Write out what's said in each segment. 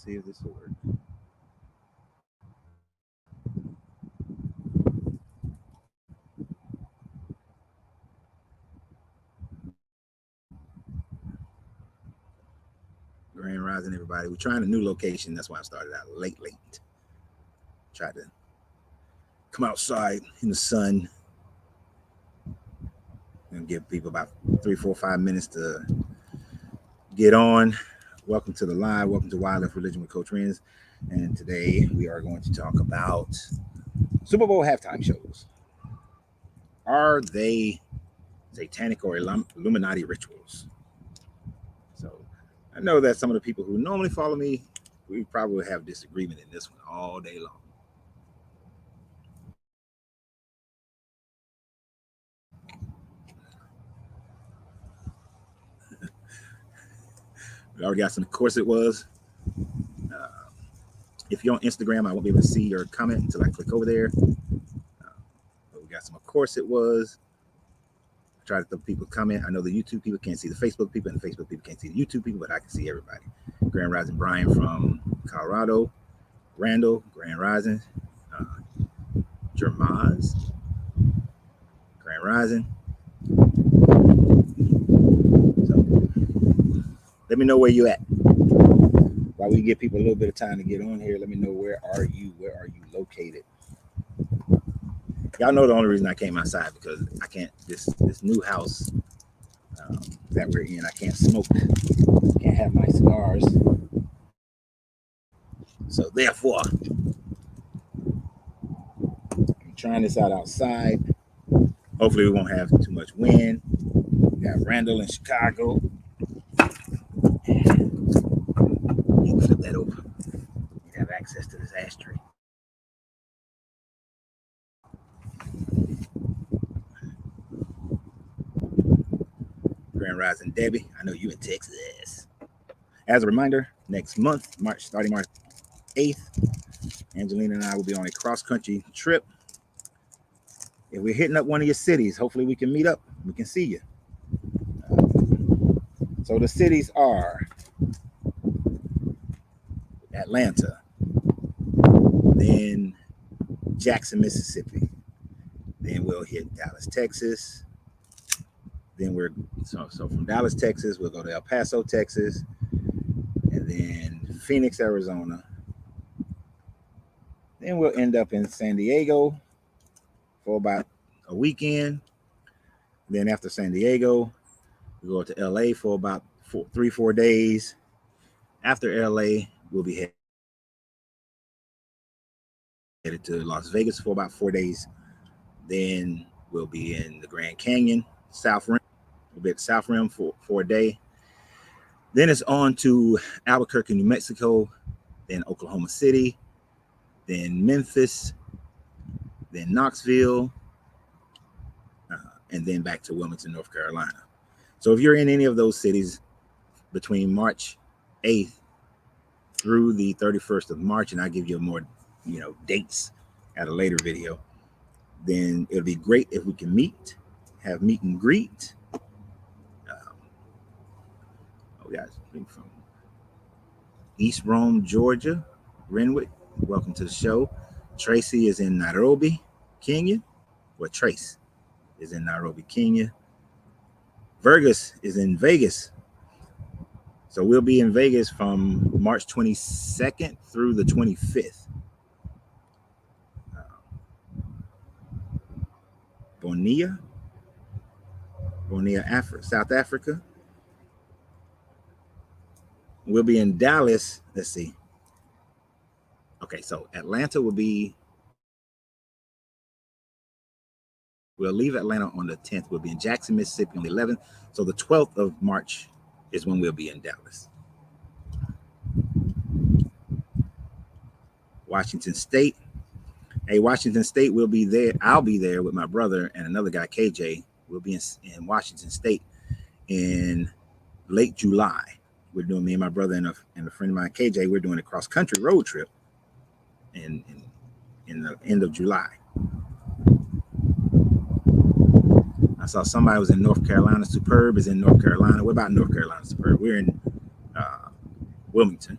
see if this will work. Grand Rising, everybody. We're trying a new location. That's why I started out late. Tried to come outside in the sun and give people about 3, 4, 5 minutes to get on. Welcome to the live. Welcome to Wildlife Religion with Coach Renz. And today we are going to talk about Super Bowl halftime shows. Are they satanic or Illuminati rituals? So I know that some of the people who normally follow me, we probably have disagreement in this one all day long. We already got some course it was. If you're on Instagram, I won't be able to see your comment until I click over there. But we got some of course it was. I try to let people comment. I know the YouTube people can't see the Facebook people, and the Facebook people can't see the YouTube people, but I can see everybody. Grand Rising Brian from Colorado. Randall, Grand Rising. Jermaz, Grand Rising. So let me know where you at. While we give people a little bit of time to get on here, let me know where are you located. Y'all know the only reason I came outside because I can't this new house that we're in, I can't smoke, can't have my cigars. So therefore, I'm trying this out outside. Hopefully we won't have too much wind. We got Randall in Chicago. You can flip that over. You have access to this ashtray. Grand Rising Debbie, I know you in Texas. As a reminder, next month, starting March 8th, Angelina and I will be on a cross-country trip. If we're hitting up one of your cities, hopefully we can meet up. We can see you. So the cities are Atlanta, then Jackson, Mississippi. Then we'll hit Dallas, Texas. Then so from Dallas, Texas, we'll go to El Paso, Texas, and then Phoenix, Arizona. Then we'll end up in San Diego for about a weekend. Then after San Diego, we go to LA for about 3-4 days. After LA, we'll be headed to Las Vegas for about 4 days. Then we'll be in the Grand Canyon, South Rim. We'll be at the South Rim for a day. Then it's on to Albuquerque, New Mexico, then Oklahoma City, then Memphis, then Knoxville, and then back to Wilmington, North Carolina. So if you're in any of those cities between March 8th through the 31st of March, and I'll give you more, dates at a later video, then it'll be great if we can have meet and greet. Guys from East Rome, Georgia. Renwick, welcome to the show. Tracy is in Nairobi, Kenya. Trace is in Nairobi, Kenya. Vergus is in Vegas. So we'll be in Vegas from March 22nd through the 25th. Bonilla, South Africa. We'll be in Dallas. Let's see. Okay, so Atlanta we'll leave Atlanta on the 10th. We'll be in Jackson, Mississippi on the 11th. So the 12th of March is when we'll be in Dallas. Washington State. Hey, Washington State, we'll be there. I'll be there with my brother and another guy, KJ. We'll be in Washington State in late July. We're doing, me and my brother and a friend of mine, KJ, we're doing a cross-country road trip in the end of July. I saw somebody was in North Carolina. Superb is in North Carolina. What about North Carolina Superb? We're in Wilmington.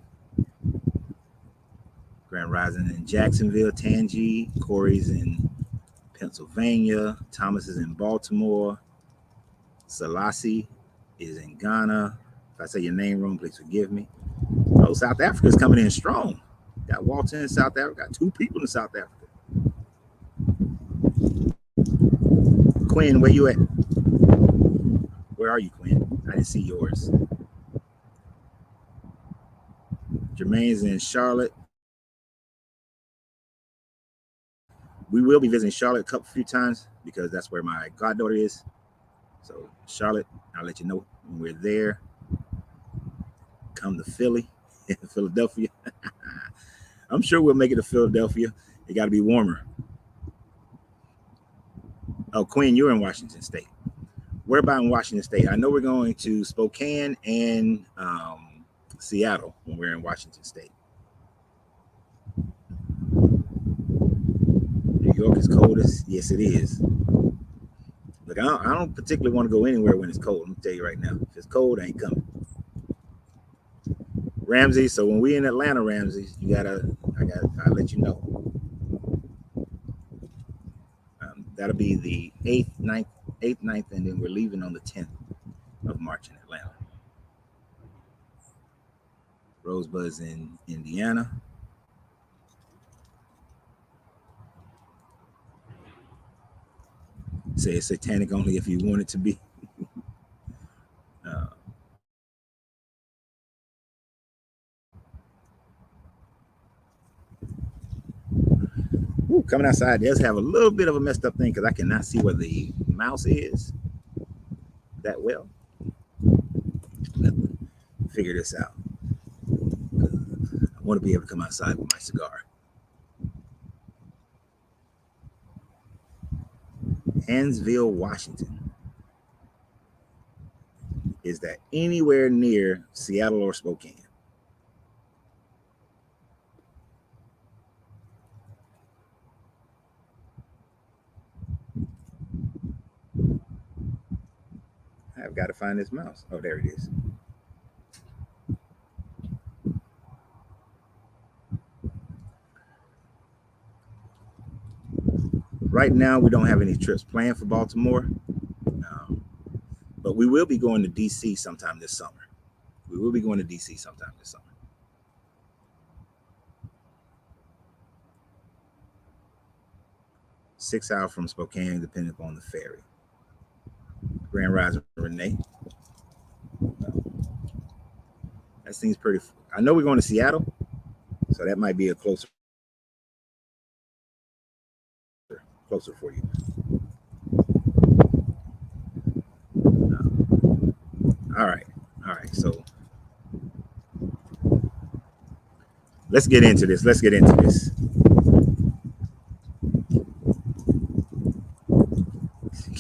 Rising in Jacksonville, Tangi. Corey's in Pennsylvania. Thomas is in Baltimore. Selassie is in Ghana. If I say your name wrong, please forgive me. Oh, South Africa's coming in strong. Got Walter in South Africa. Got 2 people in South Africa. Quinn, where you at? Where are you, Quinn? I didn't see yours. Jermaine's in Charlotte. We will be visiting Charlotte a few times because that's where my goddaughter is. So Charlotte, I'll let you know when we're there. Come to Philly, Philadelphia. I'm sure we'll make it to Philadelphia. It got to be warmer. Oh, Quinn, you're in Washington State. Where about in Washington State? I know we're going to Spokane and Seattle when we're in Washington State. New York is coldest. Yes, it is. Look, I don't particularly want to go anywhere when it's cold. Let me tell you right now. If it's cold, I ain't coming. Ramsey, so when we in Atlanta, Ramsey, I'll let you know. That'll be the 8th, 9th, and then we're leaving on the 10th of March in Atlanta. Rosebud's in Indiana. Say it's satanic only if you want it to be. Coming outside does have a little bit of a messed up thing because I cannot see where the mouse is that well. Let's figure this out. I want to be able to come outside with my cigar. Hansville, Washington. Is that anywhere near Seattle or Spokane? I've got to find this mouse. Oh, there it is. Right now, we don't have any trips planned for Baltimore, but we will be going to DC sometime this summer. 6 hours from Spokane, depending upon the ferry. Grand Rising Renee. That seems pretty. I know we're going to Seattle, so that might be a closer for you. All right. So let's get into this.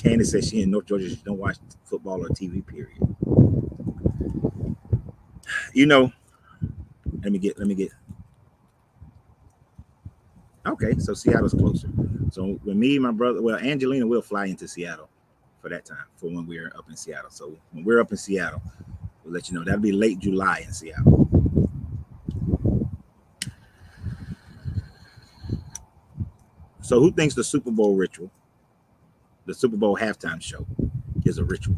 Candace says she in North Georgia. She don't watch football or TV. Period. You know, let me get. Okay, so Seattle's closer. So when me, my brother, well, Angelina will fly into Seattle for that time, for when we're up in Seattle. So when we're up in Seattle, we'll let you know. That'll be late July in Seattle. So who thinks the Super Bowl ritual, the Super Bowl halftime show, is a ritual?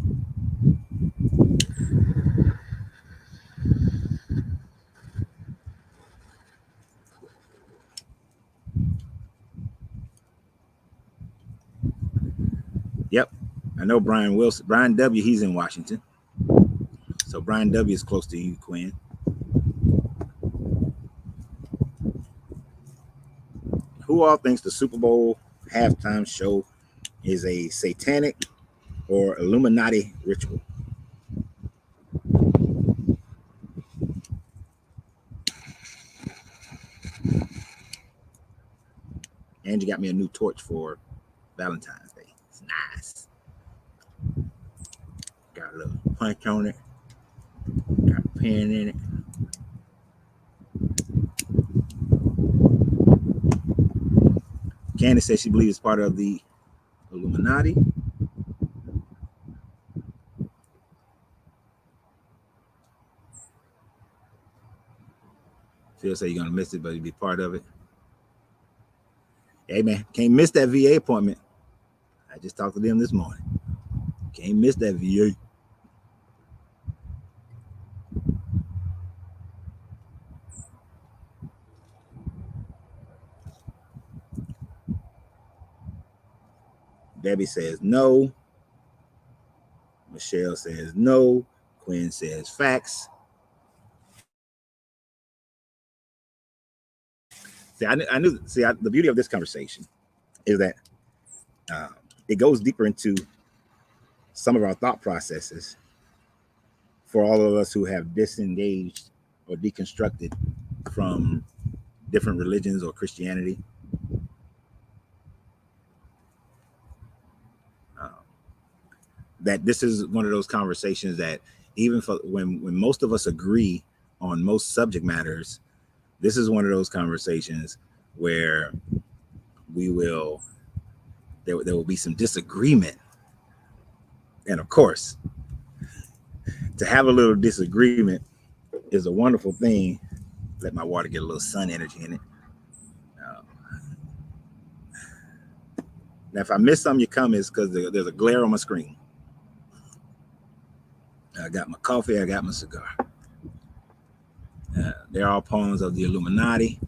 Yep. I know Brian Wilson. Brian W., he's in Washington. So Brian W. is close to you, Quinn. Who all thinks the Super Bowl halftime show is a satanic or Illuminati ritual? Angie got me a new torch for Valentine's Day. It's nice. Got a little punch on it. Got a pen in it. Candace says she believes it's part of the Illuminati. Phil say you're gonna miss it, but you'll be part of it. Hey man, can't miss that VA appointment. I just talked to them this morning. Can't miss that VA. Debbie says no. Michelle says no. Quinn says facts. See, I knew. See, the beauty of this conversation is that uh, it goes deeper into some of our thought processes for all of us who have disengaged or deconstructed from different religions or Christianity. Uh, that this is one of those conversations that even for when most of us agree on most subject matters, this is one of those conversations where we will there will be some disagreement, and of course, to have a little disagreement is a wonderful thing. Let my water get a little sun energy in it. Uh, Now, if I miss some of your comments, because there's a glare on my screen. I got my coffee. I got my cigar. They're all pawns of the Illuminati.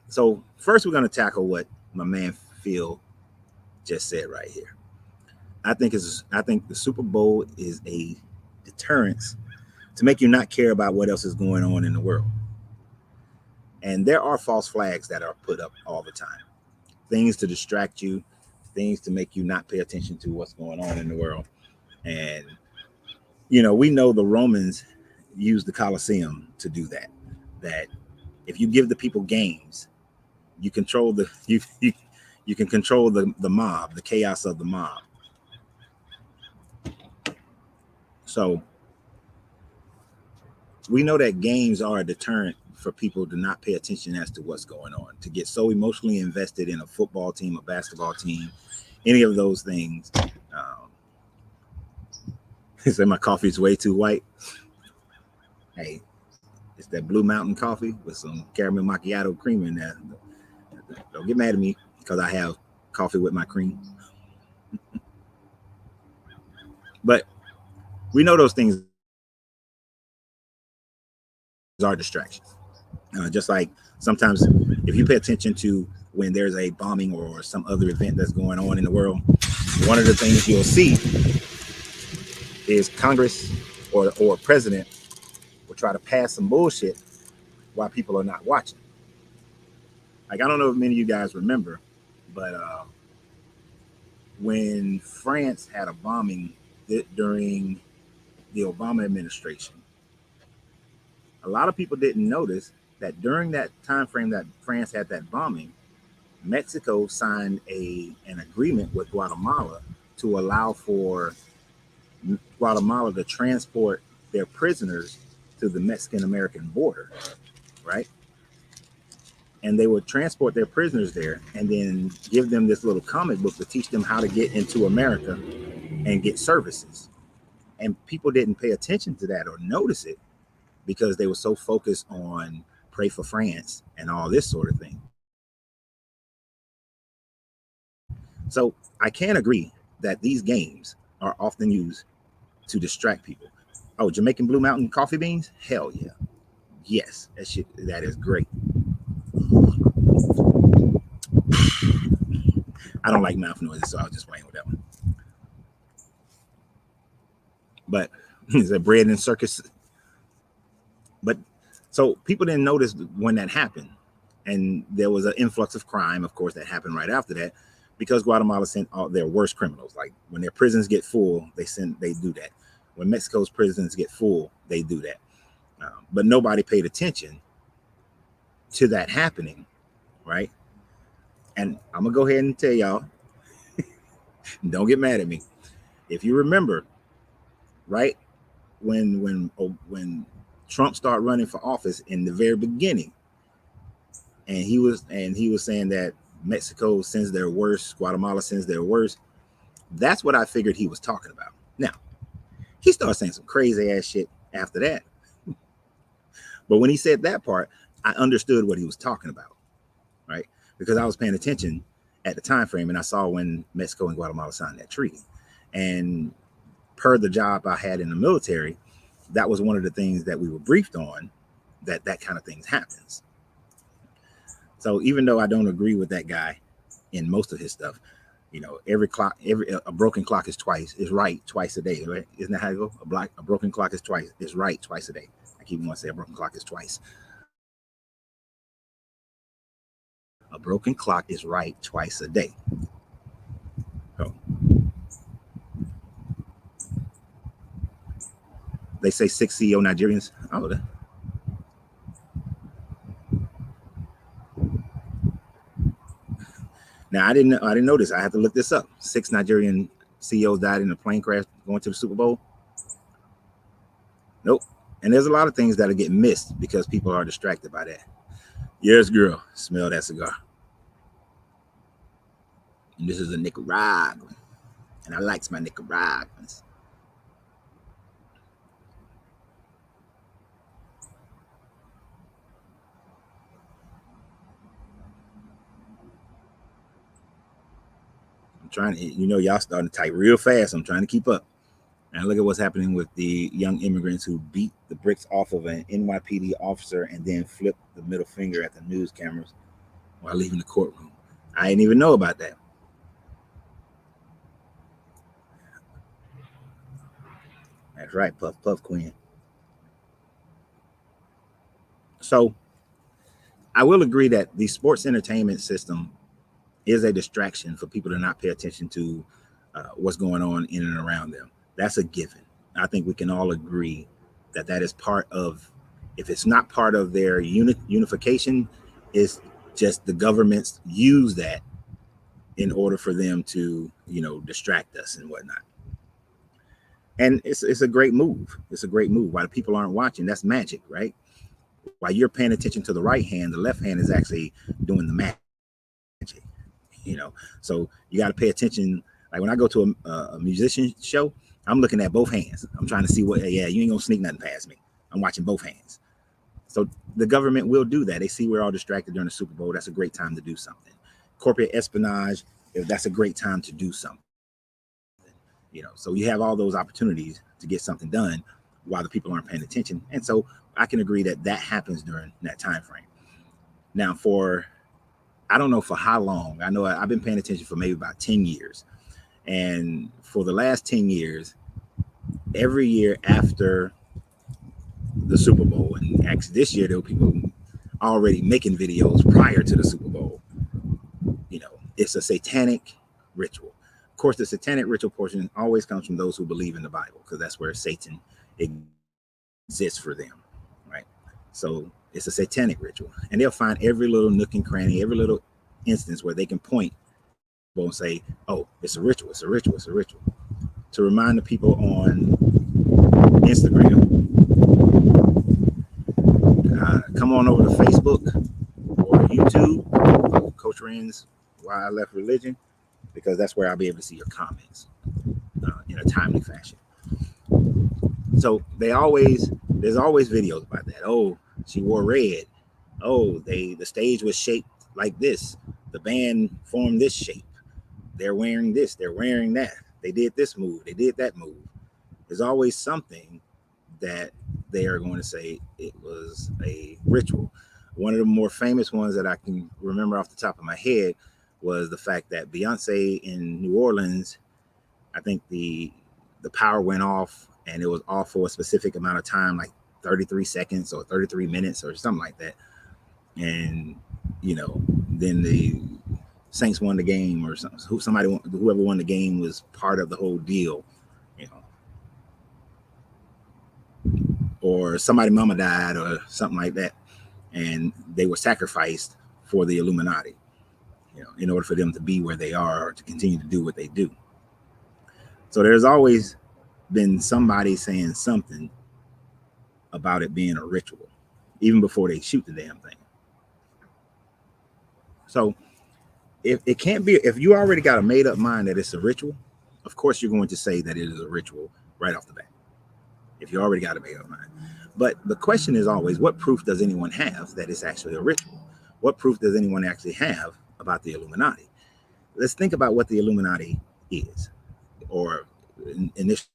So first, we're going to tackle what my man Phil just said right here. I think the Super Bowl is a deterrence to make you not care about what else is going on in the world. And there are false flags that are put up all the time. Things to distract you, things to make you not pay attention to what's going on in the world. And we know the Romans used the Colosseum to do that. That if you give the people games, you control you can control the mob, the chaos of the mob. So we know that games are a deterrent for people to not pay attention as to what's going on, to get so emotionally invested in a football team, a basketball team, any of those things. Say my coffee's way too white. Hey, it's that Blue Mountain coffee with some caramel macchiato cream in there. Don't get mad at me because I have coffee with my cream. But we know those things are distractions. Just like sometimes if you pay attention to when there's a bombing or some other event that's going on in the world, one of the things you'll see is Congress or president will try to pass some bullshit while people are not watching. Like, I don't know if many of you guys remember, but when France had a bombing during the Obama administration, a lot of people didn't notice that during that time frame that France had that bombing, Mexico signed an agreement with Guatemala to allow for Guatemala to transport their prisoners to the Mexican-American border, right? And they would transport their prisoners there and then give them this little comic book to teach them how to get into America and get services. And people didn't pay attention to that or notice it because they were so focused on pray for France and all this sort of thing. So I can agree that these games are often used to distract people. Oh, Jamaican Blue Mountain coffee beans? Hell yeah. Yes, that is great. I don't like mouth noises, so I was just playing with that one. But is that bread and circus? But so people didn't notice when that happened. And there was an influx of crime, of course, that happened right after that, because Guatemala sent all their worst criminals. Like when their prisons get full, they do that. When Mexico's prisons get full, they do that. But nobody paid attention to that happening, right? And I'm gonna go ahead and tell y'all, don't get mad at me. If you remember, right, when Trump started running for office in the very beginning, and he was saying that Mexico sends their worst, Guatemala sends their worst. That's what I figured he was talking about. Now, he started saying some crazy ass shit after that. But when he said that part, I understood what he was talking about, right? Because I was paying attention at the time frame, and I saw when Mexico and Guatemala signed that treaty. And per the job I had in the military, that was one of the things that we were briefed on, that kind of things happens. So even though I don't agree with that guy in most of his stuff, you know, a broken clock is right twice a day, right? Isn't that how it goes? A broken clock is right twice a day. I keep wanting to say a broken clock is twice. A broken clock is right twice a day. So they say 6 CEO Nigerians. Oh, now I didn't know this. I had to look this up. 6 Nigerian CEOs died in a plane crash going to the Super Bowl. Nope. And there's a lot of things that get missed because people are distracted by that. Yes, girl, smell that cigar. And this is a Nicaraguan, and I likes my Nicaraguans. I'm trying to, y'all starting to type real fast. I'm trying to keep up. And look at what's happening with the young immigrants who beat the bricks off of an NYPD officer and then flipped the middle finger at the news cameras while leaving the courtroom. I didn't even know about that. That's right, Puff Puff Queen. So I will agree that the sports entertainment system is a distraction for people to not pay attention to what's going on in and around them. That's a given. I think we can all agree that that is part of, if it's not part of their unification, is just the governments use that in order for them to, distract us and whatnot. And it's a great move. It's a great move. While the people aren't watching, that's magic, right? While you're paying attention to the right hand, the left hand is actually doing the magic. So you got to pay attention. Like when I go to a musician show, I'm looking at both hands. I'm trying to see you ain't gonna sneak nothing past me. I'm watching both hands. So the government will do that. They see we're all distracted during the Super Bowl. That's a great time to do something. Corporate espionage, that's a great time to do something. So you have all those opportunities to get something done while the people aren't paying attention. And so I can agree that happens during that time frame. Now, I don't know for how long. I know I've been paying attention for maybe about 10 years. And for the last 10 years, every year after the Super Bowl, and actually this year there were people already making videos prior to the Super Bowl, it's a satanic ritual. Of course, the satanic ritual portion always comes from those who believe in the Bible, because that's where Satan exists for them, right? So it's a satanic ritual, and they'll find every little nook and cranny, every little instance where they can point and say, "Oh, it's a ritual, it's a ritual, it's a ritual," to remind the people on Instagram, come on over to Facebook or YouTube, Coach Ren's Why I Left Religion, because that's where I'll be able to see your comments in a timely fashion. So there's always videos about that. Oh, she wore red. Oh, the stage was shaped like this. The band formed this shape. They're wearing this. They're wearing that. They did this move. They did that move. There's always something that they are going to say it was a ritual. One of the more famous ones that I can remember off the top of my head was the fact that Beyonce in New Orleans, I think the power went off, and it was off for a specific amount of time, like 33 seconds or 33 minutes or something like that. And, then the Saints won the game, or something. Whoever won the game was part of the whole deal, or somebody mama died or something like that. And they were sacrificed for the Illuminati, in order for them to be where they are or to continue to do what they do. So there's always been somebody saying something about it being a ritual, even before they shoot the damn thing. So if it can't be, if you already got a made up mind that it's a ritual, of course you're going to say that it is a ritual right off the bat, if you already got a made up mind. But the question is always, what proof does anyone have that it's actually a ritual? What proof does anyone actually have about the Illuminati? Let's think about what the Illuminati is, or initially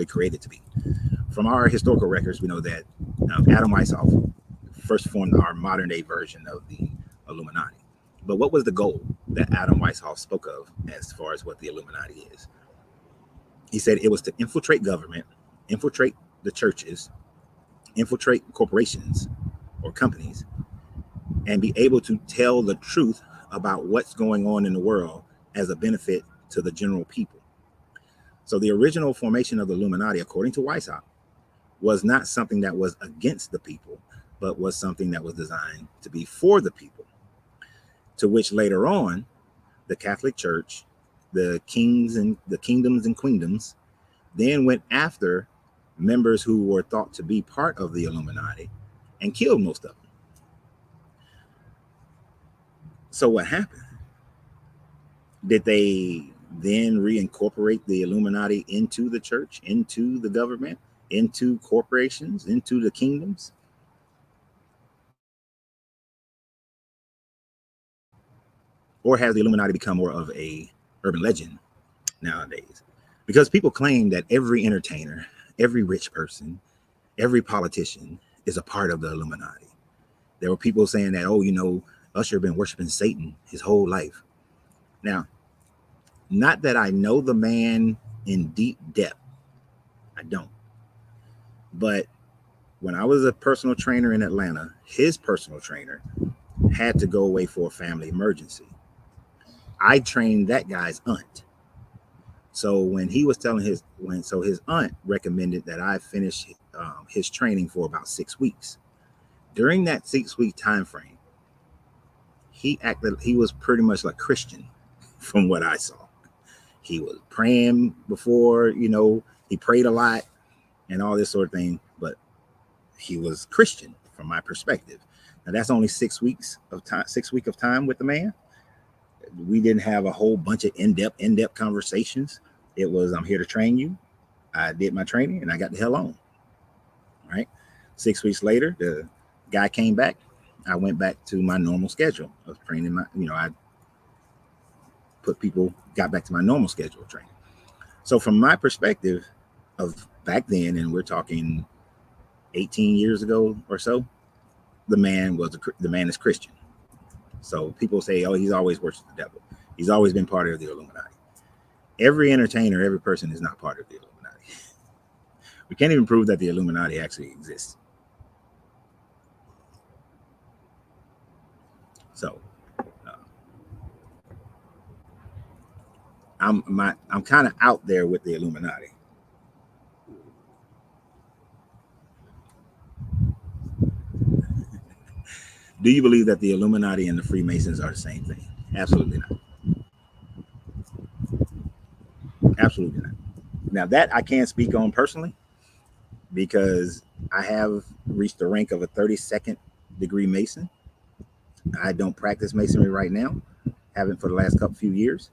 created to be. From our historical records, we know that Adam Weishaupt first formed our modern day version of the Illuminati. But what was the goal that Adam Weishaupt spoke of as far as what the Illuminati is? He said it was to infiltrate government, infiltrate the churches, infiltrate corporations or companies, and be able to tell the truth about what's going on in the world as a benefit to the general people. So the original formation of the Illuminati, according to Weishaupt, was not something that was against the people, but was something that was designed to be for the people, to which later on, the Catholic Church, the kings and the kingdoms and queendoms, then went after members who were thought to be part of the Illuminati and killed most of them. So what happened? Did they then reincorporate the Illuminati into the church, into the government, into corporations, into the kingdoms? Or has the Illuminati become more of a urban legend nowadays? Because people claim that every entertainer, every rich person, every politician is a part of the Illuminati. There were people saying that, oh, Usher been worshiping Satan his whole life. Now, not that I know the man in deep depth. I don't. But when I was a personal trainer in Atlanta, his personal trainer had to go away for a family emergency. I trained that guy's aunt. So when he was telling his aunt recommended that I finish his training for about 6 weeks. During that 6-week time frame, he was pretty much like Christian from what I saw. He was praying before, he prayed a lot and all this sort of thing, but he was Christian from my perspective. Now that's only 6 weeks of time, 6 weeks of time with the man. We didn't have a whole bunch of in-depth conversations. It was, I'm here to train you. I did my training and I got the hell on. Right. 6 weeks later, the guy came back. I went back to my normal schedule of training. I got back to my normal schedule of training. So from my perspective of back then, and we're talking 18 years ago or so, the man is Christian. So people say, oh, he's always worshipped the devil. He's always been part of the Illuminati. Every entertainer, every person is not part of the Illuminati. We can't even prove that the Illuminati actually exists. So I'm kind of out there with the Illuminati. Do you believe that the Illuminati and the Freemasons are the same thing? Absolutely not. Absolutely not. Now that I can't speak on personally because I have reached the rank of a 32nd degree Mason. I don't practice Masonry right now. Haven't for the last few years.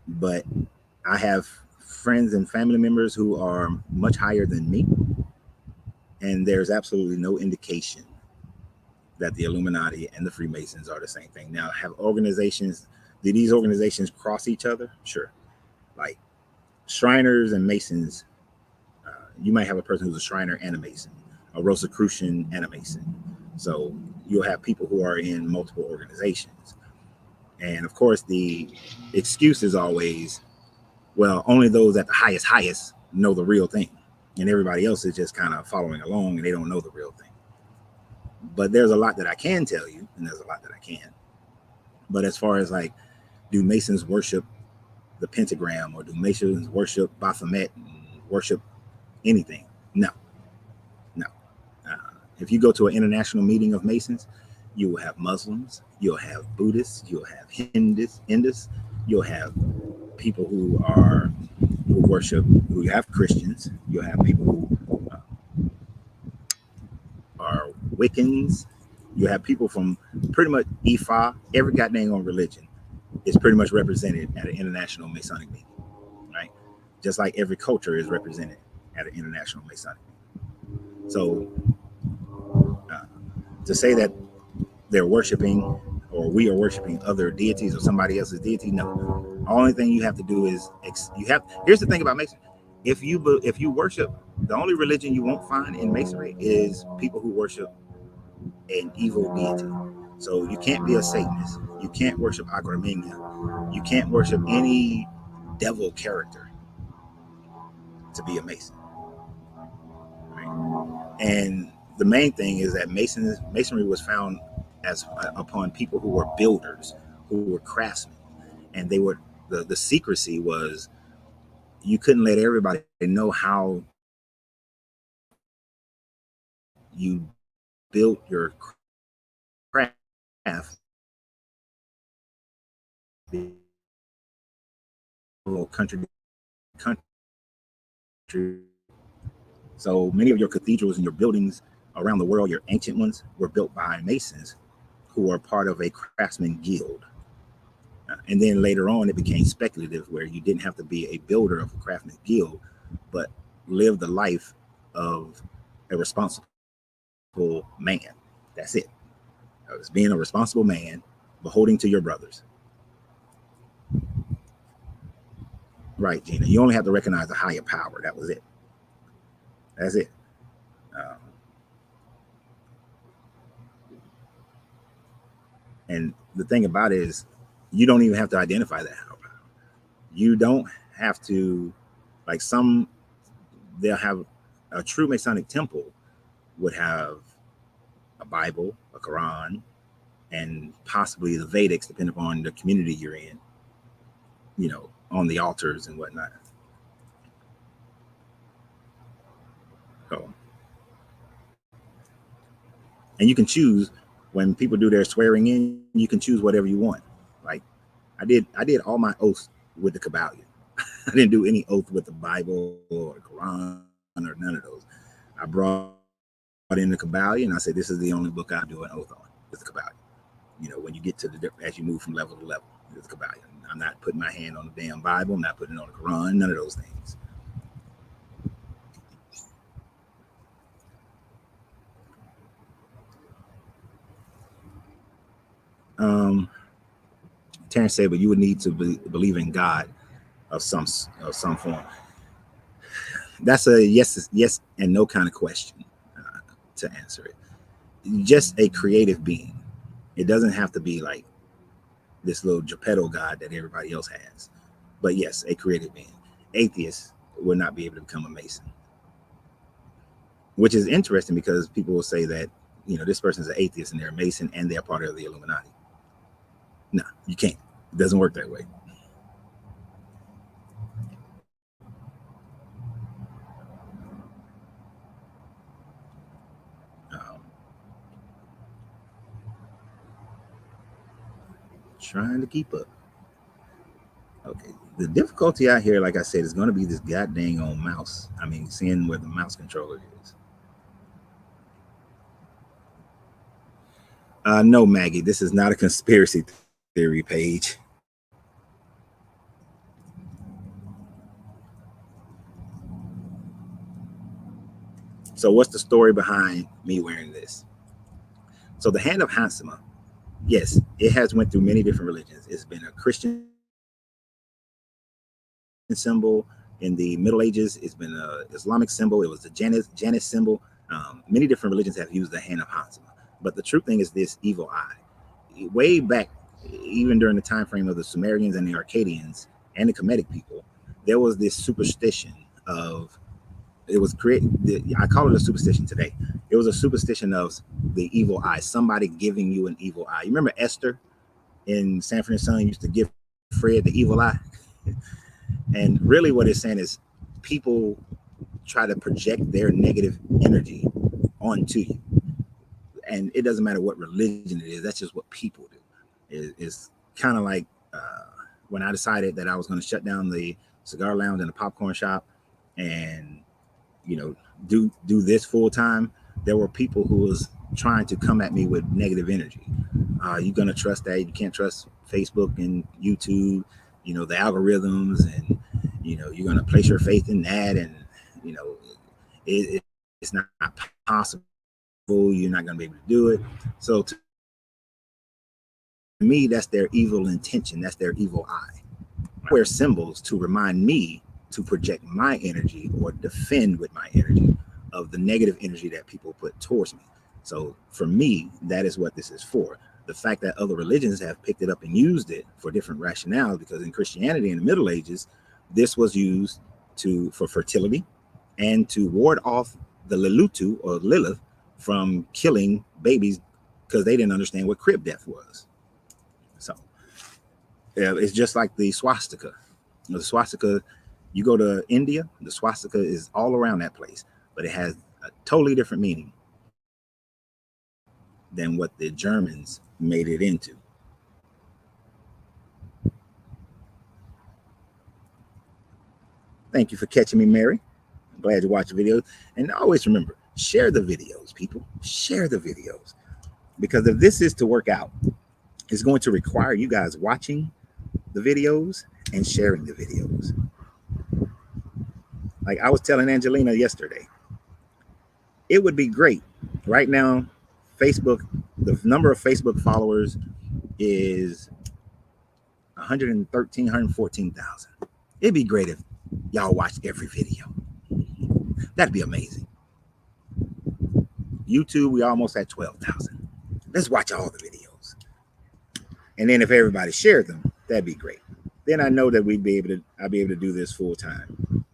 But I have friends and family members who are much higher than me. And there's absolutely no indication that the Illuminati and the Freemasons are the same thing. Now, do these organizations cross each other? Sure. Like Shriners and Masons, you might have a person who's a Shriner and a Mason, a Rosicrucian and a Mason. So you'll have people who are in multiple organizations. And of course, the excuse is always, well, only those at the highest know the real thing. And everybody else is just kind of following along and they don't know the real thing. But there's a lot that I can tell you, and there's a lot that I can't. But as far as like, do Masons worship the pentagram, or do Masons worship Baphomet and worship anything? No. If you go to an international meeting of Masons, you will have Muslims, you'll have Buddhists, you'll have Hindus, you'll have people who have Christians, you'll have people who are Wiccans, you have people from pretty much Ifa, every goddamn religion is pretty much represented at an international Masonic meeting, right? just like every culture is represented at an international Masonic. So uh, to say that they're worshiping or we are worshiping other deities or somebody else's deity, no. Only thing you have to do is you have. Here's the thing about Masonry: if you worship, the only religion you won't find in Masonry is people who worship an evil deity. So you can't be a Satanist. You can't worship Agramenia. You can't worship any devil character to be a Mason. Right? And the main thing is that Masonry was found as upon people who were builders, who were craftsmen, and they were the secrecy was you couldn't let everybody know how you built your craft. Country. So many of your cathedrals and your buildings around the world, your ancient ones, were built by Masons who are part of a craftsman guild. And then later on, it became speculative, where you didn't have to be a builder of a craftsman guild, but live the life of a responsible man. That's it. It's being a responsible man, beholding to your brothers. Right, Gina. You only have to recognize a higher power. That was it. That's it. And the thing about it is, you don't even have to identify that higher power. You don't have to, like some, they'll have a true Masonic temple would have a Bible, a Quran, and possibly the Vedics, depending upon the community you're in, on the altars and whatnot. So, and you can choose when people do their swearing in, you can choose whatever you want. Like I did all my oaths with the Kabbalion. I didn't do any oath with the Bible or Quran or none of those. I brought in the Kabbalion and I said, this is the only book I do an oath on. It's the Kabbalion. When you get to as you move from level to level, it's the Kabbalion. I'm not putting my hand on the damn Bible. I'm not putting it on the Quran. None of those things. Terrence said, but you would need to believe in God of some form. That's a yes and no kind of question to answer it. Just a creative being. It doesn't have to be like this little Geppetto god that everybody else has. But yes, a creative being. Atheists would not be able to become a Mason. Which is interesting because people will say that, this person's an atheist and they're a Mason and they're part of the Illuminati. No, you can't. It doesn't work that way. Trying to keep up. Okay. The difficulty out here, like I said, is going to be this goddamn on mouse. I mean, seeing where the mouse controller is. No, Maggie, this is not a conspiracy theory page. So what's the story behind me wearing this? So the hand of Hansama, yes, it has went through many different religions. It's been a Christian symbol in the Middle Ages. It's been an Islamic symbol. It was the Janus symbol. Many different religions have used the hand of Hansama. But the true thing is this evil eye. Way back, even during the time frame of the Sumerians and the Akkadians and the Kemetic people, there was this superstition of, it was created, I call it a superstition today. It was a superstition of the evil eye, somebody giving you an evil eye. You remember Esther in Sanford and Son used to give Fred the evil eye? And really what it's saying is people try to project their negative energy onto you. And it doesn't matter what religion it is. That's just what people do. It's kind of like when I decided that I was going to shut down the cigar lounge and the popcorn shop and, do this full time. There were people who was trying to come at me with negative energy. You're going to trust that? You can't trust Facebook and YouTube, the algorithms and, you're going to place your faith in that, and it's not possible. You're not going to be able to do it. So to me, that's their evil intention. That's their evil eye. I wear symbols to remind me to project my energy or defend with my energy of the negative energy that people put towards me. So for me, that is what this is for. The fact that other religions have picked it up and used it for different rationales, because in Christianity in the Middle Ages, this was used for fertility and to ward off the Lilitu or Lilith from killing babies, because they didn't understand what crib death was. So it's just like the swastika. The swastika, you go to India, the swastika is all around that place, but it has a totally different meaning than what the Germans made it into. Thank you for catching me, Mary. I'm glad you watched the videos. And always remember, share the videos, people. Share the videos. Because if this is to work out, it's going to require you guys watching the videos and sharing the videos. Like I was telling Angelina yesterday, it would be great. Right now, Facebook, the number of Facebook followers is 113, 114,000. It'd be great if y'all watched every video. That'd be amazing. YouTube, we almost at 12,000. Let's watch all the videos. And then if everybody shared them, that'd be great. Then I know that I'll be able to do this full time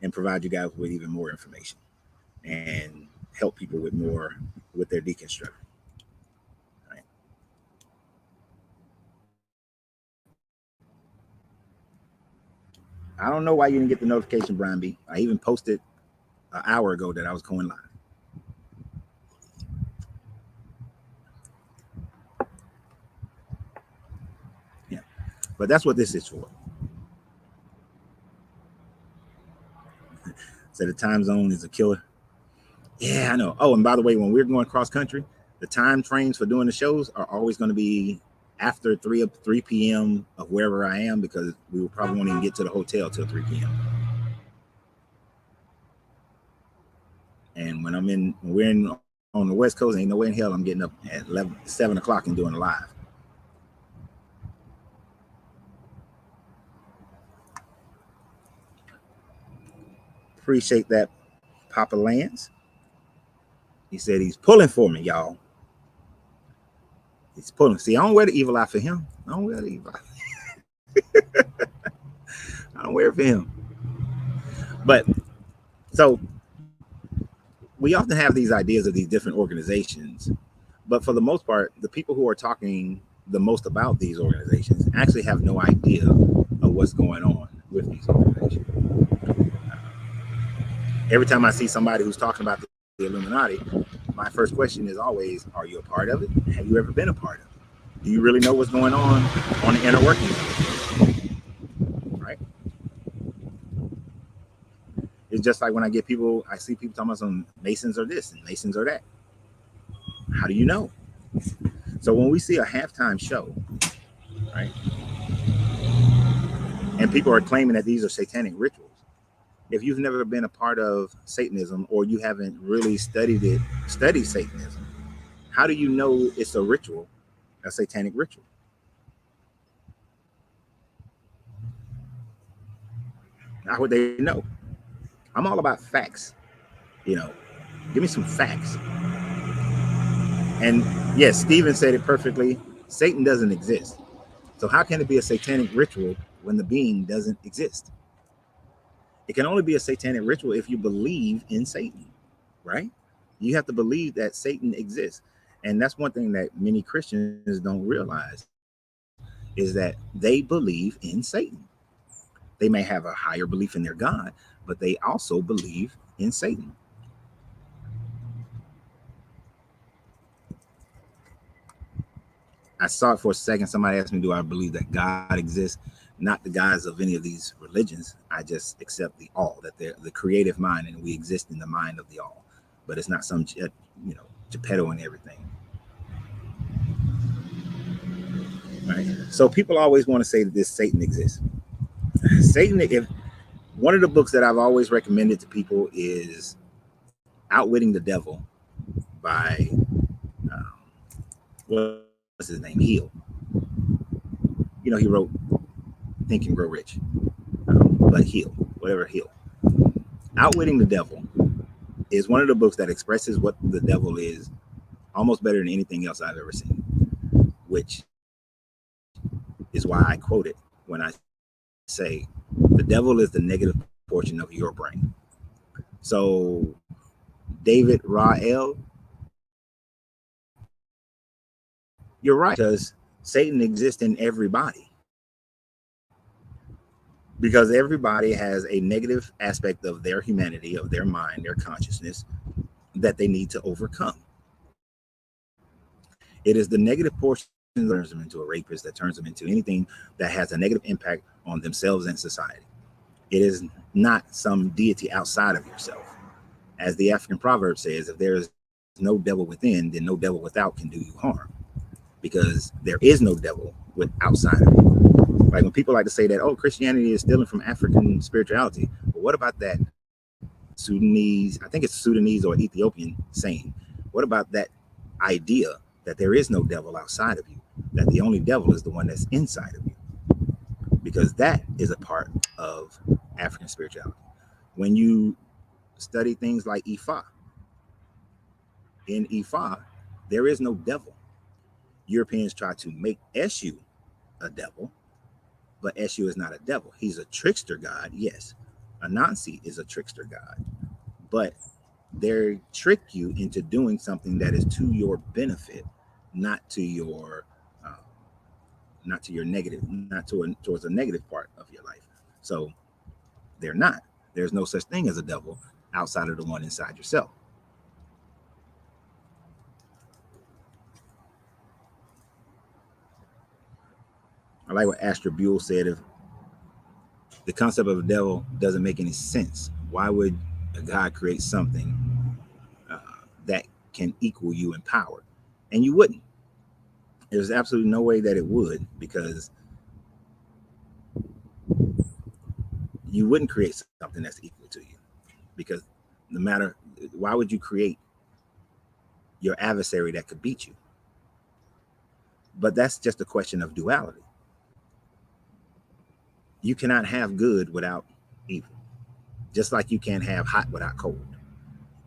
and provide you guys with even more information and help people with their deconstruction. All right. I don't know why you didn't get the notification, Brian B. I even posted an hour ago that I was going live. Yeah, but that's what this is for. So the time zone is a killer. Yeah, I know. Oh, and by the way, when we're going cross country, the time frames for doing the shows are always going to be after 3 p.m. of wherever I am, because we will probably won't even get to the hotel till 3 p.m. And when we're on the West Coast, ain't no way in hell I'm getting up at 7 o'clock and doing a live. Appreciate that, Papa Lance. He said he's pulling for me, y'all. He's pulling. See, I don't wear the evil eye for him. I don't wear the evil eye. I don't wear it for him. But so we often have these ideas of these different organizations, but for the most part, the people who are talking the most about these organizations actually have no idea of what's going on with these organizations. Every time I see somebody who's talking about the Illuminati, my first question is always, are you a part of it? Have you ever been a part of it? Do you really know what's going on the inner workings of it? Right? It's just like when I see people talking about some Masons are this and Masons are that. How do you know? So when we see a halftime show, right, and people are claiming that these are satanic rituals, if you've never been a part of Satanism or you haven't really studied Satanism, how do you know it's a ritual, a satanic ritual? How would they know? I'm all about facts. Give me some facts. And yes, Stephen said it perfectly. Satan doesn't exist. So how can it be a satanic ritual when the being doesn't exist? It can only be a satanic ritual if you believe in Satan, right? You have to believe that Satan exists. And that's one thing that many Christians don't realize, is that they believe in Satan. They may have a higher belief in their God, but they also believe in Satan. I saw it for a second. Somebody asked me, do I believe that God exists? Not the gods of any of these religions. I just accept the all, that they're the creative mind and we exist in the mind of the all. But it's not some, Geppetto and everything. Right? So people always want to say that this Satan exists. Satan, One of the books that I've always recommended to people is Outwitting the Devil by, um, what's his name? Hill. You know, he wrote Think and Grow Rich, but Hill, whatever Hill. Outwitting the Devil is one of the books that expresses what the devil is almost better than anything else I've ever seen, which is why I quote it when I say the devil is the negative portion of your brain. So David Rael, you're right, because Satan exists in everybody. Because everybody has a negative aspect of their humanity, of their mind, their consciousness that they need to overcome. It is the negative portion that turns them into a rapist, that turns them into anything that has a negative impact on themselves and society. It is not some deity outside of yourself. As the African proverb says, if there is no devil within, then no devil without can do you harm. Because there is no devil with outside of you. Like when people like to say that, oh, Christianity is stealing from African spirituality. But what about that Sudanese, I think it's Sudanese or Ethiopian saying, what about that idea that there is no devil outside of you, that the only devil is the one that's inside of you? Because that is a part of African spirituality. When you study things like Ifa, in Ifa, there is no devil. Europeans try to make Eshu a devil, but Eshu is not a devil. He's a trickster god, yes. Anansi is a trickster god, but they trick you into doing something that is to your benefit, not to your negative, not towards a negative part of your life. So they're not. There's no such thing as a devil outside of the one inside yourself. I like what Astor Buell said. If the concept of a devil doesn't make any sense, why would a God create something that can equal you in power? And you wouldn't. There's absolutely no way that it would, because you wouldn't create something that's equal to you. Because no matter, why would you create your adversary that could beat you? But that's just a question of duality. You cannot have good without evil, just like you can't have hot without cold.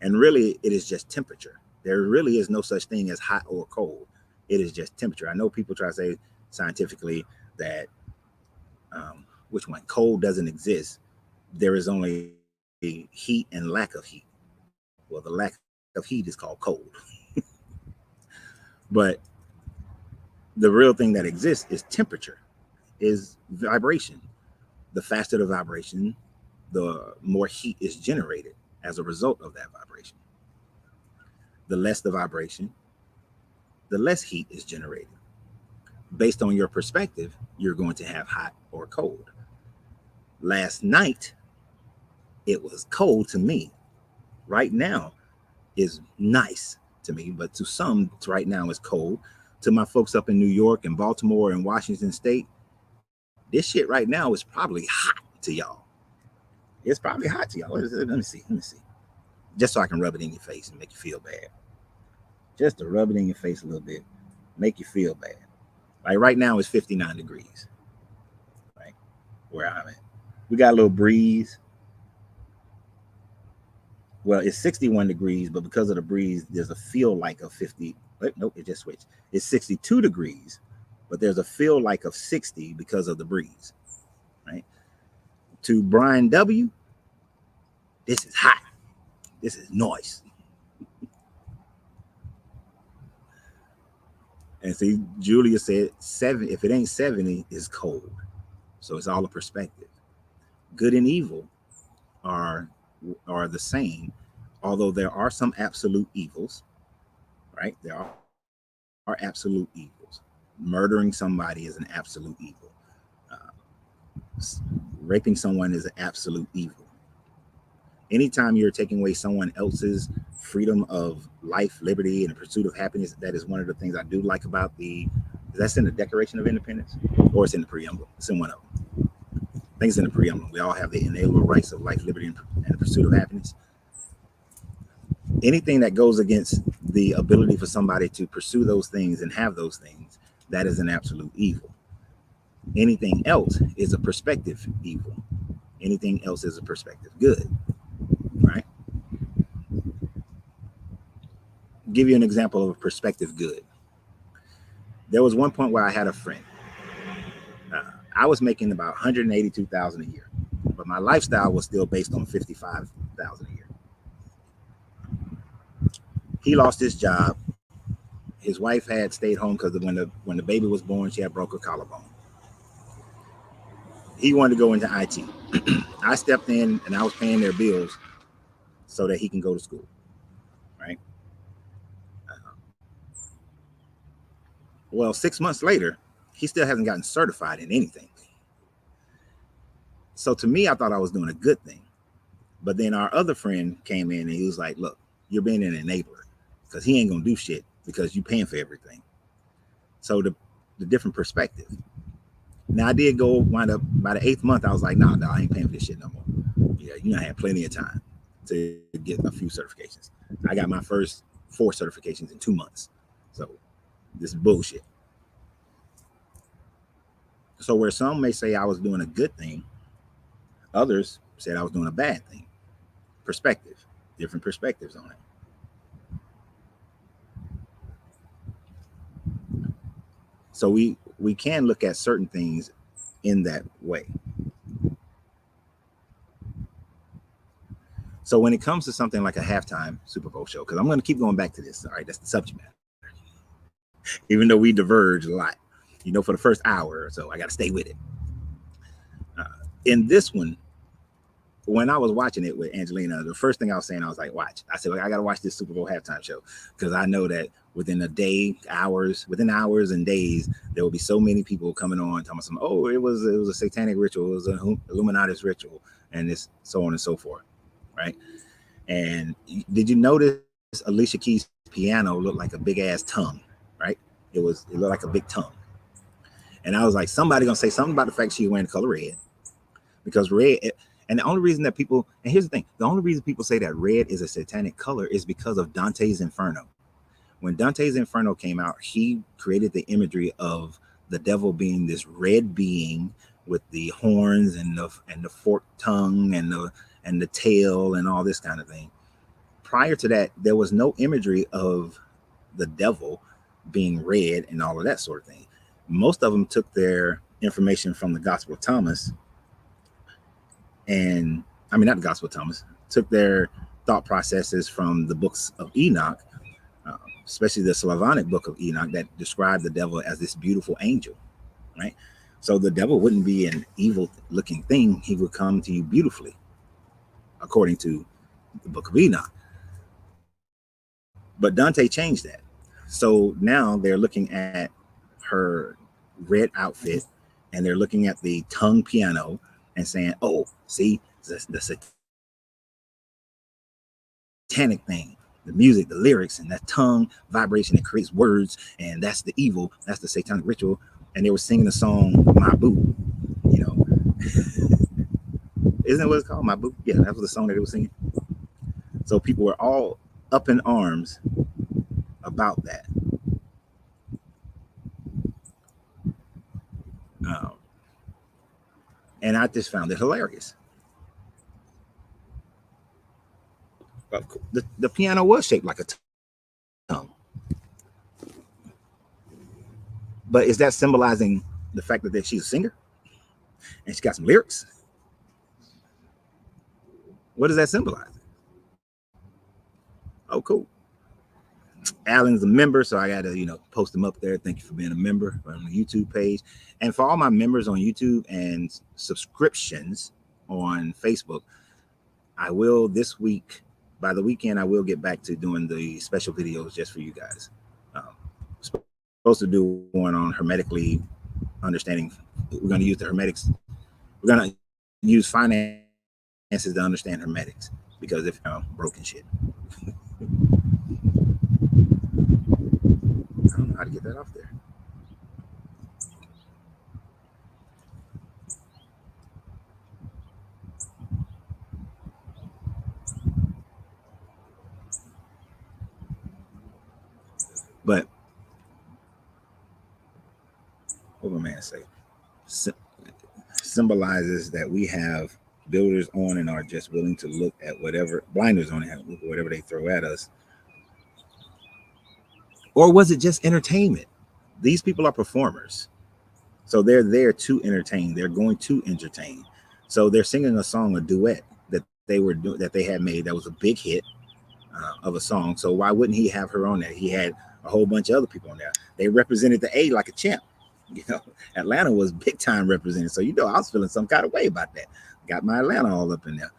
And really, it is just temperature. There really is no such thing as hot or cold. It is just temperature. I know people try to say scientifically that which one, cold doesn't exist. There is only heat and lack of heat. Well, the lack of heat is called cold. But the real thing that exists is temperature, is vibration. The faster the vibration, the more heat is generated as a result of that vibration. The less the vibration, the less heat is generated. Based on your perspective, you're going to have hot or cold. Last night, it was cold to me. Right now is nice to me, but to some, right now is cold. To my folks up in New York and Baltimore and Washington State, this shit right now is probably hot to y'all. It's probably hot to y'all. Let me see. Just so I can rub it in your face and make you feel bad. Just to rub it in your face a little bit, make you feel bad. Like right now it's 59 degrees, right? Where I'm at. We got a little breeze. Well, it's 61 degrees, but because of the breeze, there's a feel like of 50. Nope, it just switched. It's 62 degrees, but there's a feel like of 60 because of the breeze, right? To Brian W., this is hot. This is noise. And see, Julia said 7. If it ain't 70, it's cold. So it's all a perspective. Good and evil are the same, although there are some absolute evils, right? There are absolute evils. Murdering somebody is an absolute evil. Raping someone is an absolute evil. Anytime you're taking away someone else's freedom of life, liberty, and the pursuit of happiness, that is one of the things I do like about that's in the Declaration of Independence, or it's in the preamble. It's in one of them. things in the preamble. We all have the inalienable rights of life, liberty, and the pursuit of happiness. Anything that goes against the ability for somebody to pursue those things and have those things, that is an absolute evil. Anything else is a perspective evil. Anything else is a perspective good, right? Give you an example of a perspective good. There was one point where I had a friend. I was making about $182,000 a year, but my lifestyle was still based on $55,000 a year. He lost his job. His wife had stayed home because when the baby was born, she had broke her collarbone. He wanted to go into IT. I stepped in and I was paying their bills so that he can go to school, right? Well, 6 months later, he still hasn't gotten certified in anything. So to me, I thought I was doing a good thing. But then our other friend came in and he was like, look, you're being an enabler because he ain't going to do shit because you're paying for everything. So the different perspective. Now I did go wind up by the 8th month. I was like, nah, I ain't paying for this shit no more. Yeah, you know, I had plenty of time to get a few certifications. I got my first 4 certifications in 2 months. So this is bullshit. So where some may say I was doing a good thing, others said I was doing a bad thing. Perspective, different perspectives on it. So we can look at certain things in that way. So when it comes to something like a halftime Super Bowl show, because I'm going to keep going back to this, all right, that's the subject matter. Even though we diverge a lot, you know, for the first hour or so, I got to stay with it. In this one, when I was watching it with Angelina, the first thing I was saying, I was like, watch. I said, I got to watch this Super Bowl halftime show because I know that within a day, within hours and days, there will be so many people coming on talking about, oh, it was a satanic ritual, it was an Illuminati ritual, and this so on and so forth, right? And did you notice Alicia Keys' piano looked like a big ass tongue, right? It looked like a big tongue. And I was like, somebody gonna say something about the fact she's wearing the color red, because red. And the only reason that people, and here's the thing, the only reason people say that red is a satanic color is because of Dante's Inferno. When Dante's Inferno came out, he created the imagery of the devil being this red being with the horns and the forked tongue and the tail and all this kind of thing. Prior to that, there was no imagery of the devil being red and all of that sort of thing. Most of them took their information from the Gospel of Thomas, and I mean, not the Gospel of Thomas, took their thought processes from the books of Enoch, especially the Slavonic book of Enoch that described the devil as this beautiful angel, right? So the devil wouldn't be an evil looking thing. He would come to you beautifully, according to the book of Enoch. But Dante changed that. So now they're looking at her red outfit and they're looking at the tongue piano and saying, oh, see, the satanic thing, the music, the lyrics, and that tongue vibration that creates words, and that's the evil, that's the satanic ritual. And they were singing the song My Boo, you know. Isn't that what it's called? My Boo? Yeah, that was the song that they were singing. So people were all up in arms about that. And I just found it hilarious. The piano was shaped like a tongue. But is that symbolizing the fact that she's a singer and she got some lyrics? What does that symbolize? Oh, cool. Alan's a member, so I got to, post him up there. Thank you for being a member on the YouTube page. And for all my members on YouTube and subscriptions on Facebook, I will this week, by the weekend, I will get back to doing the special videos just for you guys. Supposed to do one on hermetically understanding. We're going to use the hermetics. We're going to use finances to understand hermetics, because if broken shit. I don't know how to get that off there. But what my man say? Symbolizes that we have builders on and are just willing to look at whatever blinders on it, whatever they throw at us. Or was it just entertainment? These people are performers. So they're there to entertain. They're going to entertain. So they're singing a song, a duet that they had made that was a big hit of a song. So why wouldn't he have her on there? He had a whole bunch of other people on there. They represented the A like a champ. Atlanta was big time represented. So I was feeling some kind of way about that. Got my Atlanta all up in there.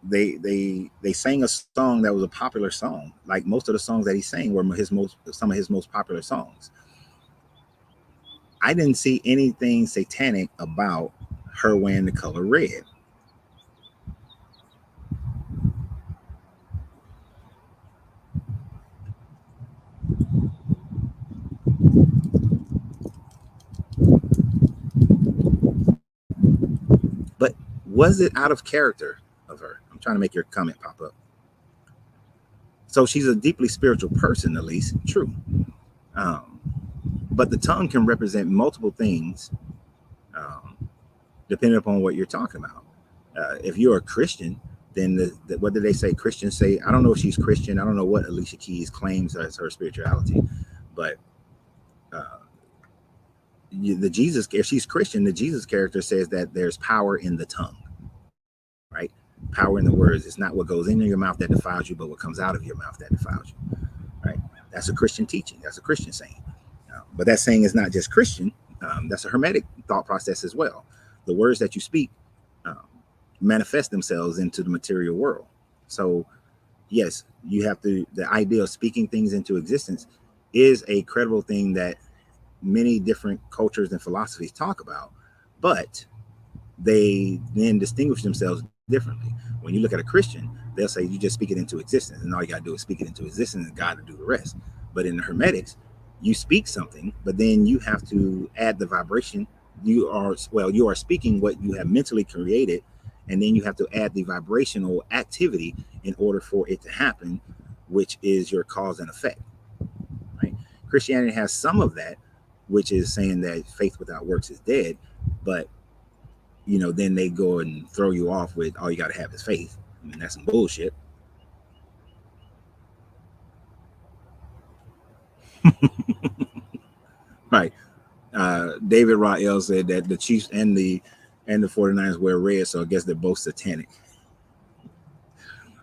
They sang a song that was a popular song. Like most of the songs that he sang were some of his most popular songs. I didn't see anything satanic about her wearing the color red. But was it out of character of her? I'm trying to make your comment pop up. So she's a deeply spiritual person, at least. True. But the tongue can represent multiple things depending upon what you're talking about. If you're a Christian, then what did they say? Christians say, I don't know if she's Christian. I don't know what Alicia Keys claims as her spirituality, but if she's Christian, the Jesus character says that there's power in the tongue, right? Power in the words. It's not what goes into your mouth that defiles you, but what comes out of your mouth that defiles you, right? That's a Christian teaching. That's a Christian saying. But that saying is not just Christian. That's a Hermetic thought process as well. The words that you speak manifest themselves into the material world. So, yes, you have to. The idea of speaking things into existence is a credible thing that many different cultures and philosophies talk about, but they then distinguish themselves differently. When you look at a Christian, they'll say you just speak it into existence, and all you got to do is speak it into existence, and God will do the rest. But in the Hermetics, you speak something, but then you have to add the vibration. You are speaking what you have mentally created, and then you have to add the vibrational activity in order for it to happen, which is your cause and effect. Right? Christianity has some of that, which is saying that faith without works is dead, but then they go and throw you off with all you got to have is faith. I mean, that's some bullshit. Right. David Rael said that the Chiefs and the 49ers wear red, so I guess they're both satanic.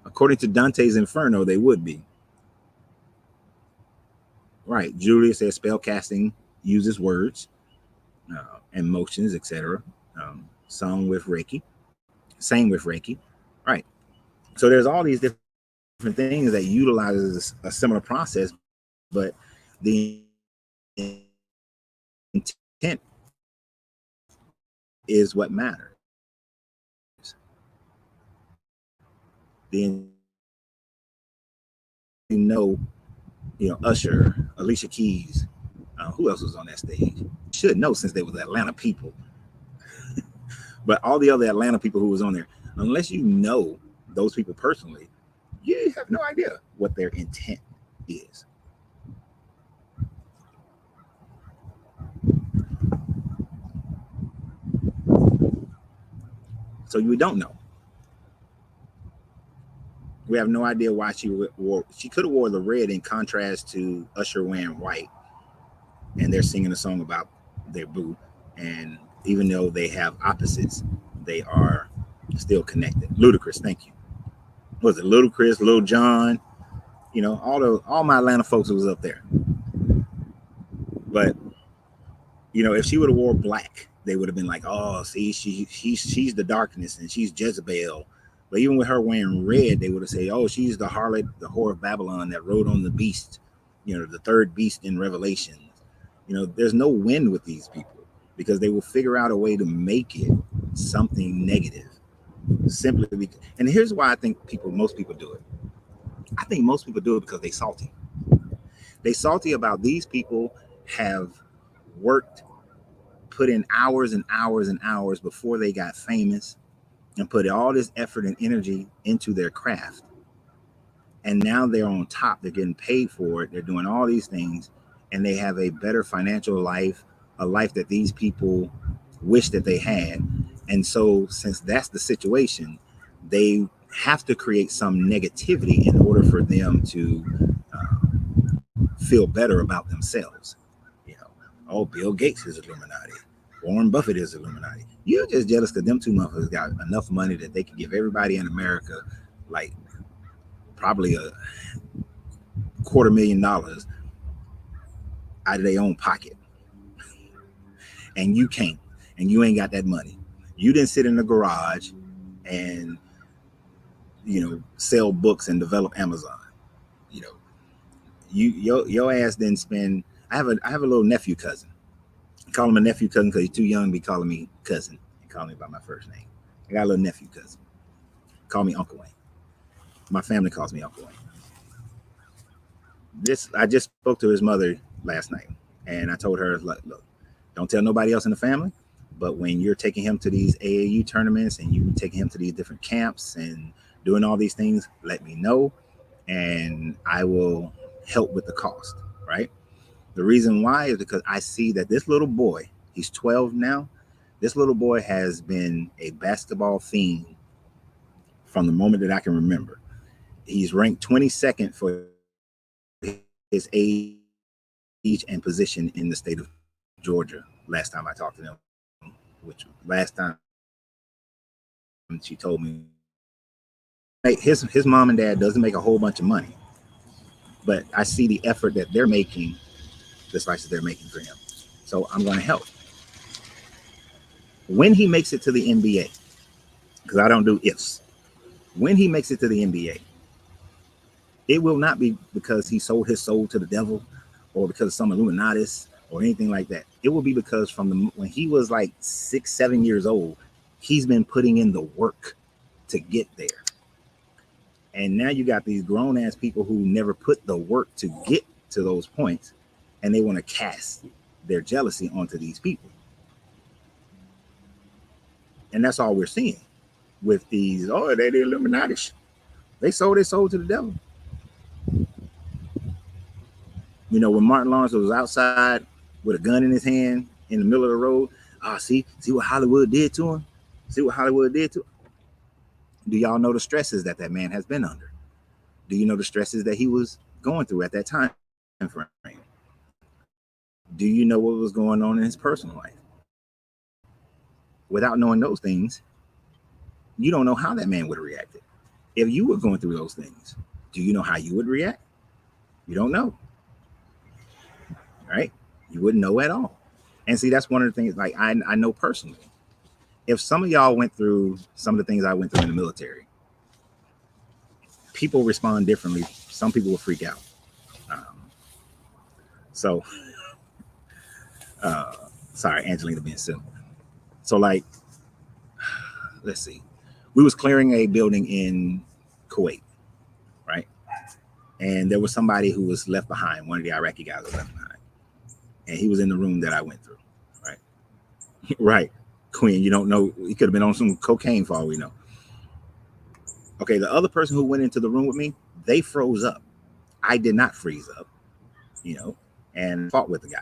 According to Dante's Inferno, they would be. Right. Julia says spell casting uses words and motions, etc. Sung with Reiki. Sang with Reiki. Right. So there's all these different things that utilizes a similar process, but the intent is what matters. Usher, Alicia Keys, who else was on that stage? Should know since they was Atlanta people. But all the other Atlanta people who was on there, unless you know those people personally, you have no idea what their intent is. So you don't know. We have no idea why she could have wore the red in contrast to Usher wearing white, and they're singing a song about their boo. And even though they have opposites, they are still connected. Ludacris, thank you. Was it Ludacris, Lil Jon? All my Atlanta folks was up there. But if she would have wore black, they would have been like, oh, see, she's the darkness and she's Jezebel. But even with her wearing red, they would have said, oh, she's the harlot, the whore of Babylon that rode on the beast, the third beast in Revelation. There's no win with these people because they will figure out a way to make it something negative. Simply because, and here's why I think most people do it. I think most people do it because they're salty. They salty about these people have worked, put in hours and hours and hours before they got famous and put all this effort and energy into their craft. And now they're on top. They're getting paid for it. They're doing all these things, and they have a better financial life, a life that these people wish that they had. And so, since that's the situation, they have to create some negativity in order for them to feel better about themselves. You know, oh, Bill Gates is Illuminati. Warren Buffett is Illuminati. You're just jealous because them two motherfuckers got enough money that they can give everybody in America like probably a $250,000 out of their own pocket. And you can't, and you ain't got that money. You didn't sit in the garage and, you know, sell books and develop Amazon. You know, your ass didn't spend. I have a little nephew cousin. I call him a nephew cousin because he's too young to be calling me cousin. He call me by my first name. I got a little nephew cousin. Call me Uncle Wayne. My family calls me Uncle Wayne. I just spoke to his mother last night, and I told her, look, don't tell nobody else in the family, but when you're taking him to these AAU tournaments and you taking him to these different camps and doing all these things, let me know, and I will help with the cost, right? The reason why is because I see that this little boy, he's 12 now, this little boy has been a basketball fiend from the moment that I can remember. He's ranked 22nd for his age and position in the state of Georgia. Last time I talked to them, which last time she told me his mom and dad doesn't make a whole bunch of money, but I see the effort that they're making, the slices they're making for him. So I'm going to help. When he makes it to the NBA, because I don't do ifs, when he makes it to the NBA, it will not be because he sold his soul to the devil or because of some Illuminatis or anything like that. It will be because when he was like 6, 7 years old, he's been putting in the work to get there. And now you got these grown ass people who never put the work to get to those points, and they want to cast their jealousy onto these people. And that's all we're seeing with these, oh, they're the Illuminati. They sold their soul to the devil. You know, when Martin Lawrence was outside with a gun in his hand in the middle of the road, see what Hollywood did to him? See what Hollywood did to him? Do y'all know the stresses that man has been under? Do you know the stresses that he was going through at that time frame? Do you know what was going on in his personal life? Without knowing those things, you don't know how that man would have reacted. If you were going through those things, do you know how you would react? You don't know. Right? You wouldn't know at all. And see, that's one of the things, like I know personally. If some of y'all went through some of the things I went through in the military, people respond differently. Some people will freak out. Sorry, Angelina being silly. So like, let's see. We was clearing a building in Kuwait, right? And there was somebody who was left behind. One of the Iraqi guys was left behind. And he was in the room that I went through, right? Right. Queen, you don't know. He could have been on some cocaine for all we know. Okay, the other person who went into the room with me, they froze up. I did not freeze up, you know, and fought with the guy.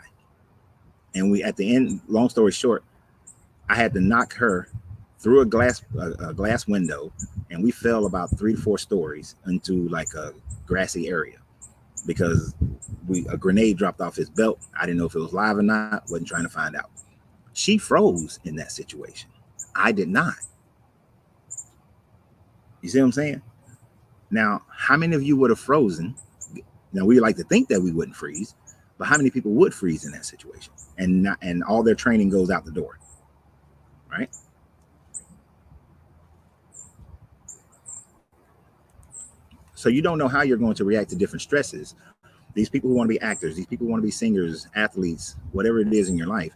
And we, at the end, long story short, I had to knock her through a glass window, and we fell about 3 to 4 stories into like a grassy area because a grenade dropped off his belt. I didn't know if it was live or not. Wasn't trying to find out. She froze in that situation. I did not. You see what I'm saying? Now, how many of you would have frozen? Now, we like to think that we wouldn't freeze, but how many people would freeze in that situation? And all their training goes out the door, right? So you don't know how you're going to react to different stresses. These people who want to be actors, these people who want to be singers, athletes, whatever it is in your life,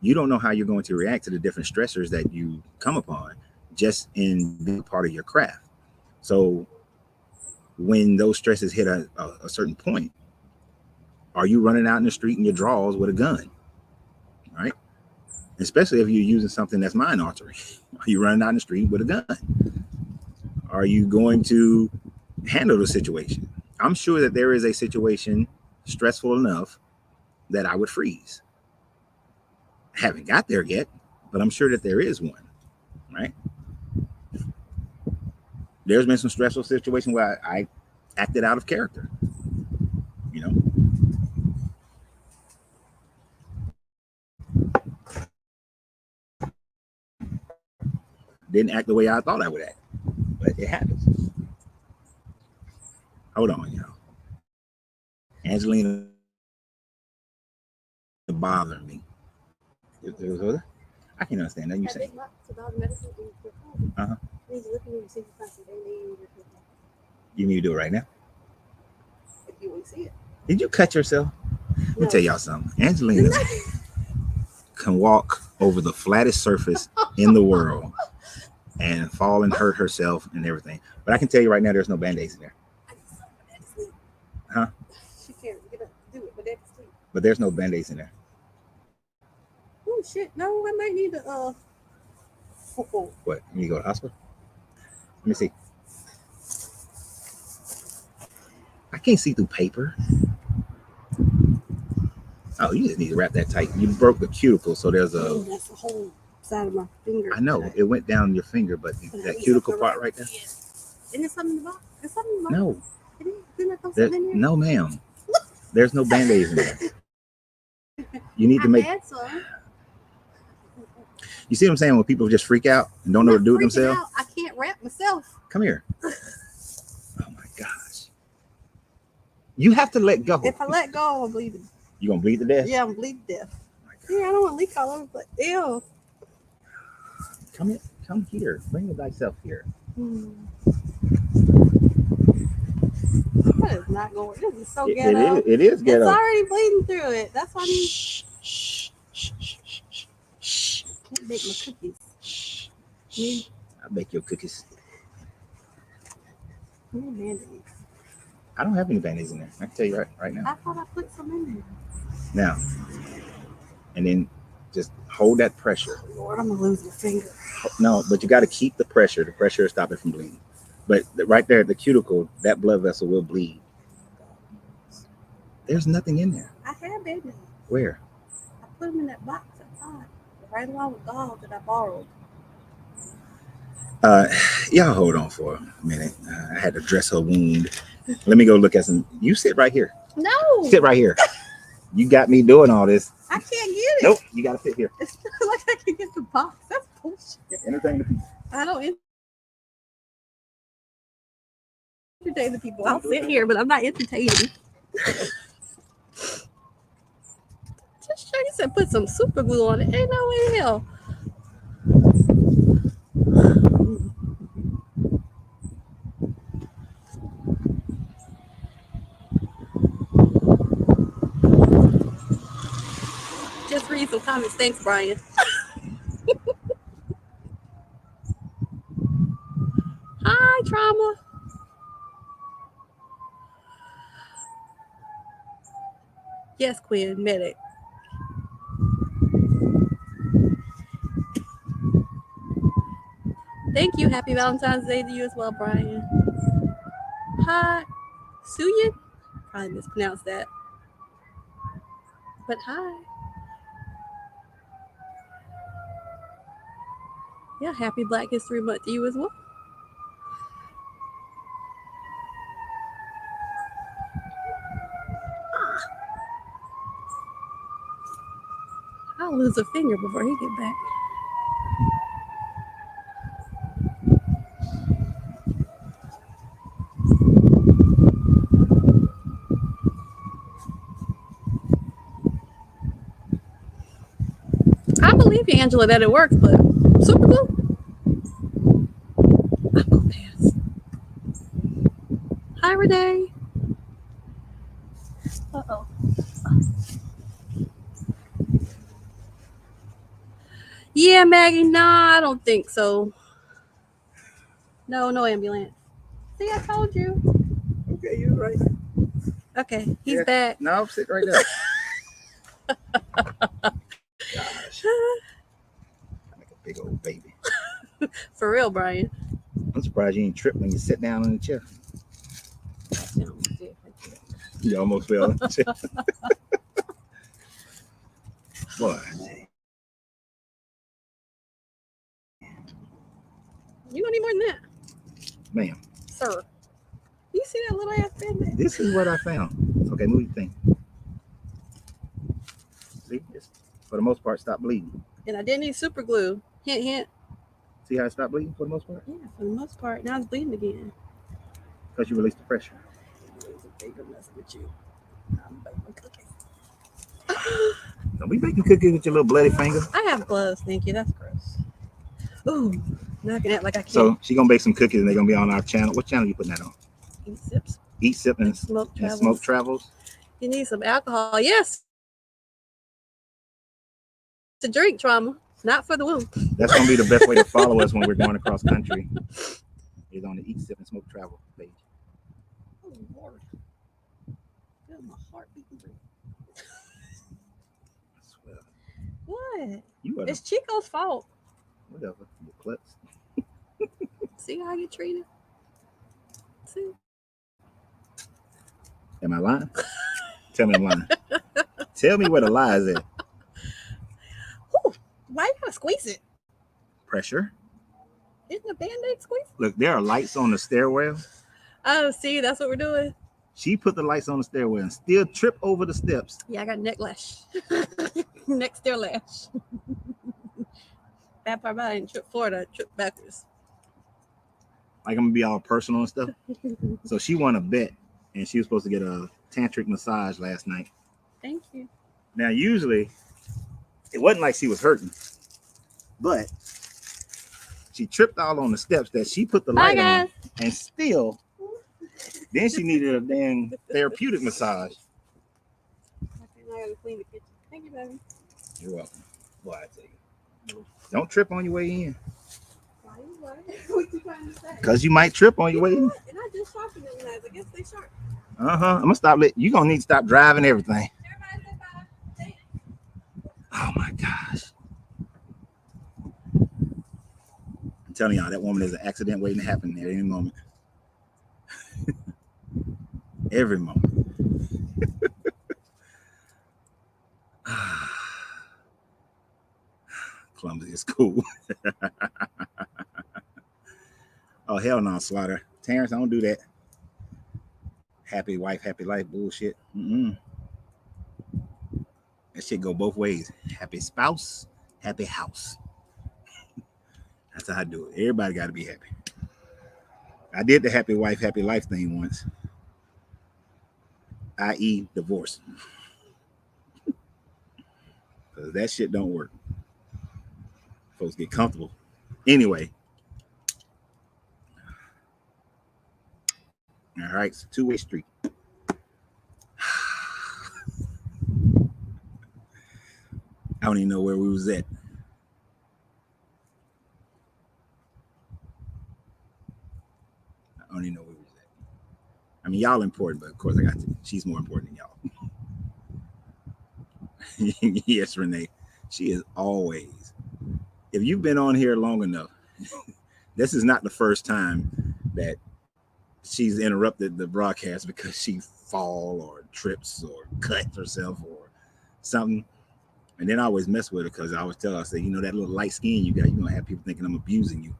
you don't know how you're going to react to the different stressors that you come upon just in being part of your craft. So when those stresses hit a certain point, are you running out in the street in your drawers with a gun, right? Especially if you're using something that's mind altering. Are you running out in the street with a gun? Are you going to handle the situation. I'm sure that there is a situation stressful enough that I would freeze. I haven't got there yet, but I'm sure that there is one, right? There's been some stressful situations where I acted out of character, you know. Didn't act the way I thought I would act, but it happens. Hold on, y'all. Angelina bothering me. I can't understand that you say. Uh-huh. You need to do it right now. If you want to see it. Did you cut yourself? Let me tell y'all something. Angelina can walk over the flattest surface in the world and fall and hurt herself and everything. But I can tell you right now, there's no band-aids in there. Huh? She can't get up to do it, but that's sleep. But there's no band-aids in there. Oh shit! No, I might need to. What? You need to go to the hospital? Let me see. I can't see through paper. Oh, you just need to wrap that tight. You broke the cuticle, so there's a. Oh, that's the whole side of my finger. I know it went down your finger, but that cuticle part right there. Yeah. Isn't there something in the box? There's something in the box. No. There, in there? No, ma'am. There's no band-aids in there. You need to make. I had some. You see what I'm saying? When people just freak out and don't know what to do with themselves. I can't wrap myself. Come here. Oh my gosh. You have to let go. If I let go, I'm bleeding. You gonna bleed to death? Yeah, I'm bleeding to death. Yeah, I don't want to leak all over, but ew. Come here. Bring it thyself here. That is not going. This is so ghetto. It is ghetto. It's already bleeding through it. That's why I need. Can't bake my cookies. I'll bake your cookies. Band-aids. I don't have any band-aids in there. I can tell you right now. I thought I put some in there. Now, and then just hold that pressure. Lord, I'm gonna lose my finger. No, but you got to keep the pressure. The pressure is stopping from bleeding. But right there, the cuticle, that blood vessel will bleed. There's nothing in there. I have band-aids. Where? I put them in that box outside, right along with dogs that I borrowed. Y'all hold on for a minute. I had to dress her wound. Let me go look at some. You sit right here. No. Sit right here. You got me doing all this. I can't get it. Nope. You got to sit here. It's not like I can get the box. That's bullshit. Entertain the people. I don't entertain the people. I'll sit here, but I'm not entertaining. Just sure you said put some super glue on it. Ain't no way in hell. Just read some comments. Thanks, Brian. Hi, Trauma. Yes, Quinn, medic. Thank you. Happy Valentine's Day to you as well, Brian. Hi, Suyin. Probably mispronounced that. But hi. Yeah, happy Black History Month to you as well. I'll lose a finger before he get back. I believe you, Angela, that it works, but super glue? I'm gonna pass. Hi, Renee. Uh-oh. Yeah, Maggie, nah, I don't think so. No ambulance. See, I told you. Okay, you're right. Okay, he's back. No, sit right there. Gosh. Like a big old baby. For real, Brian. I'm surprised you ain't tripped when you sit down in the chair. You almost fell. Boy. You don't need more than that. Ma'am. Sir. You see that little ass bed there? This is what I found. Okay, move your thing. See, it's, for the most part, stop bleeding. And I didn't need super glue. Hint, hint. See how it stopped bleeding for the most part? Yeah, for the most part. Now it's bleeding again. Because you released the pressure. It's a bigger mess with you. I'm baking cookies. Don't be baking cookies with your little bloody finger. I have gloves, thank you. That's gross. Ooh, knocking out like I can't. So she's gonna bake some cookies and they're gonna be on our channel. What channel you putting that on? Eat sips. Eat, Sip, and Smoke travels. Smoke Travels. You need some alcohol. Yes. To drink trauma, not for the womb. That's gonna be the best way to follow us when we're going across country. Is on the Eat, Sip, and Smoke Travel page. Oh Lord. Feel my heart beating. I swear. What? You are It's Chico's fault. whatever. You klutz. See how I get treated? See? Am I lying? Tell me I'm lying. Tell me where the lie is at. Whew, why you gotta squeeze it? Pressure. Isn't a band-aid squeeze? Look, there are lights on the stairwell. Oh, see, that's what we're doing. She put the lights on the stairwell and still trip over the steps. Yeah, I got neck lash. Neck stair lash. Bad part about it, I didn't trip forward, I tripped backwards. Like I'm gonna be all personal and stuff. So she won a bet and she was supposed to get a tantric massage last night. Thank you. Now, usually it wasn't like she was hurting, but she tripped all on the steps that she put the light on and still, then she needed a damn therapeutic massage. Okay, now I gotta clean the kitchen. Thank you, baby. You're welcome. Boy, I tell you. Don't trip on your way in. Why? What you trying to say? Because you might trip on your way in. And I just sharpened them knives. I guess they sharp. I'm gonna stop. You gonna need to stop driving everything. Everybody say bye. Oh my gosh! I'm telling y'all, that woman is an accident waiting to happen at any moment. Every moment. Clumsy is cool. Oh hell no, Slaughter. Terrence, I don't do that. Happy wife, happy life bullshit. That shit go both ways. Happy spouse, happy house. That's how I do it. Everybody got to be happy. I did the happy wife, happy life thing once, i.e. divorce. Because that shit don't work. Folks get comfortable. Anyway. All right, it's a two-way street. I don't even know where we was at. I don't even know where we was at. I mean, y'all important, but of course I got to. She's more important than y'all. Yes, Renee. She is always. If you've been on here long enough, this is not the first time that she's interrupted the broadcast because she fall or trips or cuts herself or something. And then I always mess with her because I always tell her, I say, you know, that little light skin you got, you're going to have people thinking I'm abusing you.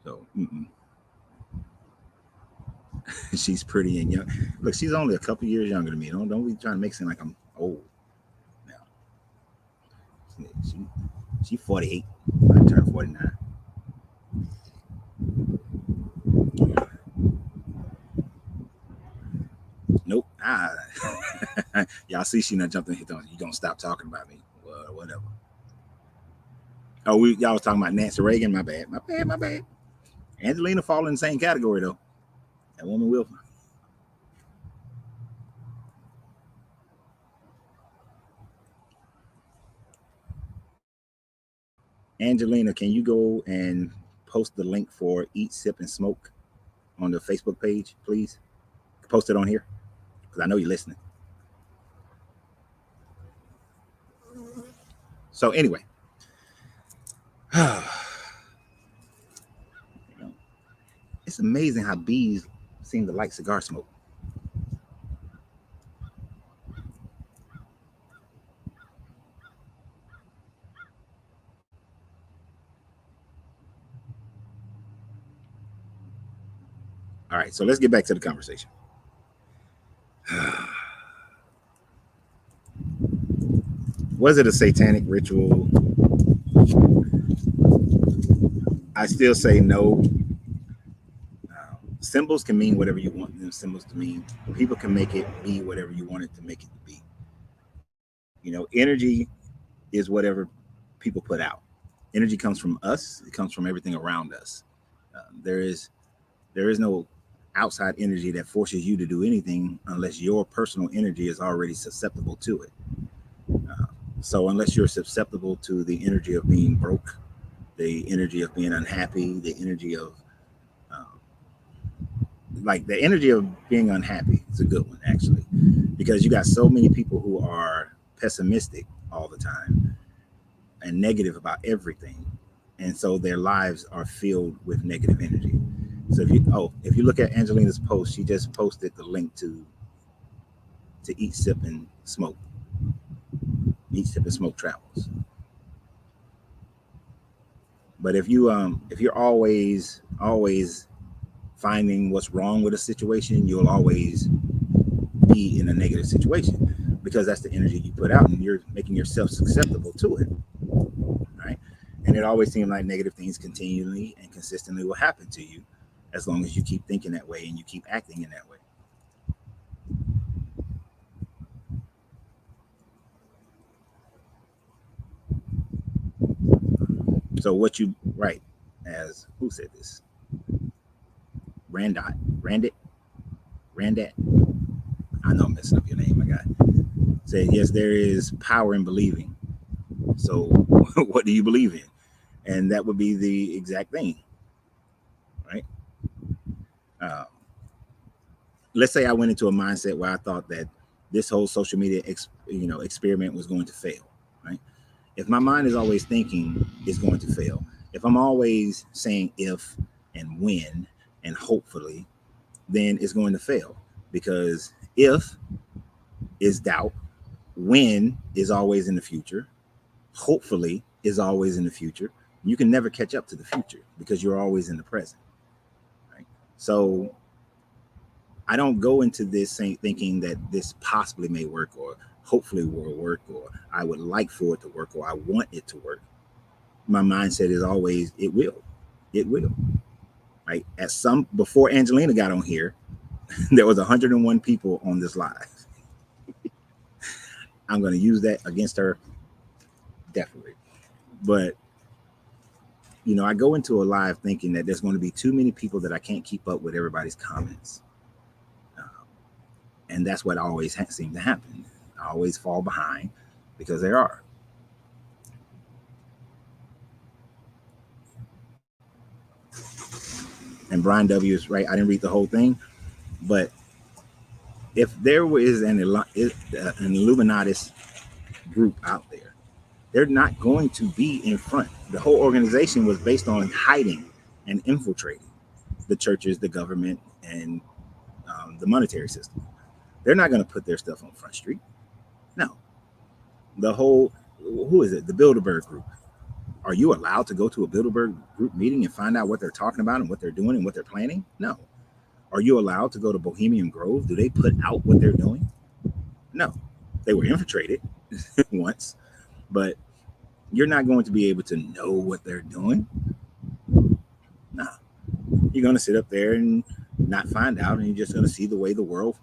So, she's pretty and young. Look, she's only a couple years younger than me. Don't be trying to make it seem like I'm old. No. She's 48. I turned 49. Nope. Y'all see she not jumping hit on you. Gonna stop talking about me. Well, whatever. Oh, y'all was talking about Nancy Reagan. My bad. Angelina fall in the same category though. That woman will. Angelina, can you go and post the link for Eat, Sip, and Smoke on the Facebook page, please? Post it on here because I know you're listening. So anyway, amazing how bees seem to like cigar smoke. All right, so let's get back to the conversation. Was it a satanic ritual? I still say no. Symbols can mean whatever you want them symbols to mean. People can make it be whatever you want it to make it to be. Energy is whatever people put out. Energy comes from us. It comes from everything around us. There is no outside energy that forces you to do anything unless your personal energy is already susceptible to it. So unless you're susceptible to the energy of being broke, the energy of being unhappy, the energy of like the energy of being unhappy is a good one actually, because you got so many people who are pessimistic all the time and negative about everything, and so their lives are filled with negative energy. So if you look at Angelina's post, she just posted the link to Eat, Sip, and Smoke. Eat, Sip, and Smoke travels. But if you're always finding what's wrong with a situation, you'll always be in a negative situation because that's the energy you put out, and you're making yourself susceptible to it, right? And it always seems like negative things continually and consistently will happen to you as long as you keep thinking that way and you keep acting in that way. So what you right, as who said this? Randot, Randit, Randat. I know I'm messing up your name, my guy. Said yes, there is power in believing. So what do you believe in? And that would be the exact thing, right? Uh, let's say I went into a mindset where I thought that this whole social media experiment was going to fail, right? If my mind is always thinking it's going to fail, if I'm always saying if and when and hopefully, then it's going to fail, because if is doubt, when is always in the future, hopefully is always in the future. You can never catch up to the future because you're always in the present, right? So I don't go into this thinking that this possibly may work, or hopefully will work, or I would like for it to work, or I want it to work. My mindset is always it will. Right? At some before Angelina got on here, there was 101 people on this live. I'm going to use that against her, definitely. But I go into a live thinking that there's going to be too many people that I can't keep up with everybody's comments, and that's what always seems to happen. I always fall behind because there are. And Brian W is right. I didn't read the whole thing, but if there was an Illuminati group out there, they're not going to be in front. The whole organization was based on hiding and infiltrating the churches, the government, and the monetary system. They're not going to put their stuff on Front Street. No. The whole, who is it? The Bilderberg Group. Are you allowed to go to a Bilderberg Group meeting and find out what they're talking about and what they're doing and what they're planning? No. Are you allowed to go to Bohemian Grove? Do they put out what they're doing? No. They were infiltrated once, but you're not going to be able to know what they're doing. No. You're going to sit up there and not find out, and you're just going to see the way the world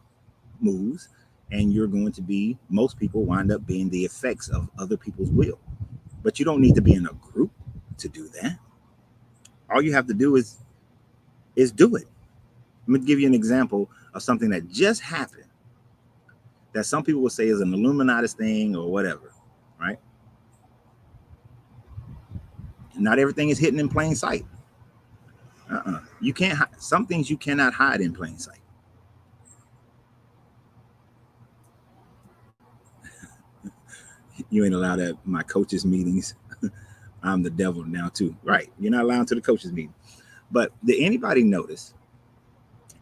moves, and you're going to be, most people wind up being the effects of other people's will. But you don't need to be in a group to do that. All you have to do is do it. I'm going to give you an example of something that just happened that some people will say is an Illuminati thing or whatever, right? Not everything is hidden in plain sight. You can't. Some things you cannot hide in plain sight. You ain't allowed at my coaches' meetings. I'm the devil now too, right? You're not allowed to the coaches' meeting. But did anybody notice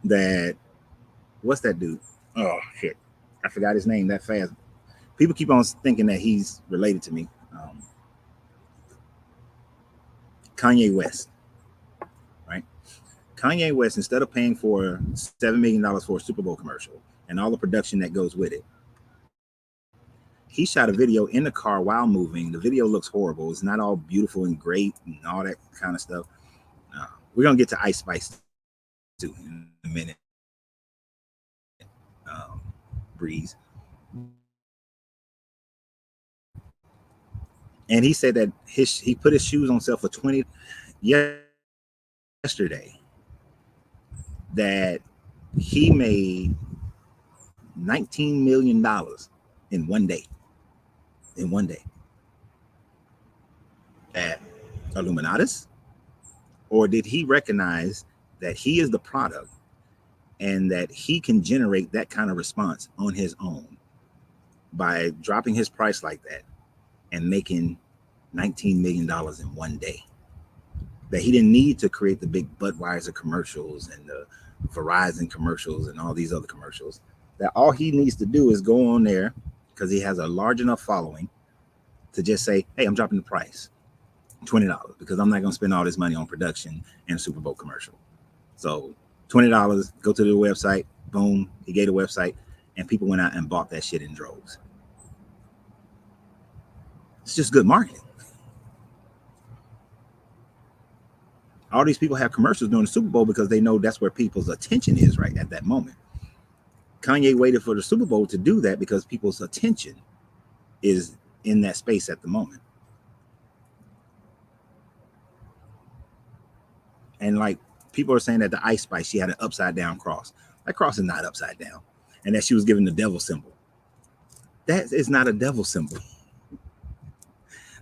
that, what's that dude? Oh shit, I forgot his name that fast. People keep on thinking that he's related to me. Kanye West, right? Kanye West, instead of paying for $7 million for a Super Bowl commercial and all the production that goes with it, he shot a video in the car while moving. The video looks horrible. It's not all beautiful and great and all that kind of stuff. We're gonna get to Ice Spice too in a minute. Breeze. And he said that he put his shoes on sale for $20 yesterday. That he made $19 million in one day. In one day. At Illuminatis? Or did he recognize that he is the product and that he can generate that kind of response on his own by dropping his price like that and making $19 million in one day? That he didn't need to create the big Budweiser commercials and the Verizon commercials and all these other commercials. That all he needs to do is go on there, because he has a large enough following, to just say, hey, I'm dropping the price $20 because I'm not going to spend all this money on production and a Super Bowl commercial. So $20, go to the website, boom, he gave the website, and people went out and bought that shit in droves. It's just good marketing. All these people have commercials during the Super Bowl because they know that's where people's attention is right at that moment. Kanye waited for the Super Bowl to do that because people's attention is in that space at the moment. And like, people are saying that the Ice Spice, she had an upside down cross. That cross is not upside down. And that she was given the devil symbol. That is not a devil symbol.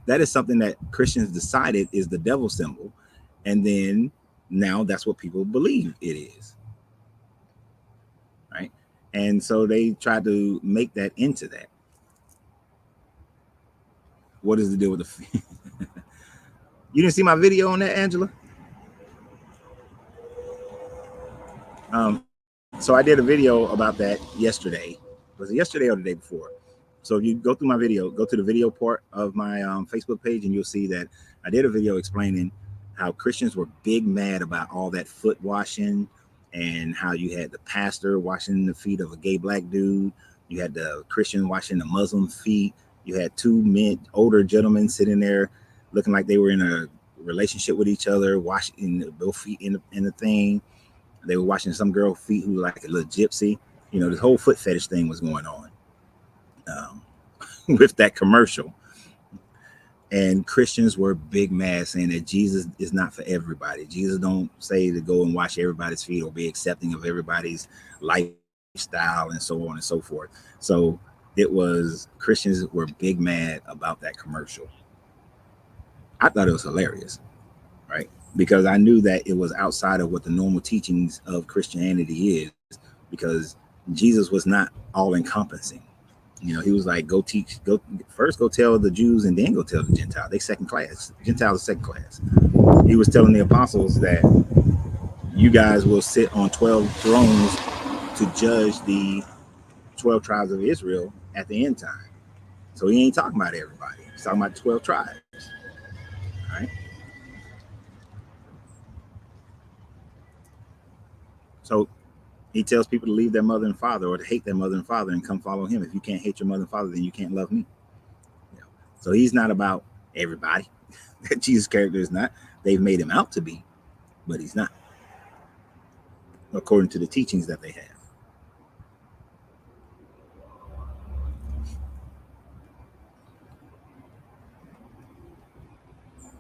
That is something that Christians decided is the devil symbol. And then now that's what people believe it is. Right? And so they tried to make that into that. What is the deal with the You didn't see my video on that, Angela? So I did a video about that yesterday. Was it yesterday or the day before? So if you go through my video, go to the video part of my Facebook page, and you'll see that I did a video explaining how Christians were big mad about all that foot washing, and how you had the pastor washing the feet of a gay black dude. You had the Christian washing the Muslim feet. You had two men, older gentlemen, sitting there looking like they were in a relationship with each other, washing both feet in the thing. They were washing some girl's feet who was like a little gypsy. You know, this whole foot fetish thing was going on with that commercial. And Christians were big mad, saying that Jesus is not for everybody. Jesus don't say to go and wash everybody's feet or be accepting of everybody's lifestyle and so on and so forth. So it was, Christians were big mad about that commercial. I thought it was hilarious, right? Because I knew that it was outside of what the normal teachings of Christianity is, because Jesus was not all encompassing. You know, he was like, go tell the Jews and then go tell the Gentiles. They second class. Gentiles are second class. He was telling the apostles that you guys will sit on 12 thrones to judge the 12 tribes of Israel at the end time. So he ain't talking about everybody. He's talking about 12 tribes. All right. So he tells people to leave their mother and father, or to hate their mother and father, and come follow him. If you can't hate your mother and father, then you can't love me. You know? So he's not about everybody. Jesus' character is not. They've made him out to be, but he's not, according to the teachings that they have.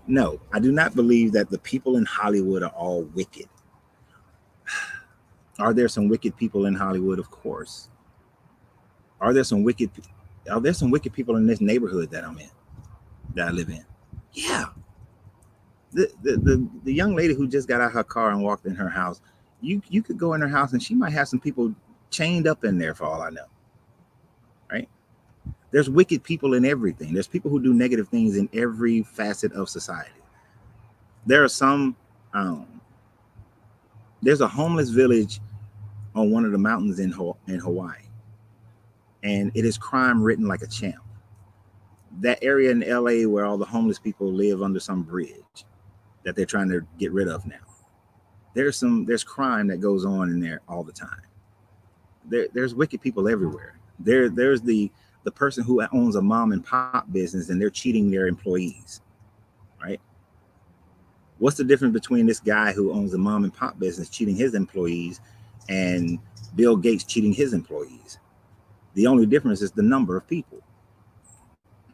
No, I do not believe that the people in Hollywood are all wicked. Are there some wicked people in Hollywood? Of course. Are there some wicked people in this neighborhood that I'm in, that I live in? Yeah. The young lady who just got out her car and walked in her house, you could go in her house and she might have some people chained up in there for all I know. Right? There's wicked people in everything. There's people who do negative things in every facet of society. There are some there's a homeless village on one of the mountains in Hawaii, and it is crime written like a champ. That area in LA where all the homeless people live under some bridge that they're trying to get rid of now. There's crime that goes on in there all the time. There's wicked people everywhere. There's the person who owns a mom and pop business and they're cheating their employees, right? What's the difference between this guy who owns a mom and pop business cheating his employees and Bill Gates cheating his employees? The only difference is the number of people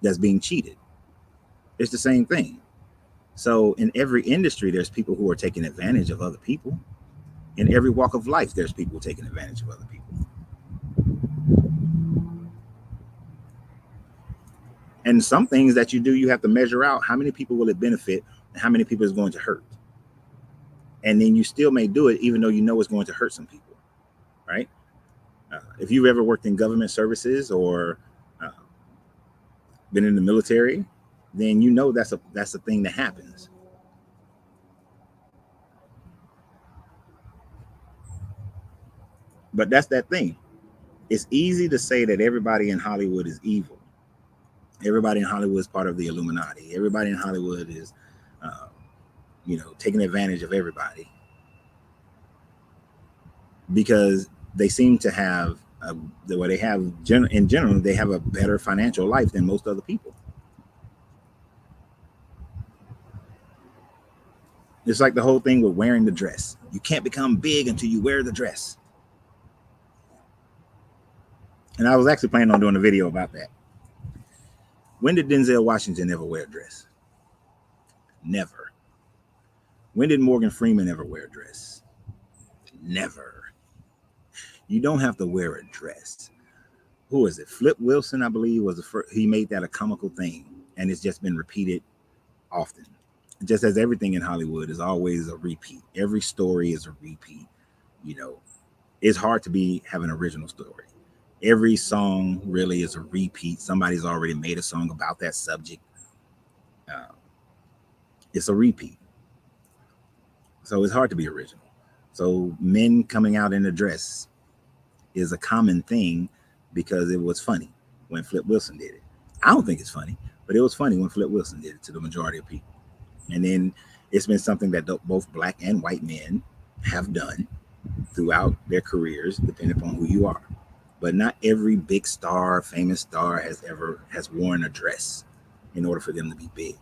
that's being cheated. It's the same thing. So in every industry, there's people who are taking advantage of other people. In every walk of life, there's people taking advantage of other people. And some things that you do, you have to measure out how many people will it benefit and how many people is going to hurt. And then you still may do it even though you know it's going to hurt some people, right? If you've ever worked in government services or been in the military, then you know that's a thing that happens. But that's that thing. It's easy to say that everybody in Hollywood is evil. Everybody in Hollywood is part of the Illuminati. Everybody in Hollywood is, taking advantage of everybody because they seem to have in general, they have a better financial life than most other people. It's like the whole thing with wearing the dress. You can't become big until you wear the dress. And I was actually planning on doing a video about that. When did Denzel Washington ever wear a dress? Never. When did Morgan Freeman ever wear a dress? Never. You don't have to wear a dress. Who is it? Flip Wilson, I believe, was the first. He made that a comical thing, and it's just been repeated often. Just as everything in Hollywood is always a repeat. Every story is a repeat. It's hard to have an original story. Every song really is a repeat. Somebody's already made a song about that subject. It's a repeat. So it's hard to be original. So men coming out in a dress is a common thing because it was funny when Flip Wilson did it. I don't think it's funny, but it was funny when Flip Wilson did it to the majority of people. And then it's been something that both black and white men have done throughout their careers, depending upon who you are. But not every big star, famous star has worn a dress in order for them to be big.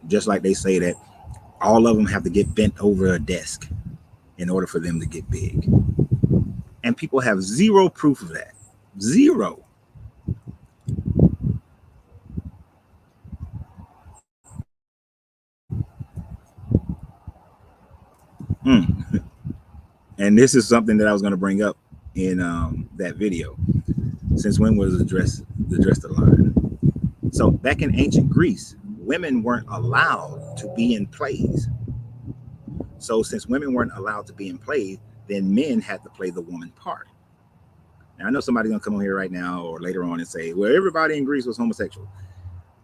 Just like they say that all of them have to get bent over a desk in order for them to get big. And people have zero proof of that. Zero. And this is something that I was going to bring up in that video. Since when was the dress the line? So back in ancient Greece, women weren't allowed to be in plays. So since women weren't allowed to be in plays, then men had to play the woman part. Now I know somebody's gonna come on here right now or later on and say, well, everybody in Greece was homosexual.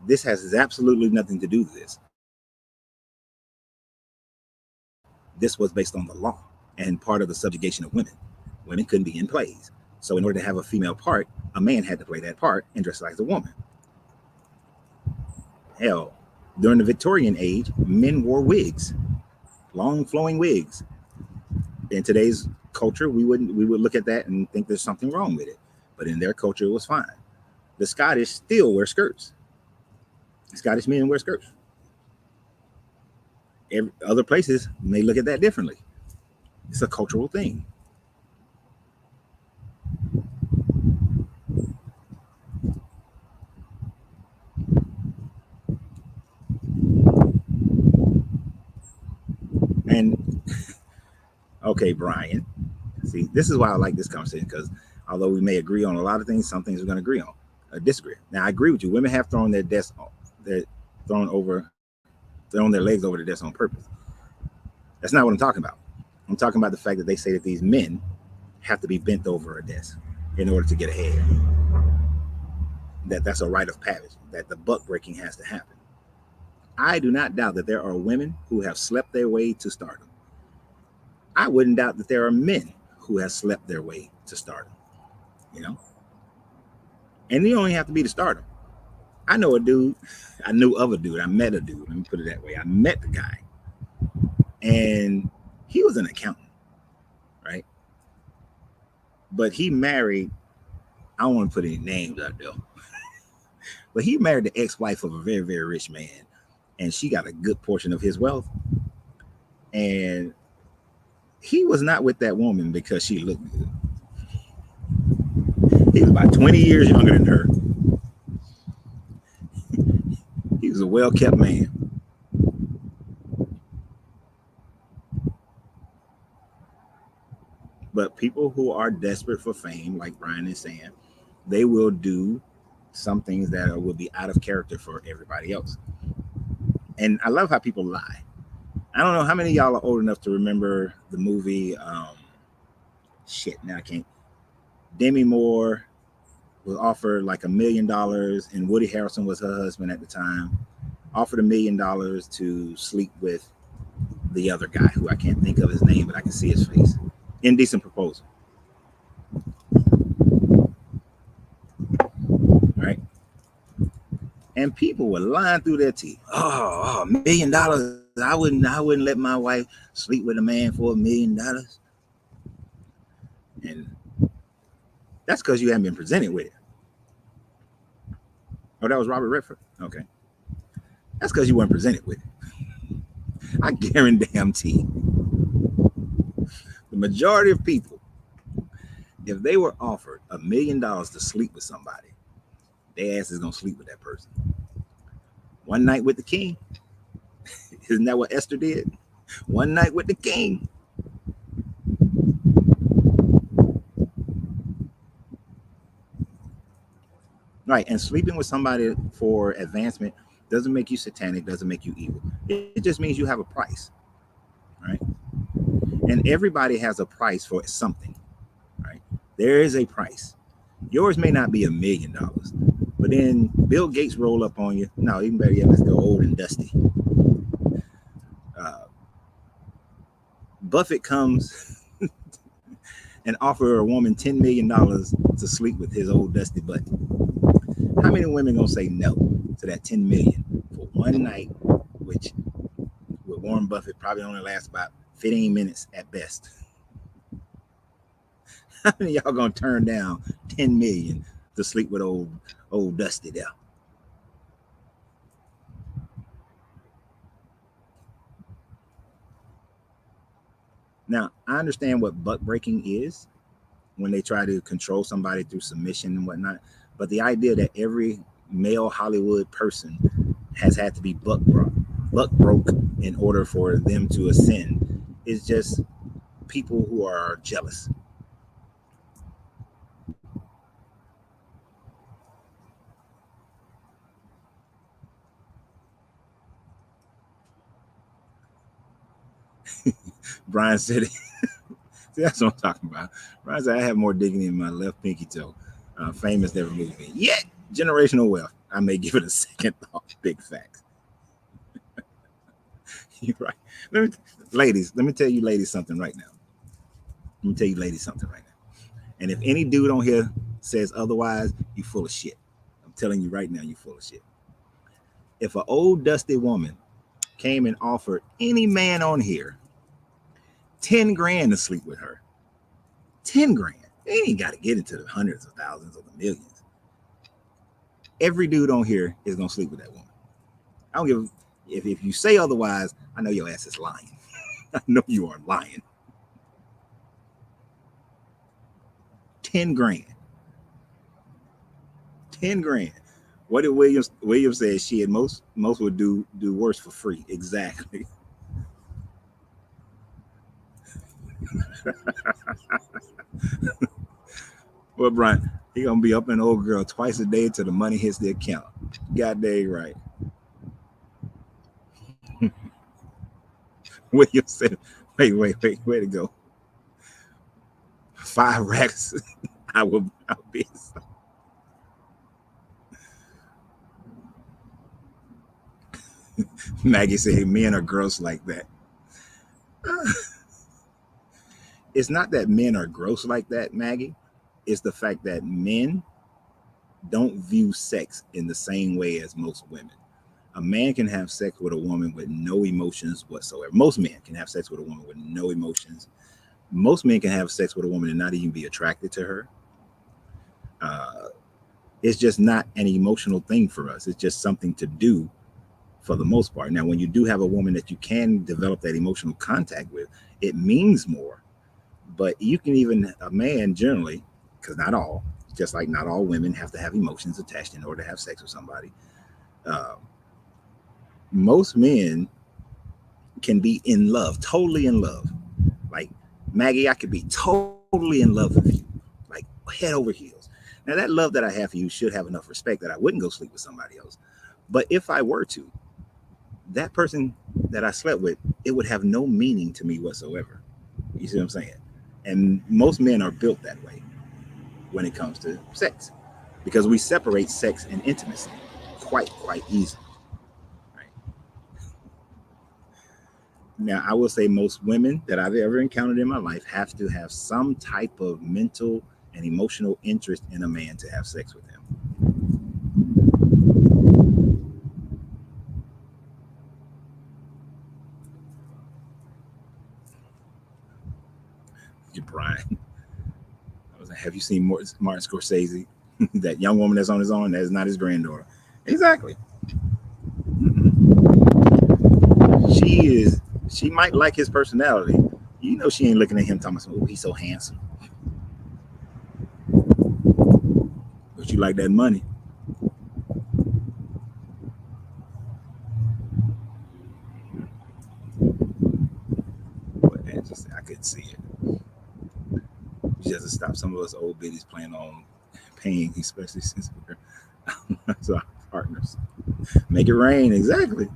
This has absolutely nothing to do with this. This was based on the law and part of the subjugation of women. Women couldn't be in plays. So in order to have a female part, a man had to play that part and dress like a woman. Hell, during the Victorian age, men wore wigs, long flowing wigs. In today's culture, we would look at that and think there's something wrong with it. But in their culture, it was fine. The Scottish still wear skirts. Scottish men wear skirts. Other places may look at that differently. It's a cultural thing. And okay, Brian, see, this is why I like this conversation, because although we may agree on a lot of things, some things we're going to agree on, disagree. Now, I agree with you. Women have thrown their legs over the desk on purpose. That's not what I'm talking about. I'm talking about the fact that they say that these men have to be bent over a desk in order to get ahead. That's a rite of passage, that the buck breaking has to happen. I do not doubt that there are women who have slept their way to stardom. I wouldn't doubt that there are men who have slept their way to stardom, you know? And you don't even have to be the stardom. I know a dude, I knew of a dude, I met a dude, let me put it that way. I met the guy, and he was an accountant, right? But he married, I don't want to put any names out there, but he married the ex-wife of a very, very rich man, and she got a good portion of his wealth. And he was not with that woman because she looked good. He was about 20 years younger than her. He was a well-kept man. But people who are desperate for fame, like Brian is saying, they will do some things that will be out of character for everybody else. And I love how people lie. I don't know how many of y'all are old enough to remember the movie. Shit, now I can't. Demi Moore was offered like $1 million, and Woody Harrelson was her husband at the time. Offered $1 million to sleep with the other guy, who I can't think of his name, but I can see his face. Indecent Proposal. Right? And people were lying through their teeth. Oh, $1 million. I wouldn't let my wife sleep with a man for $1 million. And that's because you haven't been presented with it. Oh, that was Robert Redford? Okay. That's because you weren't presented with it. I guarantee the majority of people, if they were offered $1 million to sleep with somebody, their ass is going to sleep with that person. One night with the king. Isn't that what Esther did? One night with the king. Right. And sleeping with somebody for advancement doesn't make you satanic, doesn't make you evil. It just means you have a price. Right. And everybody has a price for something. Right. There is a price. Yours may not be $1 million, but then Bill Gates roll up on you. No, even better yet, let's go old and dusty. Buffett comes and offer a woman $10 million to sleep with his old dusty butt. How many women gonna say no to that $10 million for one night, which with Warren Buffett probably only lasts about 15 minutes at best? How many of y'all gonna turn down $10 million to sleep with old Dusty there? Now, I understand what buck breaking is when they try to control somebody through submission and whatnot, but the idea that every male Hollywood person has had to be buck broke in order for them to ascend is just people who are jealous. Brian said it. See, that's what I'm talking about. Brian said, I have more dignity in my left pinky toe. Famous never moved me. Yet, generational wealth. I may give it a second thought. Big facts. You're right. Ladies, let me tell you ladies something right now. Let me tell you ladies something right now. And if any dude on here says otherwise, you full of shit. I'm telling you right now, you full of shit. If an old dusty woman came and offered any man on here 10 grand to sleep with her, 10 grand. They ain't got to get into the hundreds of thousands or the millions. Every dude on here is going to sleep with that woman. I don't give if you say otherwise, I know your ass is lying. I know you are lying. 10 grand. 10 grand. What did Williams said? She had most would do worse for free. Exactly. Well, Brian, he gonna be up an old girl twice a day till the money hits the account. God dang right. William said, wait to go. 5 racks. I'll be. Maggie said, men are gross like that. it's not that men are gross like that, Maggie. It's the fact that men don't view sex in the same way as most women. A man can have sex with a woman with no emotions whatsoever. Most men can have sex with a woman with no emotions. Most men can have sex with a woman and not even be attracted to her. Uh, it's just not an emotional thing for us. It's just something to do for the most part. Now, when you do have a woman that you can develop that emotional contact with, it means more. But you can even, a man generally, because not all, just like not all women have to have emotions attached in order to have sex with somebody. Uh, most men can be in love, totally in love. Like, Maggie, I could be totally in love with you, like head over heels. Now, that love that I have for you should have enough respect that I wouldn't go sleep with somebody else. But if I were to, that person that I slept with, it would have no meaning to me whatsoever. You see what I'm saying? And most men are built that way when it comes to sex because we separate sex and intimacy quite easily. Right? Now, I will say most women that I've ever encountered in my life have to have some type of mental and emotional interest in a man to have sex with him. Brian, I was like, have you seen Martin Scorsese? That young woman that's on his own, that is not his granddaughter. Exactly. She is. She might like his personality. You know, she ain't looking at him talking about, oh, he's so handsome. But you like that money. But I couldn't see it. She doesn't stop some of us old biddies playing on paying, especially since we're our partners. Make it rain, exactly.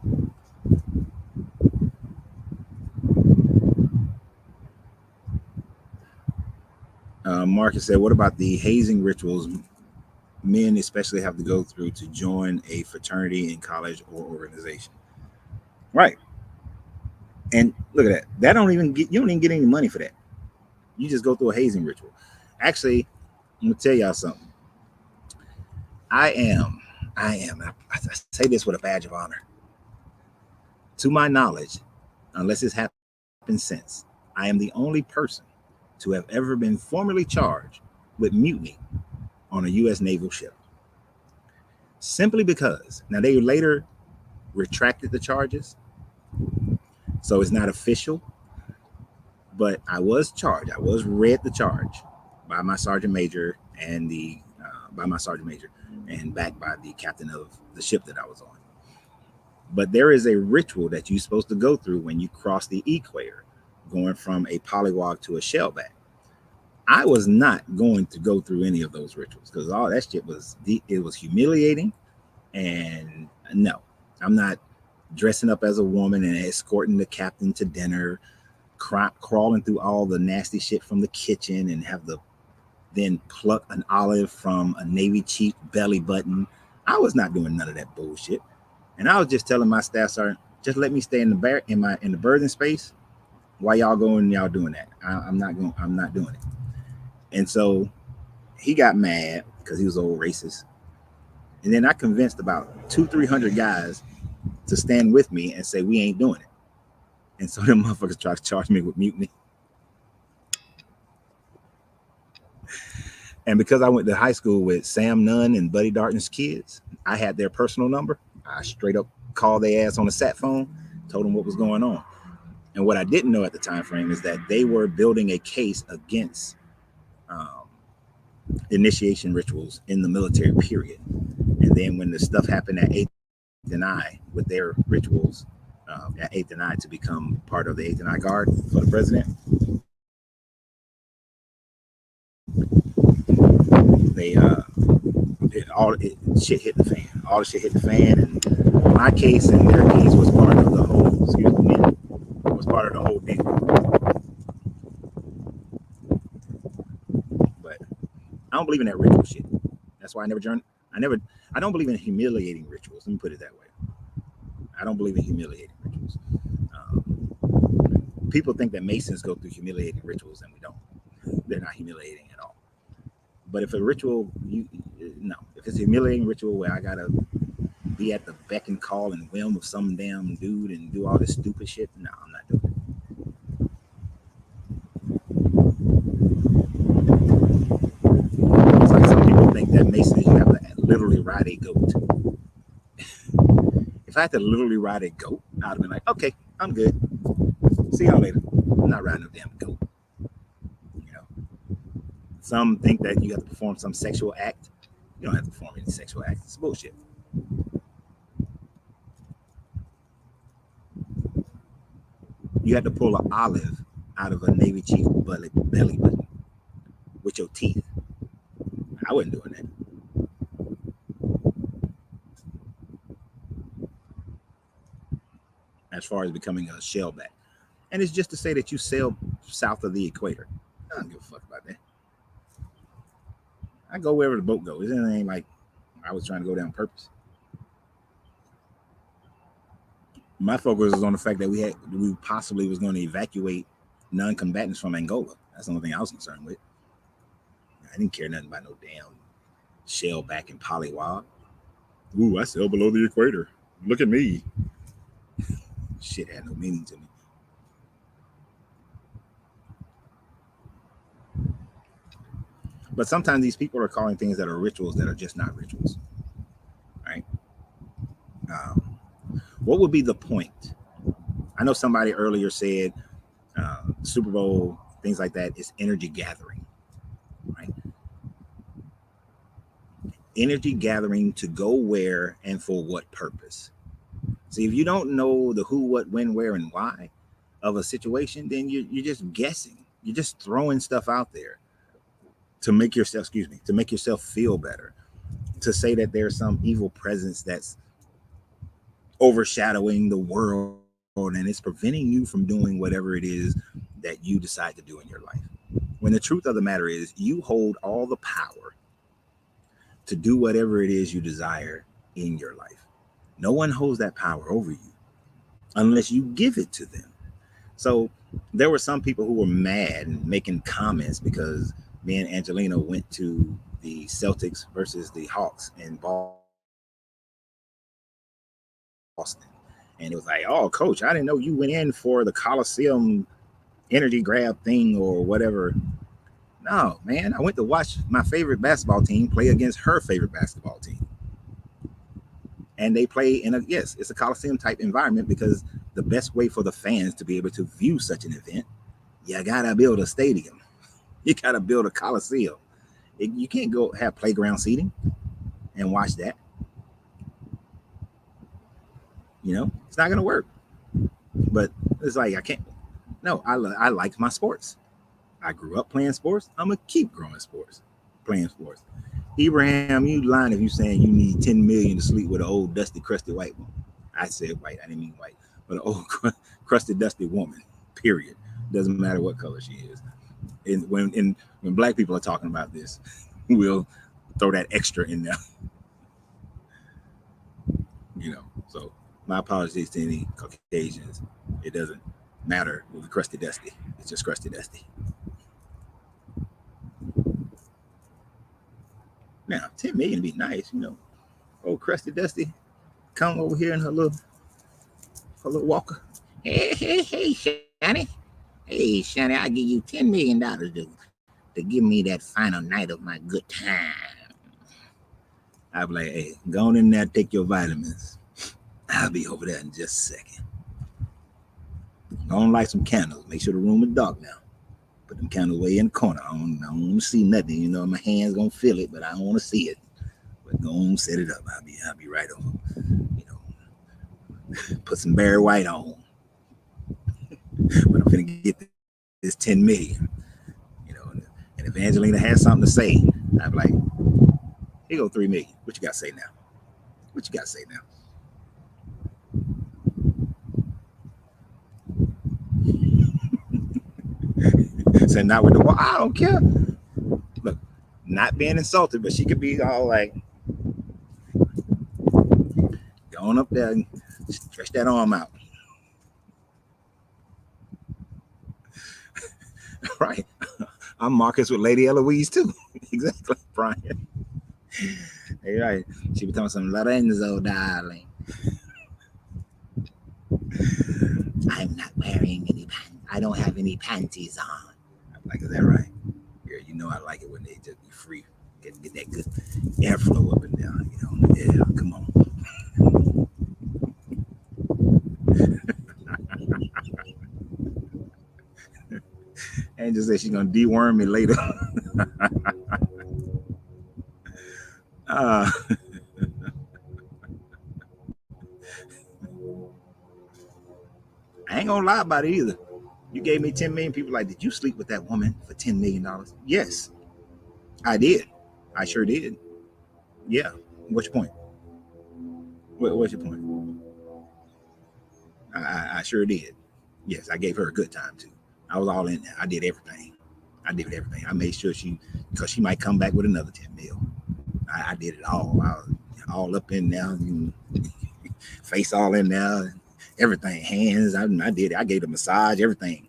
Marcus said, what about the hazing rituals men especially have to go through to join a fraternity in college or organization? Right. And look at that. That don't even get you don't even get any money for that. You just go through a hazing ritual. Actually, I'm gonna tell y'all something. I am, I say this with a badge of honor. To my knowledge, unless it's happened since, I am the only person to have ever been formally charged with mutiny on a U.S. naval ship. Simply because, now they later retracted the charges, so it's not official, but I was charged. I was read the charge by my sergeant major and backed by the captain of the ship that I was on. But there is a ritual that you're supposed to go through when you cross the equator, going from a polywog to a shellback. I was not going to go through any of those rituals because all that shit was humiliating. And no, I'm not dressing up as a woman and escorting the captain to dinner, crawling through all the nasty shit from the kitchen and have the then pluck an olive from a Navy chief belly button. I was not doing none of that bullshit. And I was just telling my staff sergeant, just let me stay in the berthing space while y'all going and y'all doing that. I'm not doing it. And so he got mad because he was old racist. And then I convinced about 300 guys to stand with me and say we ain't doing it. And so the motherfuckers tried to charge me with mutiny. And because I went to high school with Sam Nunn and Buddy Darton's kids, I had their personal number. I straight up called their ass on the sat phone, told them what was going on. And what I didn't know at the time frame is that they were building a case against um, initiation rituals in the military period. And then when the stuff happened at 8th and I with their rituals at 8th and I to become part of the 8th and I Guard for the president, they shit hit the fan. All the shit hit the fan, and my case and their case was part of the whole. Excuse me, was part of the whole deal. But I don't believe in that ritual shit. That's why I never joined. I don't believe in humiliating rituals. Let me put it that way. I don't believe in humiliating rituals. People think that Masons go through humiliating rituals, and we don't. they're not humiliating at all. But if a ritual, if it's a humiliating ritual where I gotta be at the beck and call and whim of some damn dude and do all this stupid shit, no, I'm not doing it. It's like some people think that Masons you have to literally ride a goat. If I had to literally ride a goat, I'd have been like, okay, I'm good. See y'all later. I'm not riding a damn goat. You know. Some think that you have to perform some sexual act. You don't have to perform any sexual act. It's bullshit. You have to pull an olive out of a Navy chief belly button with your teeth. I wasn't doing that. As far as becoming a shellback. And it's just to say that you sail south of the equator. I don't give a fuck about that. I go wherever the boat goes. It ain't like I was trying to go there on purpose. My focus was on the fact that we possibly was going to evacuate non-combatants from Angola. That's the only thing I was concerned with. I didn't care nothing about no damn shellback and polywog. Ooh, I sail below the equator. Look at me. Shit had no meaning to me. But sometimes these people are calling things that are rituals that are just not rituals, right? What would be the point? I know somebody earlier said Super Bowl, things like that, is energy gathering, right? Energy gathering to go where and for what purpose? See, if you don't know the who, what, when, where, and why of a situation, then you're just guessing. You're just throwing stuff out there to make yourself, to make yourself feel better, to say that there's some evil presence that's overshadowing the world and it's preventing you from doing whatever it is that you decide to do in your life. When the truth of the matter is, you hold all the power to do whatever it is you desire in your life. No one holds that power over you unless you give it to them. So there were some people who were mad and making comments because me and Angelina went to the Celtics versus the Hawks in Boston. And it was like, oh, coach, I didn't know you went in for the Coliseum energy grab thing or whatever. No, man, I went to watch my favorite basketball team play against her favorite basketball team. And they play in it's a Coliseum type environment, because the best way for the fans to be able to view such an event, you gotta build a stadium. You gotta build a Coliseum. You can't go have playground seating and watch that. It's not gonna work. But it's like, I can't. No, I like my sports. I grew up playing sports. I'm gonna keep playing sports. Abraham, you lying if you saying you need 10 million to sleep with an old dusty crusty white woman. I said white, I didn't mean white, but an old crusty dusty woman. Period. Doesn't matter what color she is. And when black people are talking about this, we'll throw that extra in there. So my apologies to any Caucasians. It doesn't matter with the crusty dusty. It's just crusty dusty. Now, 10 million would be nice, Old crusty dusty, come over here in her little walker. Hey, Shani. Hey, Shani, I'll give you $10 million to give me that final night of my good time. I'll be like, hey, go on in there, take your vitamins. I'll be over there in just a second. Go on, light some candles. Make sure the room is dark now. Put them candles way in the corner. I don't want to see nothing. My hands gonna feel it, but I don't want to see it. But go on, set it up. I'll be right on. Put some Barry White on. But I'm gonna get this 10 million. And if Angelina has something to say, I'd be like, here go 3 million. What you got to say now? What you got to say now? So not with the wall. I don't care. Look, not being insulted, but she could be all like, going up there and stretch that arm out. Right. I'm Marcus with Lady Eloise too. Exactly, Brian. Hey, right. She be talking some Lorenzo, darling. I'm not wearing any pants. I don't have any panties on. I'm like, is that right? Yeah, you know I like it when they just be free. Get that good airflow up and down, you know. Yeah, come on. Angel said she's gonna deworm me later. uh, I ain't gonna lie about it either. You gave me 10 million. People like, did you sleep with that woman for $10 million? Yes, I did. I sure did. Yeah. What's your point? What's your point? I sure did. Yes, I gave her a good time too. I was all in there. I did everything. I did everything. I made sure because she might come back with another 10 mil. I did it all. I was all up in there, face all in there, everything, hands. I did it. I gave the massage, everything.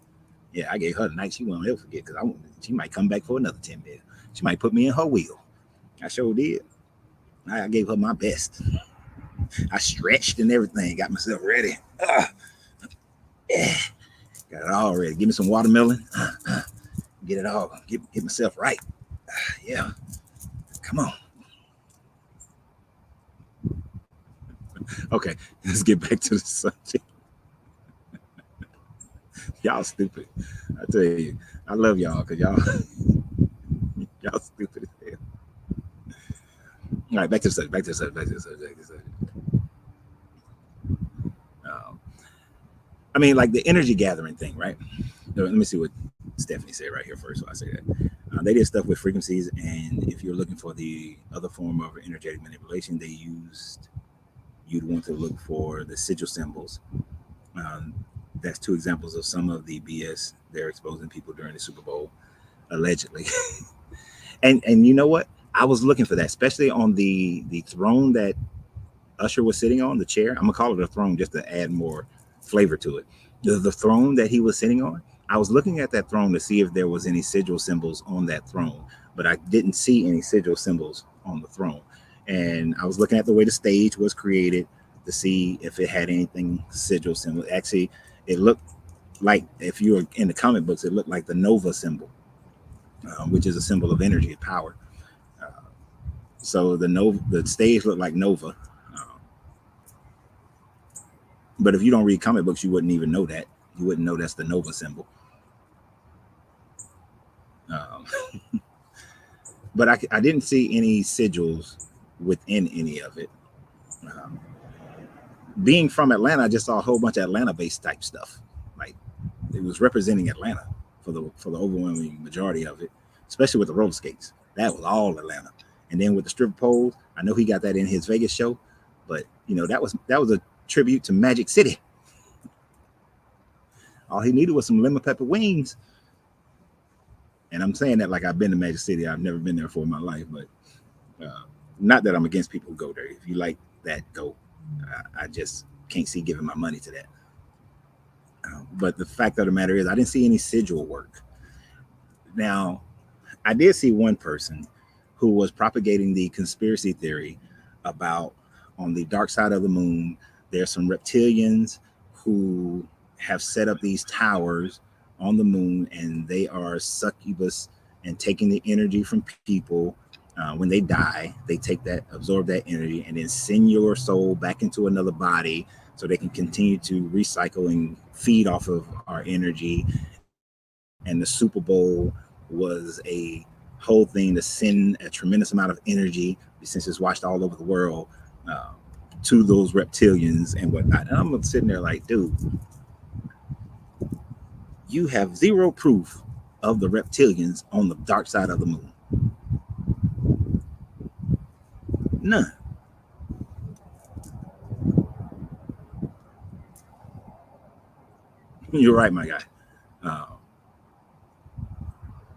Yeah, I gave her the night she won't ever forget because she might come back for another 10 mil. She might put me in her wheel. I sure did. I gave her my best. I stretched and everything, got myself ready. Yeah, got it all ready. Give me some watermelon. Get it all. Get myself right. Yeah, come on. Okay, let's get back to the subject. Y'all stupid. I tell you, I love y'all because y'all stupid as hell. All right, back to the subject. Um, I mean, like the energy gathering thing, right? Let me see what Stephanie said right here first. So I say that they did stuff with frequencies, and if you're looking for the other form of energetic manipulation, you'd want to look for the sigil symbols. Um, that's two examples of some of the BS they're exposing people during the Super Bowl, allegedly. and you know what? I was looking for that, especially on the throne that Usher was sitting on, the chair. I'm gonna call it a throne just to add more flavor to it. The throne that he was sitting on, I was looking at that throne to see if there was any sigil symbols on that throne, but I didn't see any sigil symbols on the throne. And I was looking at the way the stage was created to see if it had anything sigil symbol. Actually, it looked like, if you were in the comic books, it looked like the Nova symbol, which is a symbol of energy and power. Uh, so the stage looked like Nova. But if you don't read comic books, you wouldn't even know that. You wouldn't know that's the Nova symbol. Um, but I didn't see any sigils within any of it. Um, being from Atlanta, I just saw a whole bunch of Atlanta-based type stuff. Like it was representing Atlanta for the overwhelming majority of it, especially with the roller skates. That was all Atlanta. And then with the stripper poles, I know he got that in his Vegas show, but that was a tribute to Magic City. All he needed was some lemon pepper wings. And I'm saying that like I've been to Magic City. I've never been there for my life, but not that I'm against people who go there. If you like that, go. I just can't see giving my money to that. But the fact of the matter is, I didn't see any sigil work. Now, I did see one person who was propagating the conspiracy theory about on the dark side of the moon, there's some reptilians who have set up these towers on the moon, and they are succubus and taking the energy from people. When they die, they absorb that energy, and then send your soul back into another body so they can continue to recycle and feed off of our energy. And the Super Bowl was a whole thing to send a tremendous amount of energy, since it's watched all over the world, to those reptilians and whatnot. And I'm sitting there like, dude, you have zero proof of the reptilians on the dark side of the moon. None. You're right, my guy.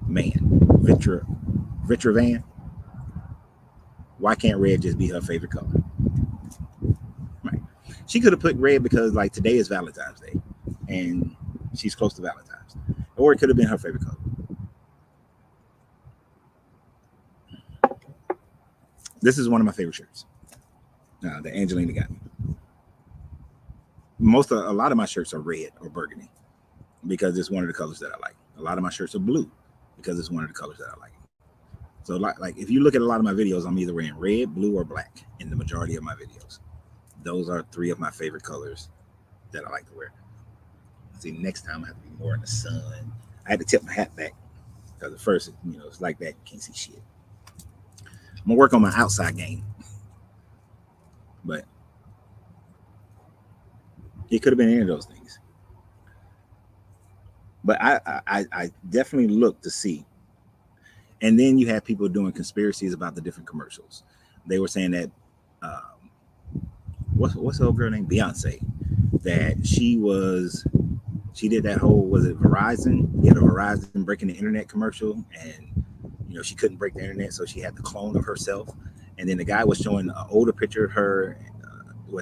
Man, Vitra Van. Why can't red just be her favorite color? Right. She could have put red because like today is Valentine's Day, and she's close to Valentine's, or it could have been her favorite color. This is one of my favorite shirts that Angelina got me. A lot of my shirts are red or burgundy because it's one of the colors that I like. A lot of my shirts are blue because it's one of the colors that I like. So like if you look at a lot of my videos, I'm either wearing red, blue, or black in the majority of my videos. Those are three of my favorite colors that I like to wear. See, next time I have to be more in the sun. I had to tip my hat back because at first, it's like that. You can't see shit. I'm gonna work on my outside game, but it could have been any of those things. But I definitely look to see. And then you have people doing conspiracies about the different commercials. They were saying that what's the old girl named Beyonce, that she did that whole, was it Verizon? Yeah, the Verizon breaking the internet commercial, and she couldn't break the internet, so she had the clone of herself. And then the guy was showing an older picture of her,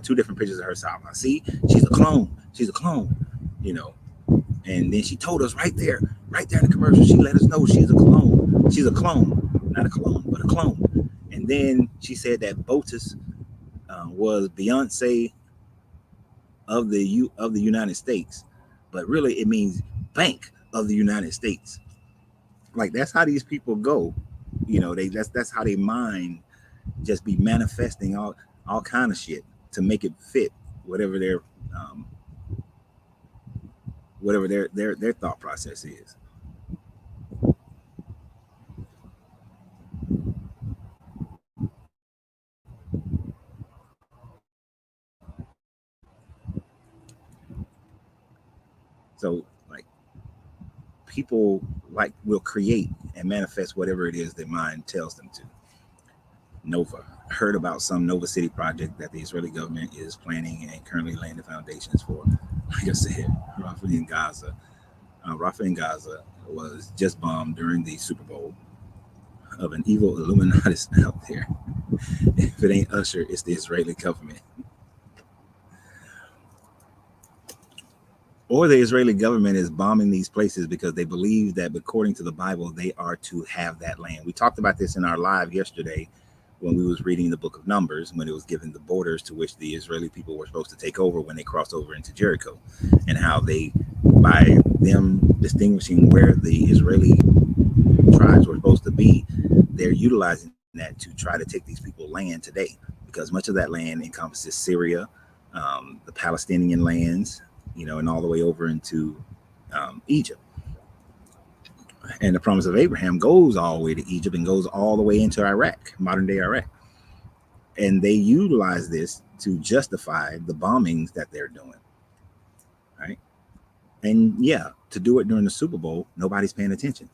two different pictures of herself. I see, she's a clone. She's a clone, And then she told us right there in the commercial, she let us know she's a clone. She's a clone, not a clone, but a clone. And then she said that BOTUS was Beyonce of the United States, but really it means Bank of the United States. Like, that's how these people go. That's how they mind just be manifesting all kind of shit to make it fit whatever their thought process is. So, like, people will create and manifest whatever it is their mind tells them to. Nova. Heard about some Nova City project that the Israeli government is planning and currently laying the foundations for. Like I said, Rafah in Gaza. Rafah in Gaza was just bombed during the Super Bowl of an evil Illuminati out there. If it ain't Usher, it's the Israeli government. Or the Israeli government is bombing these places because they believe that, according to the Bible, they are to have that land. We talked about this in our live yesterday when we was reading the book of Numbers, when it was given the borders to which the Israeli people were supposed to take over when they crossed over into Jericho, and how they, by them distinguishing where the Israeli tribes were supposed to be, they're utilizing that to try to take these people land today, because much of that land encompasses Syria, the Palestinian lands, and all the way over into Egypt. And the promise of Abraham goes all the way to Egypt and goes all the way into Iraq, modern day Iraq. And they utilize this to justify the bombings that they're doing. Right. And yeah, to do it during the Super Bowl, nobody's paying attention.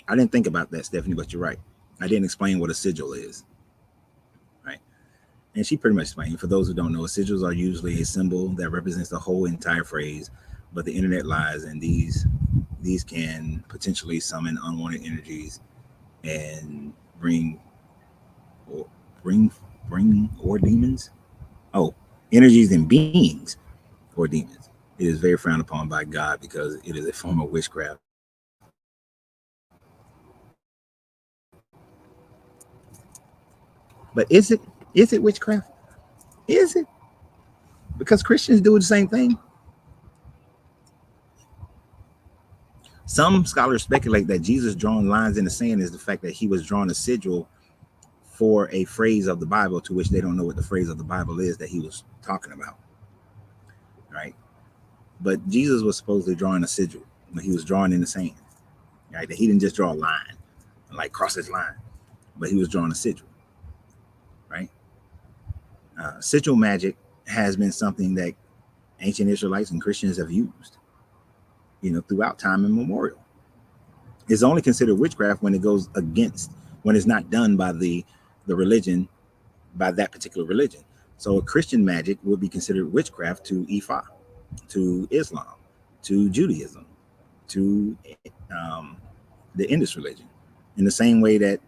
I didn't think about that, Stephanie, but you're right. I didn't explain what a sigil is. Right. And she pretty much explained. For those who don't know, sigils are usually a symbol that represents the whole entire phrase, but the internet lies, and these can potentially summon unwanted energies and bring demons. Oh, energies and beings or demons. It is very frowned upon by God because it is a form of witchcraft. But is it witchcraft? Is it? Because Christians do the same thing. Some scholars speculate that Jesus drawing lines in the sand is the fact that he was drawing a sigil for a phrase of the Bible to which they don't know what the phrase of the Bible is that he was talking about. Right? But Jesus was supposedly drawing a sigil, but he was drawing in the sand. Right? That he didn't just draw a line, like cross his line, but he was drawing a sigil. Right? Sigil magic has been something that ancient Israelites and Christians have used, throughout time immemorial. It's only considered witchcraft when it goes against, when it's not done by the religion, by that particular religion. So a Christian magic would be considered witchcraft to Ifa, to Islam, to Judaism, to the Indus religion. In the same way that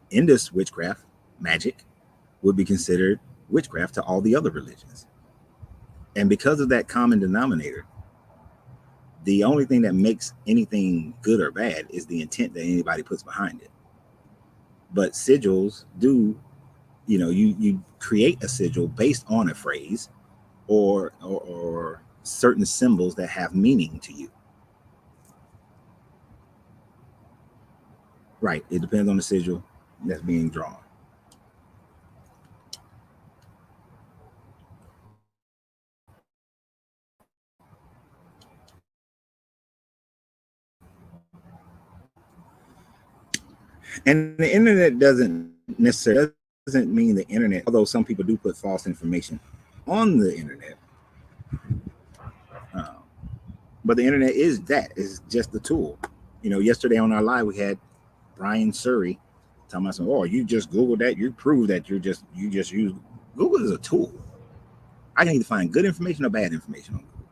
Indus witchcraft magic would be considered witchcraft to all the other religions. And because of that common denominator, The only thing that makes anything good or bad is the intent that anybody puts behind it. But sigils do, you create a sigil based on a phrase or certain symbols that have meaning to you. Right. It depends on the sigil that's being drawn. And the internet doesn't necessarily doesn't mean the internet, although some people do put false information on the internet. Um, but the internet is just a tool. Yesterday on our live we had Brian Surrey talking about, oh, you just Google that, you prove that you just use Google is a tool. I can either find good information or bad information on Google.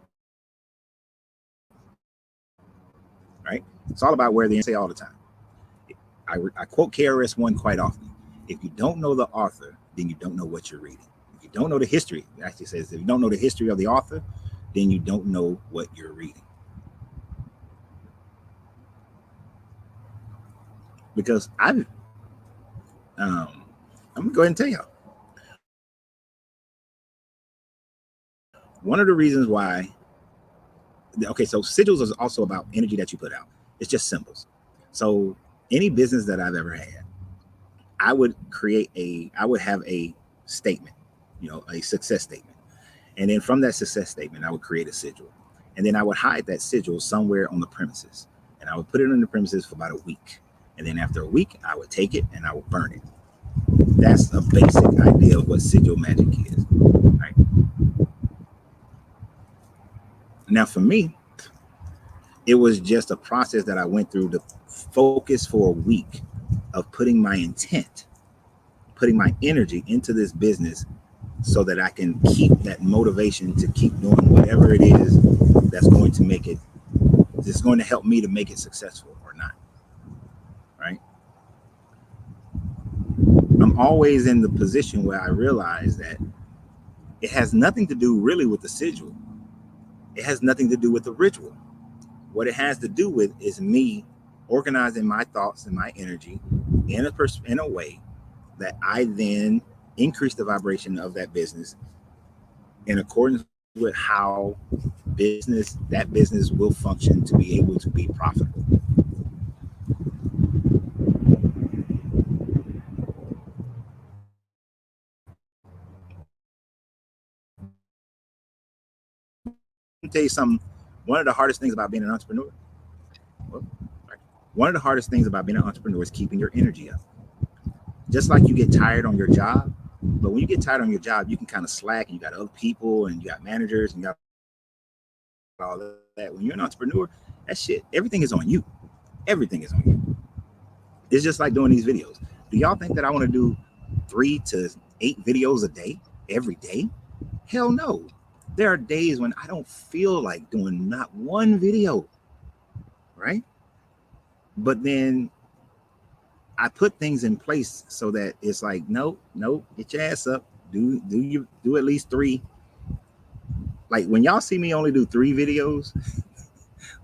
Right? It's all about where they say all the time. I quote KRS-One quite often. If you don't know the author, then you don't know what you're reading. If you don't know the history, it actually says if you don't know the history of the author, then you don't know what you're reading. Because I'm gonna go ahead and tell you one of the reasons why. Okay, so sigils is also about energy that you put out. It's just symbols. So any business that I've ever had, I would have a statement, a success statement. And then from that success statement, I would create a sigil. And then I would hide that sigil somewhere on the premises. And I would put it on the premises for about a week. And then after a week, I would take it and I would burn it. That's a basic idea of what sigil magic is. Right? Now, for me, it was just a process that I went through to focus for a week of putting my intent, putting my energy into this business so that I can keep that motivation to keep doing whatever it is that's going to make it, that's going to help me to make it successful or not. Right? I'm always in the position where I realize that it has nothing to do really with the sigil. It has nothing to do with the ritual. What it has to do with is me organizing my thoughts and my energy in a way that I then increase the vibration of that business in accordance with how that business will function to be able to be profitable. I'll tell you something. One of the hardest things about being an entrepreneur, well, one of the hardest things about being an entrepreneur is keeping your energy up. Just like you get tired on your job, but when you get tired on your job, you can kind of slack and you got other people and you got managers and you got all that. When you're an entrepreneur, that shit, everything is on you. Everything is on you. It's just like doing these videos. Do y'all think that I want to do 3 to 8 videos a day, every day? Hell no. There are days when I don't feel like doing not one video, right? But then I put things in place so that it's like, nope, get your ass up. Do at least 3. Like when y'all see me only do 3 videos,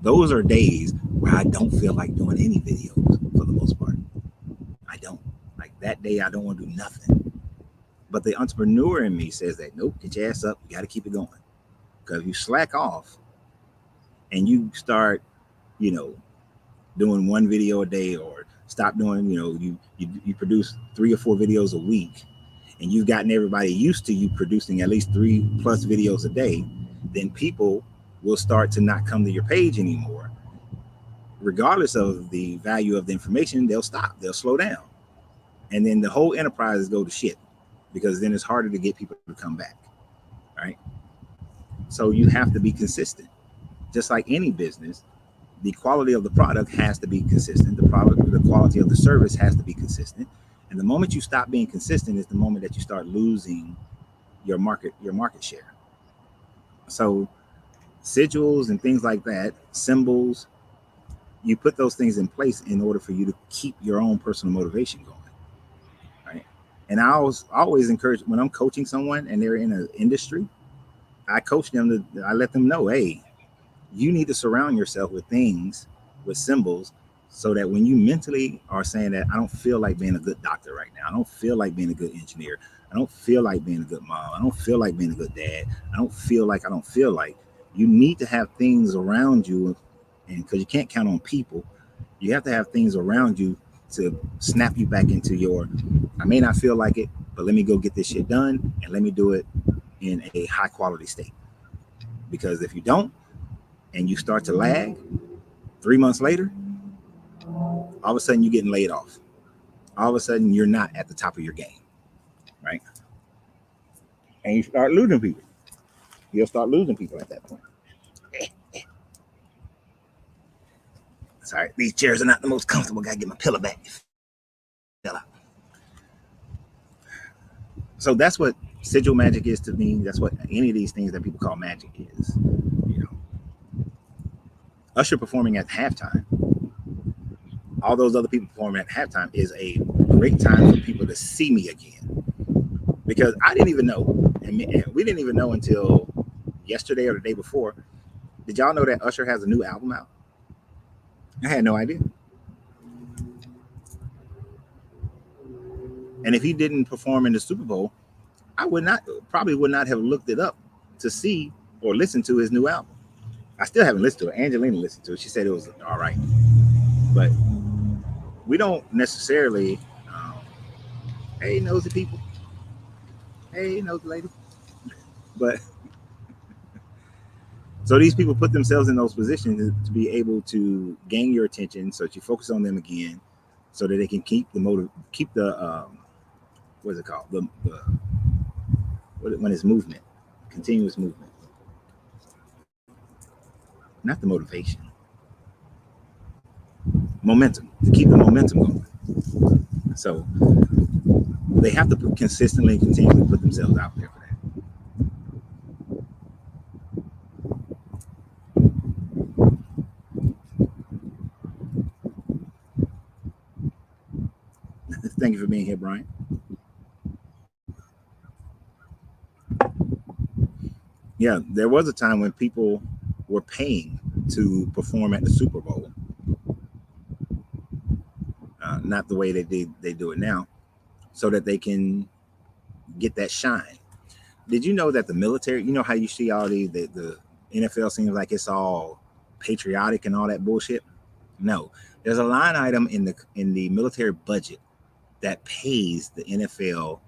those are days where I don't feel like doing any videos for the most part. I don't. Like that day, I don't want to do nothing. But the entrepreneur in me says that, nope, get your ass up. You got to keep it going. Because if you slack off and you start, doing 1 video a day or stop doing, you produce 3 or 4 videos a week and you've gotten everybody used to you producing at least 3+ videos a day, then people will start to not come to your page anymore. Regardless of the value of the information, they'll stop, they'll slow down. And then the whole enterprise go to shit because then it's harder to get people to come back. Right? So you have to be consistent. Just like any business, the quality of the product has to be consistent. The quality of the service has to be consistent. And the moment you stop being consistent is the moment that you start losing your market share. So sigils and things like that, symbols, you put those things in place in order for you to keep your own personal motivation going. Right. And I always encourage when I'm coaching someone and they're in an industry, I coach them I let them know, hey, You need to surround yourself with things, with symbols, so that when you mentally are saying that I don't feel like being a good doctor right now, I don't feel like being a good engineer, I don't feel like being a good mom, I don't feel like being a good dad, I don't feel like, you need to have things around you, and because you can't count on people, you have to have things around you to snap you back into your, I may not feel like it, but let me go get this shit done and let me do it in a high quality state. Because if you don't and you start to lag 3 months later, all of a sudden you're getting laid off. All of a sudden you're not at the top of your game, right? And you start losing people. You'll start losing people at that point. Sorry, these chairs are not the most comfortable. Gotta get my pillow back. So that's what sigil magic is to me. That's what any of these things that people call magic is. You know, Usher performing at halftime, all those other people performing at halftime is a great time for people to see me again. Because I didn't even know, and we didn't even know until yesterday or the day before. Did y'all know that Usher has a new album out? I had no idea. And if he didn't perform in the Super Bowl, I probably would not have looked it up to see or listen to his new album. I still haven't listened to it. Angelina listened to it. She said it was all right. But we don't necessarily, hey, nosy people. Hey, nosy lady. But so these people put themselves in those positions to be able to gain your attention so that you focus on them again so that they can keep the what is it called? When it's movement, continuous movement. Not the motivation. Momentum, to keep the momentum going. So they have to consistently and continually put themselves out there for that. Thank you for being here, Brian. Yeah, there was a time when people were paying to perform at the Super Bowl. Not the way they do it now, so that they can get that shine. Did you know that the military, you know how you see all the NFL seems like it's all patriotic and all that bullshit? No. There's a line item in the military budget that pays the NFL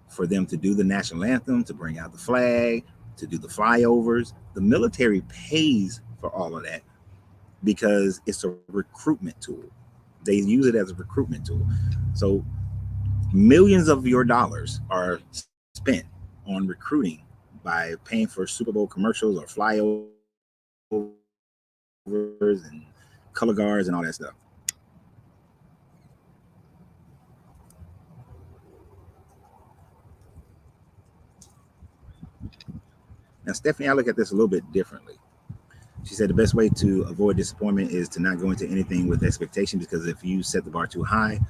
for them to do the national anthem, to bring out the flag, to do the flyovers. The military pays for all of that because it's a recruitment tool. They use it as a recruitment tool. So millions of your dollars are spent on recruiting by paying for Super Bowl commercials or flyovers and color guards and all that stuff. Now, Stephanie, I look at this a little bit differently. She said the best way to avoid disappointment is to not go into anything with expectations, because if you set the bar too high,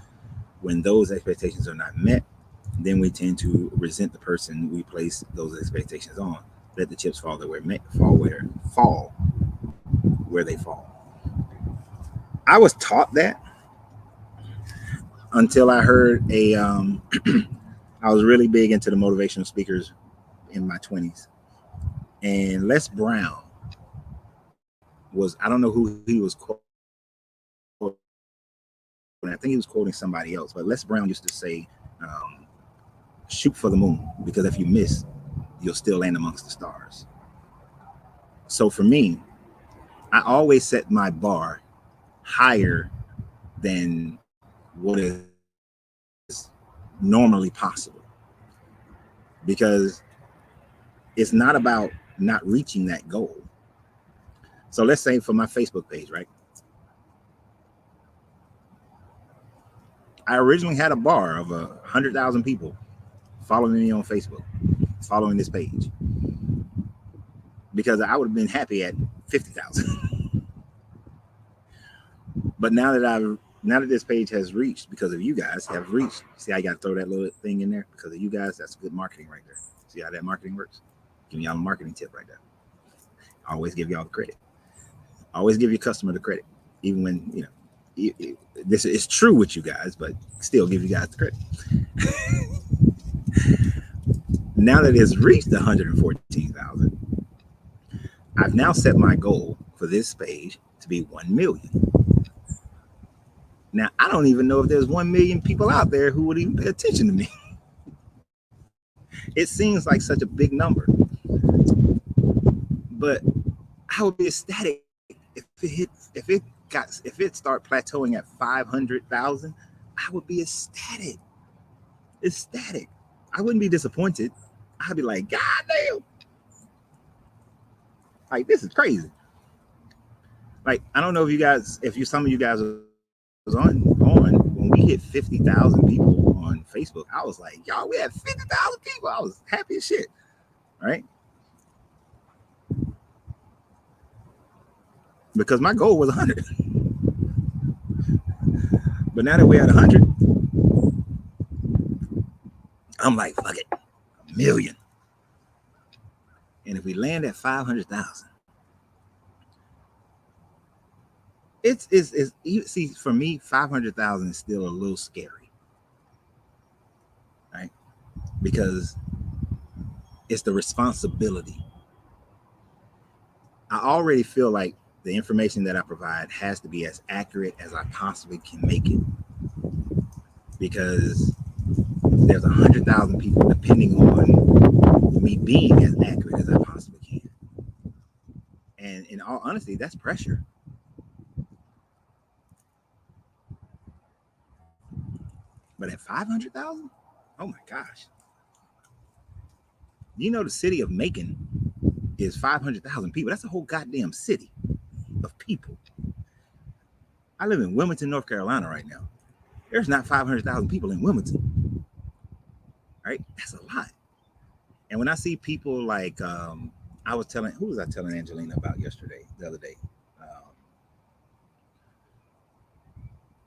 when those expectations are not met, then we tend to resent the person we place those expectations on. Let the chips fall where they fall. I was taught that until I heard I was really big into the motivational speakers in my 20s, and Les Brown was, I don't know who he was quoting. I think he was quoting somebody else, but Les Brown used to say, shoot for the moon, because if you miss, you'll still land amongst the stars. So for me, I always set my bar higher than what is normally possible, because it's not about not reaching that goal. So let's say for my Facebook page, right? I originally had a bar of 100,000 people following me on Facebook, following this page, because I would have been happy at 50,000. But now that this page has reached, because of you guys have reached, see, I got to throw that little thing in there because of you guys. That's good marketing right there. See how that marketing works? Giving y'all a marketing tip right there. I always give y'all the credit. Always give your customer the credit, even when this is true with you guys, but still give you guys the credit. Now that it's reached 114,000, I've now set my goal for this page to be 1 million. Now, I don't even know if there's 1 million people out there who would even pay attention to me. It seems like such a big number, but I would be ecstatic if it start plateauing at 500,000. I would be ecstatic. I wouldn't be disappointed. I'd be like, God damn, like this is crazy. Like, I don't know if some of you guys was on when we hit 50,000 people on Facebook. I was like, y'all, we had 50,000 people. I was happy as shit, right? Because my goal was 100. But now that we're at 100, I'm like, fuck it, 1 million. And if we land at 500,000, it's you see, for me, 500,000 is still a little scary, right? Because it's the responsibility. I already feel like the information that I provide has to be as accurate as I possibly can make it, because there's 100,000 people depending on me being as accurate as I possibly can. And in all honesty, that's pressure. But at 500,000, oh my gosh. You know, the city of Macon is 500,000 people. That's a whole goddamn city of people. I live in Wilmington, North Carolina right now. There's not 500,000 people in Wilmington, right? That's a lot. And when I see people like, who was I telling Angelina about the other day?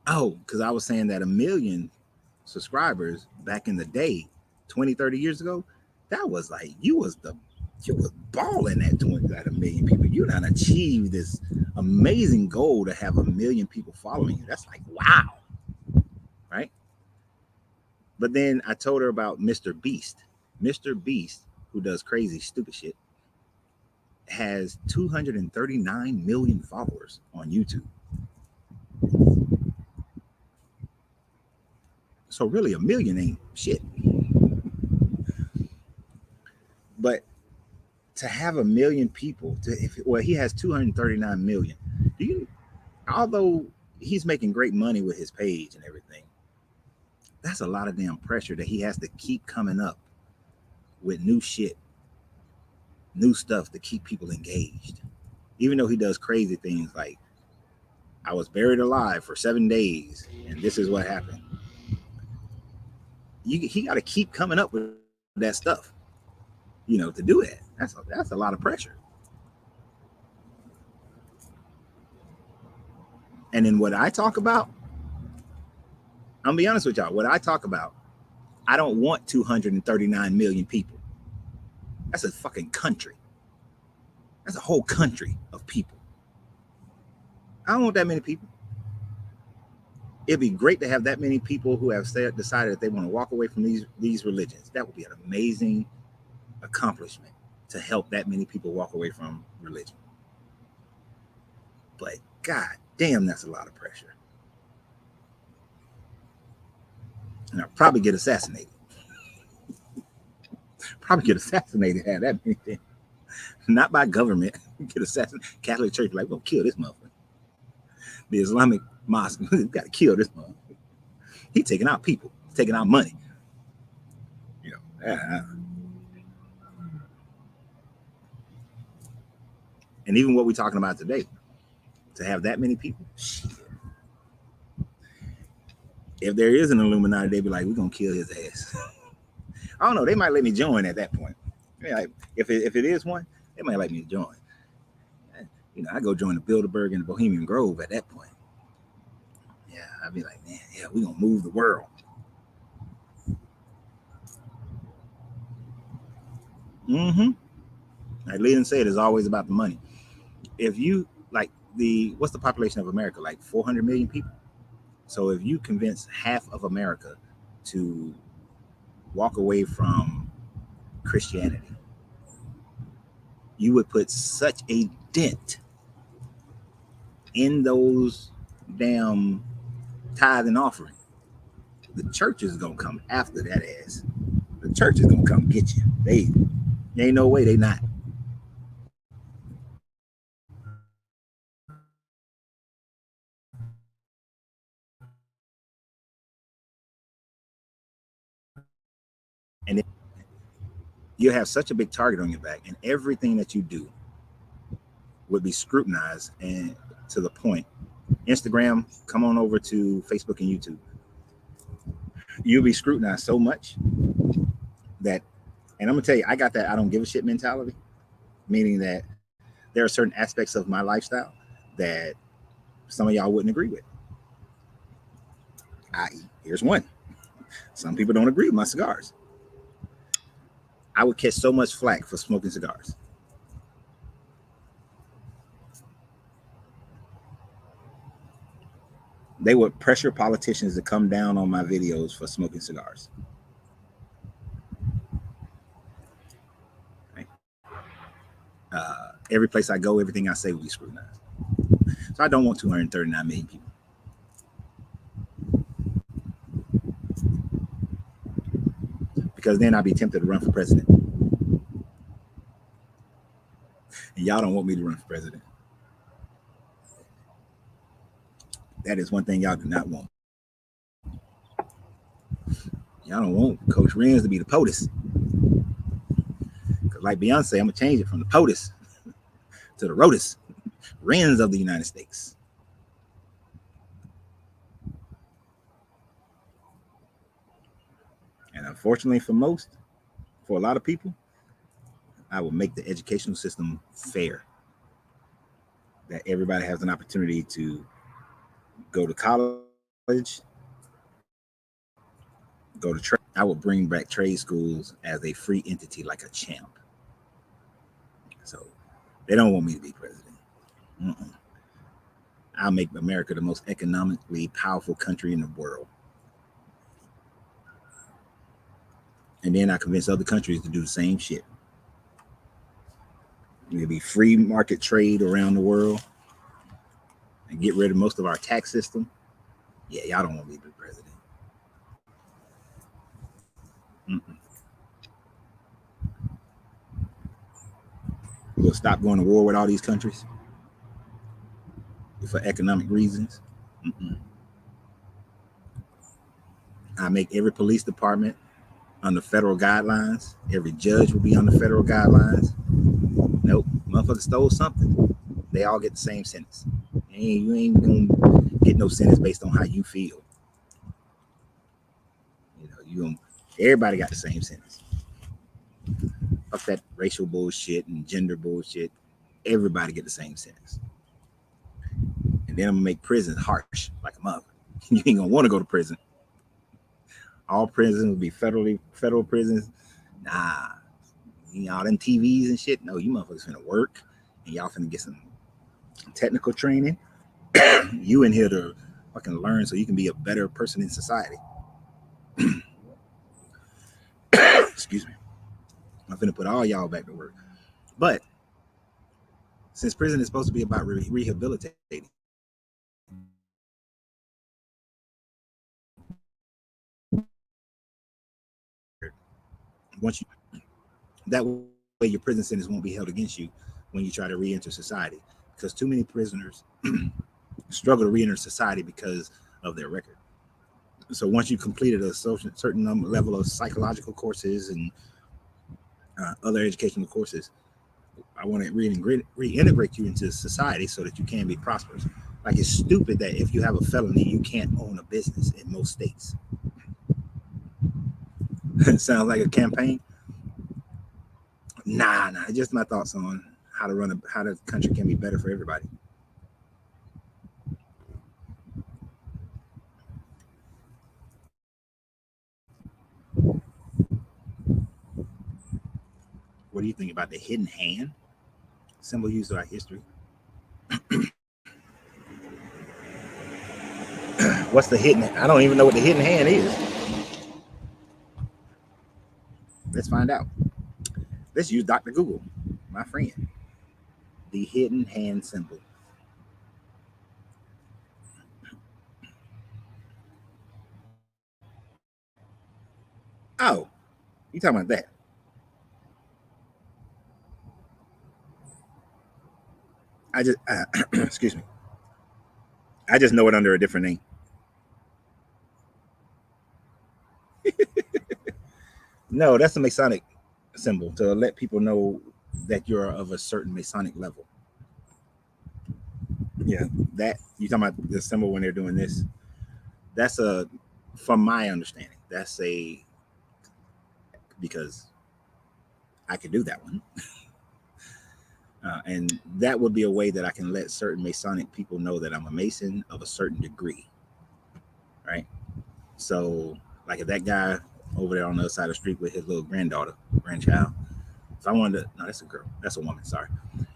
Because I was saying that 1 million subscribers back in the day, 20, 30 years ago, that was like, you was balling at 1 million people. You done achieved this amazing goal to have 1 million people following you. That's like, wow. Right? But then I told her about Mr. Beast. Mr. Beast, who does crazy, stupid shit, has 239 million followers on YouTube. So really, 1 million ain't shit. But to have 1 million people, he has 239 million. Although he's making great money with his page and everything, that's a lot of damn pressure that he has to keep coming up with new shit, new stuff to keep people engaged. Even though he does crazy things like, I was buried alive for 7 days and this is what happened. He got to keep coming up with that stuff, to do it. That's a lot of pressure. And then what I talk about, I'm gonna be honest with y'all, what I talk about, I don't want 239 million people. That's a fucking country. That's a whole country of people. I don't want that many people. It'd be great to have that many people who have decided that they want to walk away from these religions. That would be an amazing accomplishment, to help that many people walk away from religion. But god damn, that's a lot of pressure. And I'll probably get assassinated. Have that many things. Not by government. Get assassinated. Catholic Church, like, we're gonna kill this motherfucker. The Islamic mosque, we gotta kill this motherfucker. He's taking out people. He's taking out money. And even what we're talking about today, to have that many people, shit. If there is an Illuminati, they'd be like, we're gonna kill his ass. I don't know. They might let me join at that point. Like, if it is one, they might let me join. I go join the Bilderberg and the Bohemian Grove at that point. Yeah, I'd be like, man, yeah, we're gonna move the world. Like Leland said, it's always about the money. If you, like, the what's the population of America? Like 400 million people. So if you convince half of America to walk away from Christianity, you would put such a dent in those damn tithe and offering. The church is gonna come after that ass. The church is gonna come get you. They ain't no way they not. And you have such a big target on your back, and everything that you do would be scrutinized and to the point. Instagram, come on over to Facebook and YouTube. You'll be scrutinized so much that, and I'm gonna tell you, I got that I don't give a shit mentality, meaning that there are certain aspects of my lifestyle that some of y'all wouldn't agree with. Here's one. Some people don't agree with my cigars. I would catch so much flack for smoking cigars. They would pressure politicians to come down on my videos for smoking cigars. Right? Every place I go, everything I say will be scrutinized. So I don't want 239 million people. Because then I'd be tempted to run for president. And y'all don't want me to run for president. That is one thing y'all do not want. Y'all don't want Coach Renz to be the POTUS. Because like Beyonce, I'm going to change it from the POTUS to the ROTUS. Renz of the United States. And unfortunately for a lot of people, I will make the educational system fair. That everybody has an opportunity to go to college, go to trade. I will bring back trade schools as a free entity like a champ. So they don't want me to be president. I'll make America the most economically powerful country in the world. And then I convince other countries to do the same shit. There'll be free market trade around the world and get rid of most of our tax system. Yeah, y'all don't want me to be president. Mm-mm. We'll stop going to war with all these countries for economic reasons. Mm-mm. I make every police department under federal guidelines. Every judge will be under federal guidelines. Nope, motherfucker stole something. They all get the same sentence. You ain't gonna get no sentence based on how you feel. Everybody got the same sentence. Fuck that racial bullshit and gender bullshit. Everybody get the same sentence. And then I'm gonna make prison harsh like a mother. You ain't gonna want to go to prison. All prisons will be federal prisons. Nah, all them TVs and shit. No, you motherfuckers finna work, and y'all finna get some technical training. You in here to fucking learn so you can be a better person in society. Excuse me. I'm finna put all y'all back to work. But since prison is supposed to be about rehabilitating, once you that way your prison sentence won't be held against you when you try to re-enter society, because too many prisoners struggle to re-enter society because of their record. So once you completed a certain level of psychological courses and other educational courses, I want to reintegrate you into society so that you can be prosperous. Like, it's stupid that if you have a felony, you can't own a business in most states. It sounds like a campaign. Nah, just my thoughts on how the country can be better for everybody. What do you think about the hidden hand symbol used throughout history? What's the hidden? I don't even know what the hidden hand is. Let's find out. Let's use Dr. Google, my friend. The hidden hand symbol. Oh, you talking about that? I just excuse me. I just know it under a different name. No, that's a Masonic symbol to let people know that you're of a certain Masonic level. Yeah, that you talking about the symbol when they're doing this? That's a, from my understanding, that's a, because I could do that one, and that would be a way that I can let certain Masonic people know that I'm a Mason of a certain degree, right? So, like if that guy over there on the other side of the street with his little grandchild, if I wanted to, no, that's a girl, that's a woman, sorry.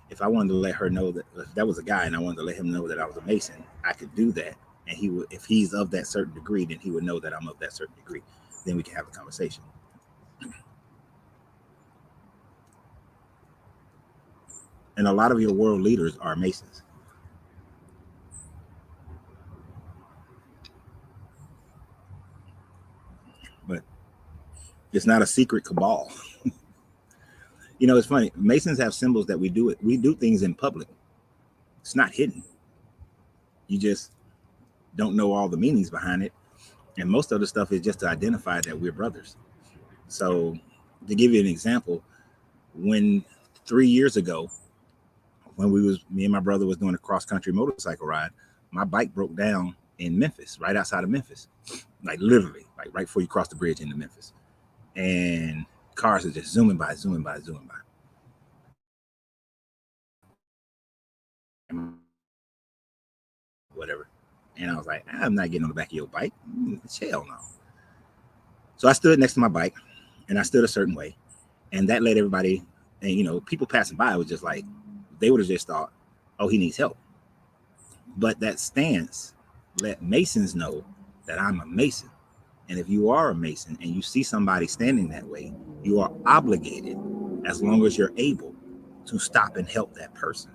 If I wanted to let her know that, if that was a guy and I wanted to let him know that I was a Mason, I could do that. And he would, if he's of that certain degree, then he would know that I'm of that certain degree. Then we can have a conversation. And a lot of your world leaders are Masons, but it's not a secret cabal. You know, it's funny. Masons have symbols that we do it. We do things in public. It's not hidden. You just don't know all the meanings behind it. And most of the stuff is just to identify that we're brothers. So, to give you an example, when 3 years ago, when me and my brother was doing a cross country motorcycle ride, my bike broke down in Memphis, right outside of Memphis, like literally, like right before you cross the bridge into Memphis, and cars are just zooming by, zooming by, zooming by. Whatever. And I was like, I'm not getting on the back of your bike. Hell no. So I stood next to my bike and I stood a certain way. And that let everybody, and you know, people passing by was just like, they would have just thought, oh, he needs help. But that stance let Masons know that I'm a Mason. And if you are a Mason and you see somebody standing that way, you are obligated, as long as you're able, to stop and help that person.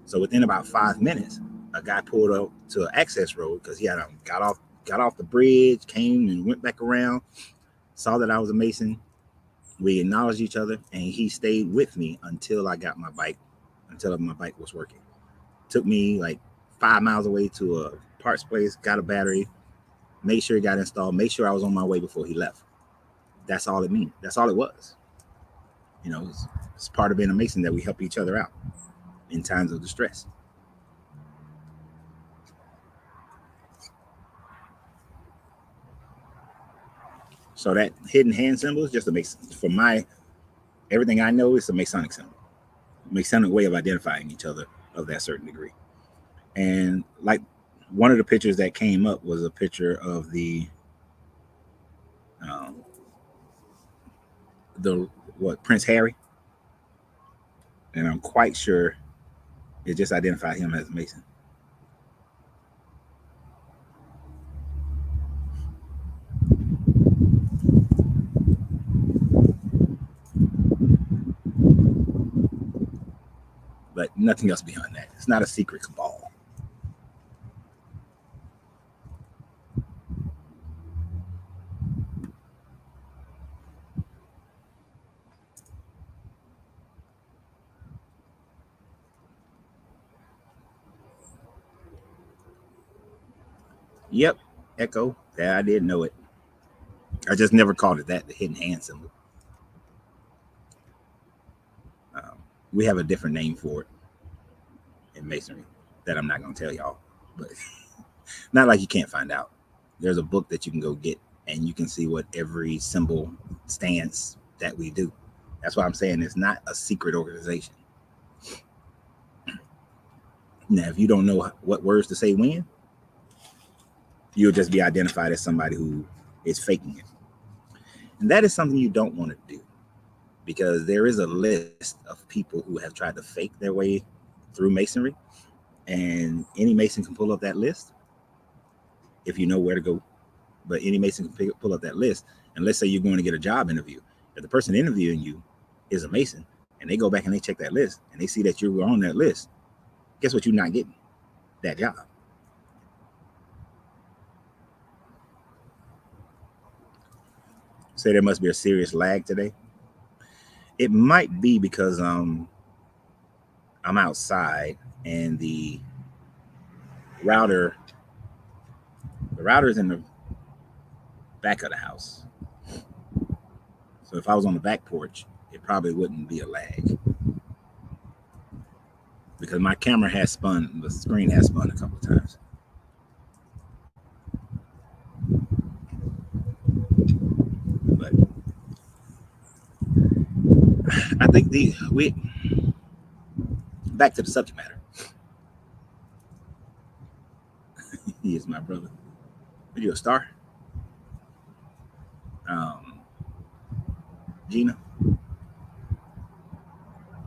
So within about 5 minutes, a guy pulled up to an access road because he had got off the bridge, came and went back around, saw that I was a Mason. We acknowledged each other, and he stayed with me until I got my bike, until my bike was working. Took me like 5 miles away to a parts place, got a battery, made sure it got installed, made sure I was on my way before he left. That's all it means. That's all it was. You know, it's part of being a Mason that we help each other out in times of distress. So that hidden hand symbol is just a Mason. For my everything I know, it's a Masonic symbol, Masonic way of identifying each other of that certain degree. And like one of the pictures that came up was a picture of um, the what Prince Harry, and I'm quite sure it just identified him as Mason. But nothing else beyond that. It's not a secret cabal. Yep, Echo. Yeah, I did know it. I just never called it that, the hidden hand symbol. Um, we have a different name for it in Masonry that I'm not going to tell y'all, but not like you can't find out. There's a book that you can go get and you can see what every symbol stands that we do. That's why I'm saying it's not a secret organization. Now, if you don't know what words to say when, you'll just be identified as somebody who is faking it. And that is something you don't want to do, because there is a list of people who have tried to fake their way through Masonry, and any Mason can pull up that list. if you know where to go. But any Mason can pull up that list. And let's say you're going to get a job interview. If the person interviewing you is a Mason and they go back and they check that list and they see that you were on that list, guess what? You're not getting that job. Say there must be a serious lag today. It might be because I'm outside and the router's in the back of the house. So if I was on the back porch, it probably wouldn't be a lag. Because my camera has spun, the screen has spun a couple of times. But I think back to the subject matter. He is my brother. Are you a star? Gina?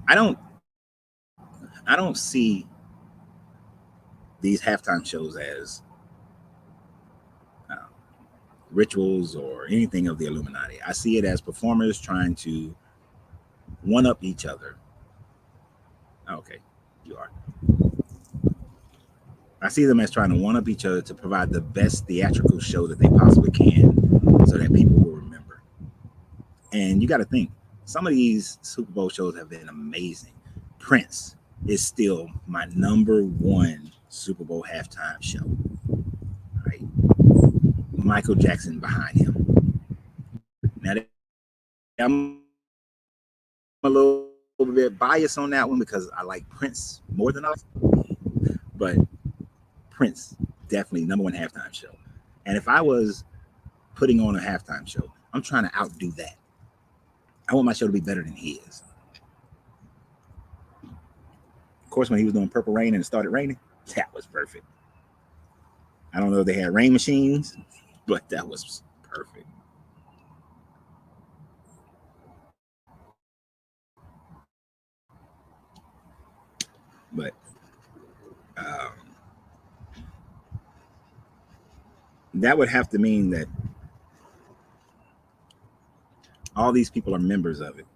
I don't see these halftime shows as rituals or anything of the Illuminati. I see it as performers trying to one up each other. Okay, you are. I see them as trying to one up each other to provide the best theatrical show that they possibly can so that people will remember. And you got to think, some of these Super Bowl shows have been amazing. Prince is still my #1 Super Bowl halftime show. Right? Michael Jackson behind him. Now, I'm a little bit biased on that one because I like Prince more than others. But Prince, definitely #1 halftime show. And if I was putting on a halftime show, I'm trying to outdo that. I want my show to be better than his. Of course, when he was doing Purple Rain and it started raining, that was perfect. I don't know if they had rain machines, but that was perfect. But that would have to mean that all these people are members of it.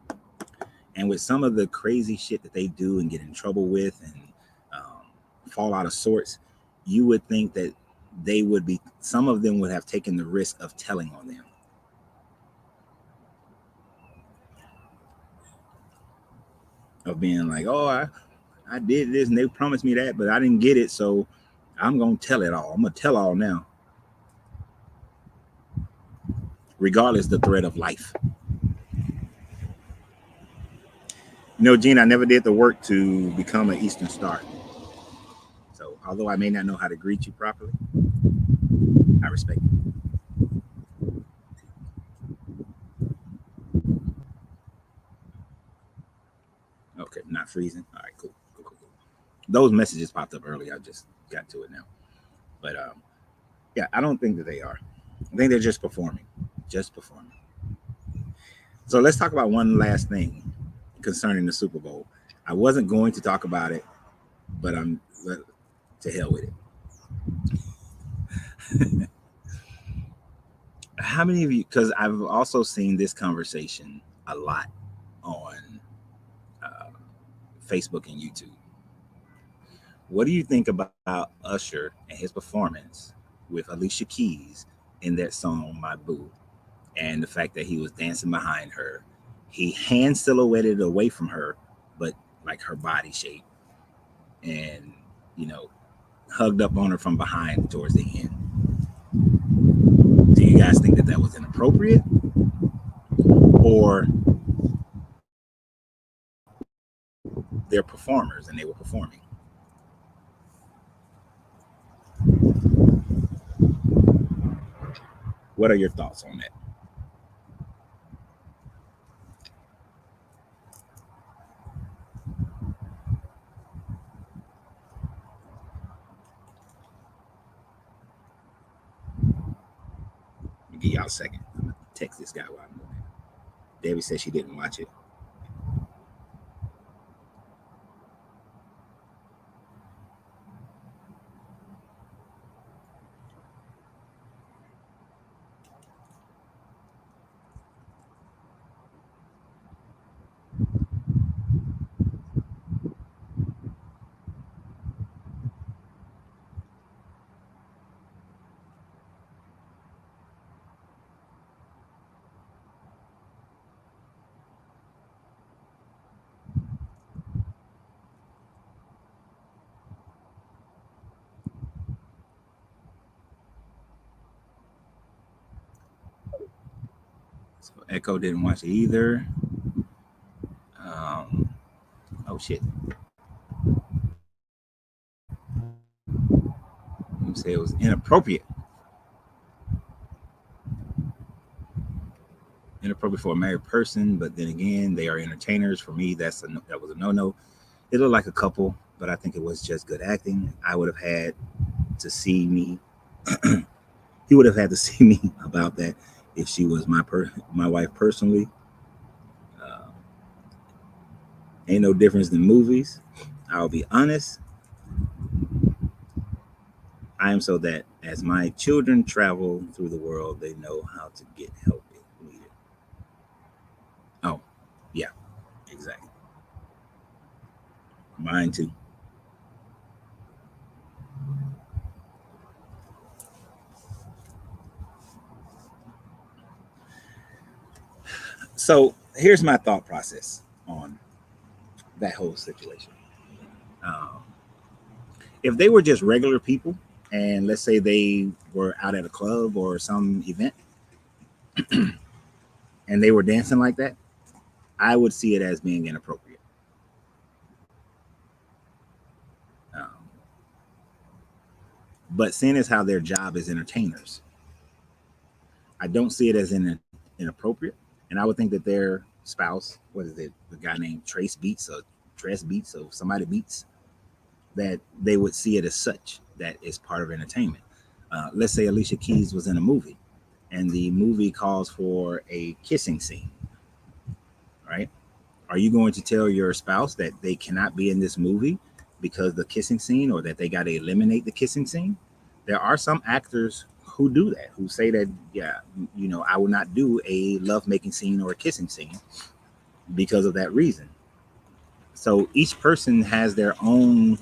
And with some of the crazy shit that they do and get in trouble with and fall out of sorts, you would think that some of them would have taken the risk of telling on them. Of being like, oh, I did this and they promised me that, but I didn't get it. So I'm going to tell it all. I'm going to tell all now. Regardless the threat of life. Gene, I never did the work to become an Eastern Star. So although I may not know how to greet you properly, I respect you. Okay, not freezing. All right, cool. Those messages popped up earlier. I just got to it now. But yeah, I don't think that they are. I think they're just performing. Just performing. So let's talk about one last thing concerning the Super Bowl. I wasn't going to talk about it, but I'm to hell with it. How many of you, because I've also seen this conversation a lot on Facebook and YouTube. What do you think about Usher and his performance with Alicia Keys in that song, My Boo? And the fact that he was dancing behind her. He hand silhouetted away from her, but like her body shape. And, hugged up on her from behind towards the end. Do you guys think that that was inappropriate? Or they're performers and they were performing? What are your thoughts on that? I'll give y'all a second. I'm gonna text this guy while I'm doing it. Debbie said she didn't watch it. So Echo didn't watch it either. Oh shit. You say it was inappropriate. Inappropriate for a married person, but then again, they are entertainers. For me, that was a no-no. It looked like a couple, but I think it was just good acting. I would have had to see me. He would have had to see me about that if she was my wife personally. Uh, ain't no difference in movies. I'll be honest. I am so that as my children travel through the world, they know how to get help if needed. Oh, yeah, exactly. Mine too. So here's my thought process on that whole situation. Um, if they were just regular people, and let's say they were out at a club or some event, and they were dancing like that, I would see it as being inappropriate. Um, but seeing as how their job is entertainers, I don't see it as inappropriate. And I would think that their spouse, what is it, the guy named Trace Beats or Tress Beats or somebody Beats, that they would see it as such, that is part of entertainment. Let's say Alicia Keys was in a movie and the movie calls for a kissing scene, right? Are you going to tell your spouse that they cannot be in this movie because the kissing scene, or that they got to eliminate the kissing scene? There are some actors who do that, who say that, yeah, I will not do a love making scene or a kissing scene because of that reason. So each person has their own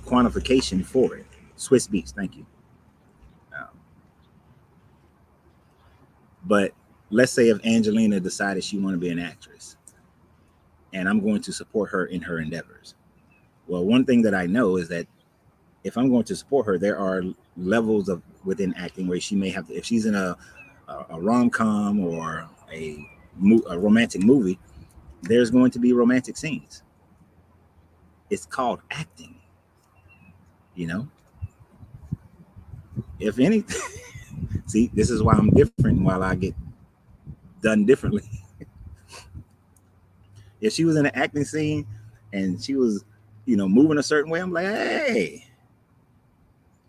quantification for it. Swiss Beats, thank you. Um, but let's say if Angelina decided she wanted to be an actress, and I'm going to support her in her endeavors. Well, one thing that I know is that if I'm going to support her, there are levels of within acting where she may have to, if she's in a rom com or a romantic movie, there's going to be romantic scenes. It's called acting, you know. If anything, see, this is why I'm different. While I get done differently, if she was in an acting scene and she was, moving a certain way, I'm like, hey,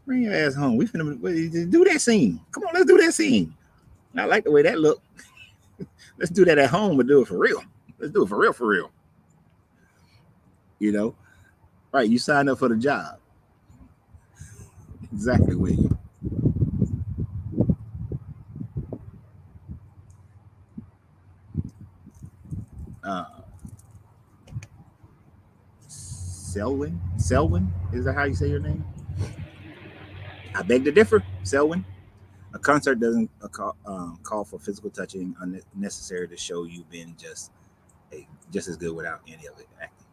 bring your ass home. We finna do that scene. Come on, let's do that scene. I like the way that looked. Let's do that at home, but do it for real. Let's do it for real, for real. You know, right? You signed up for the job. Exactly, William. Uh, Selwyn, is that how you say your name? I beg to differ, Selwyn. A concert doesn't call for physical touching unnecessary to show you've been just as good without any of it acting.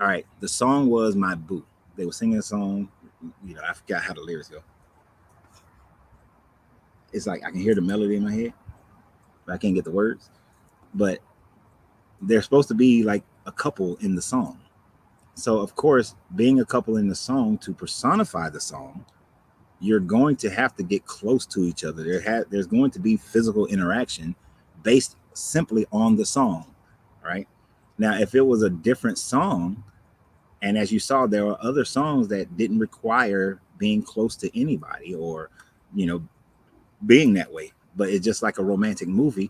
All right, the song was "My Boo." They were singing a song. I forgot how the lyrics go. It's like I can hear the melody in my head, but I can't get the words. But they're supposed to be like a couple in the song. So of course, being a couple in the song, to personify the song, you're going to have to get close to each other. There's going to be physical interaction based simply on the song, right? Now, if it was a different song, and as you saw, there were other songs that didn't require being close to anybody or, you know, being that way. But it's just like a romantic movie.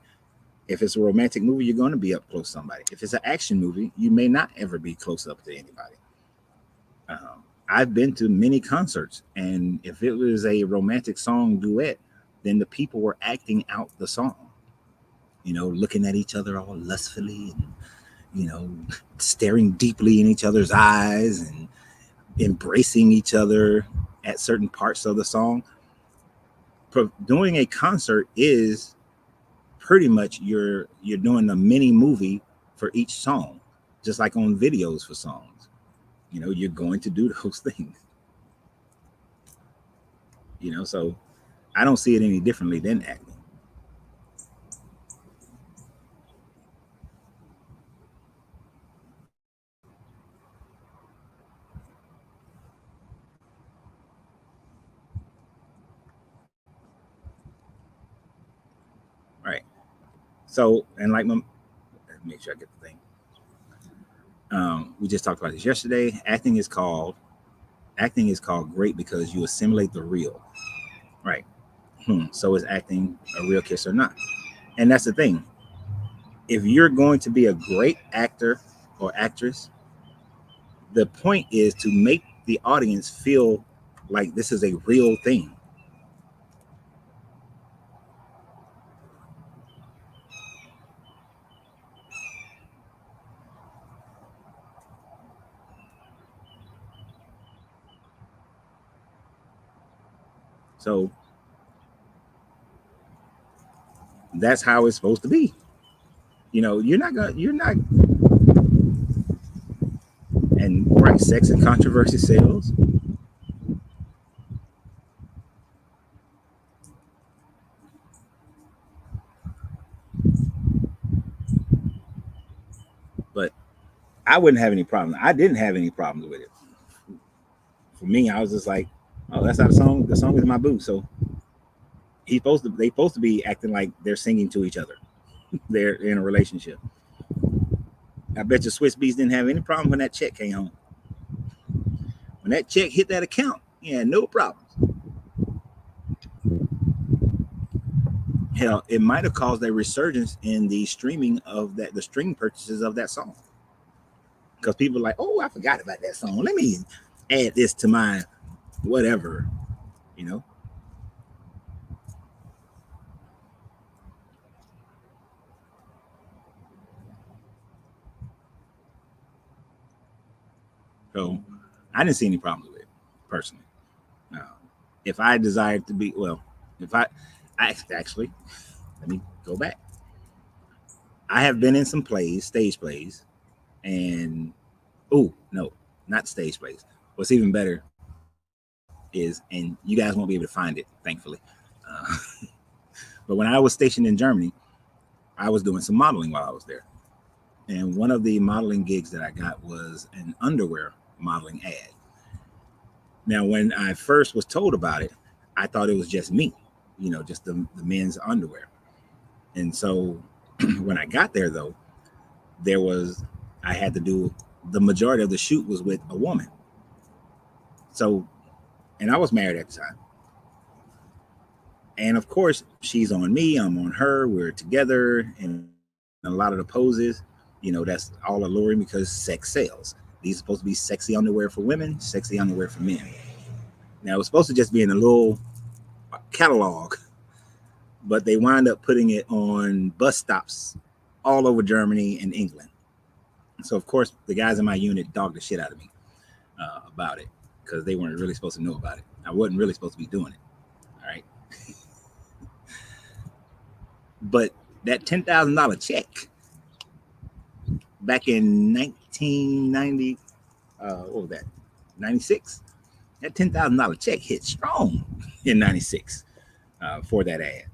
If it's a romantic movie, you're going to be up close to somebody. If it's an action movie, you may not ever be close up to anybody. I've been to many concerts, and if it was a romantic song duet, then the people were acting out the song, looking at each other all lustfully and, staring deeply in each other's eyes and embracing each other at certain parts of the song. Doing a concert is pretty much you're doing a mini movie for each song, just like on videos for songs. You're going to do those things. So I don't see it any differently than acting. So, and like make sure I get the thing. We just talked about this yesterday. Acting is called great because you assimilate the real, right? So is acting a real kiss or not? And that's the thing. If you're going to be a great actor or actress, the point is to make the audience feel like this is a real thing. So that's how it's supposed to be. You're not, and right, sex and controversy sells. But I wouldn't have any problem. I didn't have any problems with it. For me, I was just like, oh, that's how the song. The song is my boo. So they supposed to be acting like they're singing to each other. They're in a relationship. I bet you Swiss Beats didn't have any problem when that check came home. When that check hit that account, yeah, no problems. Hell, it might have caused a resurgence in the streaming of the stream purchases of that song. Because people are like, oh, I forgot about that song. Let me add this to my whatever, you know. So I didn't see any problems with it personally. If I desired to be, well, if I actually, let me go back. I have been in some plays, stage plays, and oh no, not stage plays. What's even better is, and you guys won't be able to find it, thankfully. Uh, but when I was stationed in Germany, I was doing some modeling while I was there, and one of the modeling gigs that I got was an underwear modeling ad. Now, when I first was told about it, I thought it was just me, just the men's underwear. And so when I got there, though, I had to do the majority of the shoot was with a woman. So, and I was married at the time. And of course, she's on me, I'm on her, we're together. And a lot of the poses, that's all alluring because sex sells. These are supposed to be sexy underwear for women, sexy underwear for men. Now, it was supposed to just be in a little catalog, but they wound up putting it on bus stops all over Germany and England. So, of course, the guys in my unit dogged the shit out of me about it because they weren't really supposed to know about it. I wasn't really supposed to be doing it. All right. But that $10,000 check back in 1990, what was that? 96? That $10,000 check hit strong in 96 for that ad.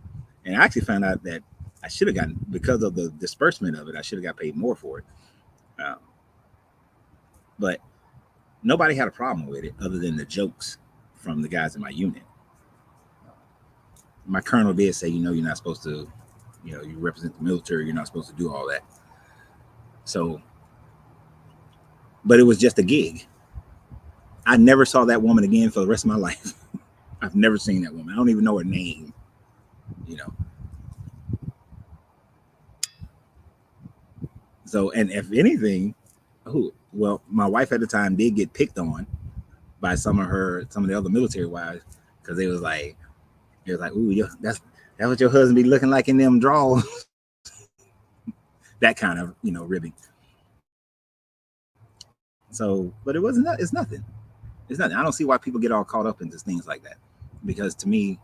And I actually found out that I should have gotten, because of the disbursement of it, I should have got paid more for it. But nobody had a problem with it other than the jokes from the guys in my unit. My colonel did say, you're not supposed to, you represent the military, you're not supposed to do all that. So, but it was just a gig. I never saw that woman again for the rest of my life. I've never seen that woman. I don't even know her name, So, and if anything, well, my wife at the time did get picked on by some of the other military wives because they was like, ooh, that's what your husband be looking like in them draws. That kind of, ribbing. So, but it's nothing. It's nothing. I don't see why people get all caught up into things like that. Because to me,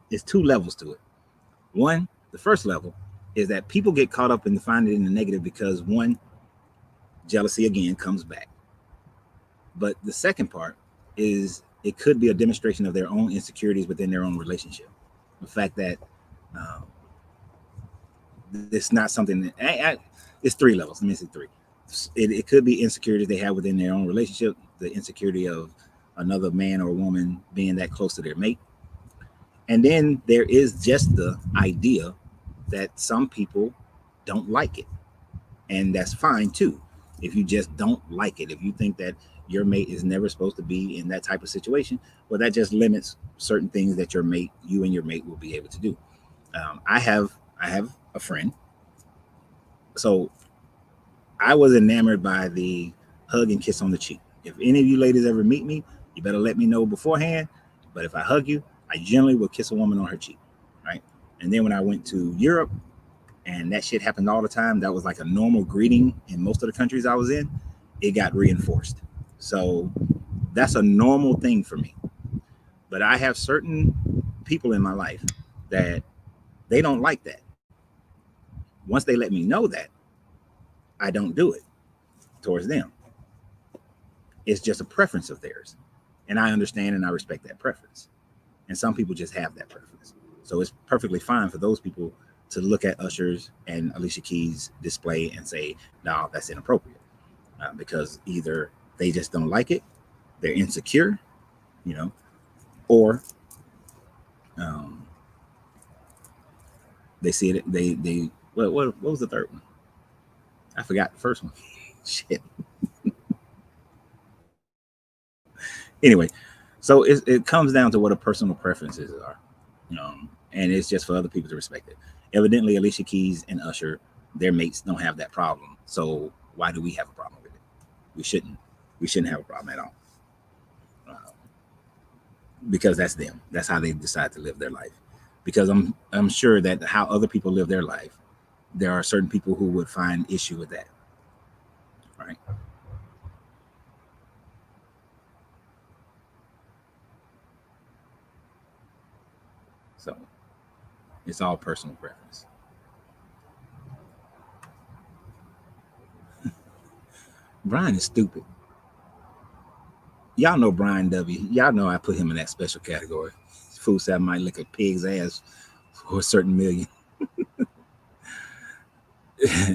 it's two levels to it. One, the first level is that people get caught up in finding it in the negative because one, jealousy again comes back. But the second part is it could be a demonstration of their own insecurities within their own relationship. The fact that it's not something that it's three levels. Let me say three. It could be insecurities they have within their own relationship, the insecurity of another man or woman being that close to their mate. And then there is just the idea that some people don't like it. And that's fine too. If you just don't like it, if you think that your mate is never supposed to be in that type of situation, well, that just limits certain things that you and your mate will be able to do. I have a friend. So I was enamored by the hug and kiss on the cheek. If any of you ladies ever meet me, you better let me know beforehand. But if I hug you, I generally will kiss a woman on her cheek, right? And then when I went to Europe, and that shit happened all the time, that was like a normal greeting in most of the countries I was in. It got reinforced. So that's a normal thing for me. But I have certain people in my life that they don't like that. Once they let me know that, I don't do it towards them. It's just a preference of theirs. And I understand and I respect that preference. And some people just have that preference. So it's perfectly fine for those people to look at Usher's and Alicia Keys' display and say, no, that's inappropriate. Because either they just don't like it, they're insecure, you know, or um, they see it. What was the third one? I forgot the first one. Shit. Anyway, so it comes down to what a personal preferences are, and it's just for other people to respect it. Evidently, Alicia Keys and Usher, their mates don't have that problem. So why do we have a problem with it? We shouldn't. We shouldn't have a problem at all, because that's them. That's how they decide to live their life. Because I'm sure that how other people live their life, there are certain people who would find issue with that, right? So it's all personal preference. Brian is stupid. Y'all know Brian W. Y'all know I put him in that special category. Fool said I might lick a pig's ass for a certain million.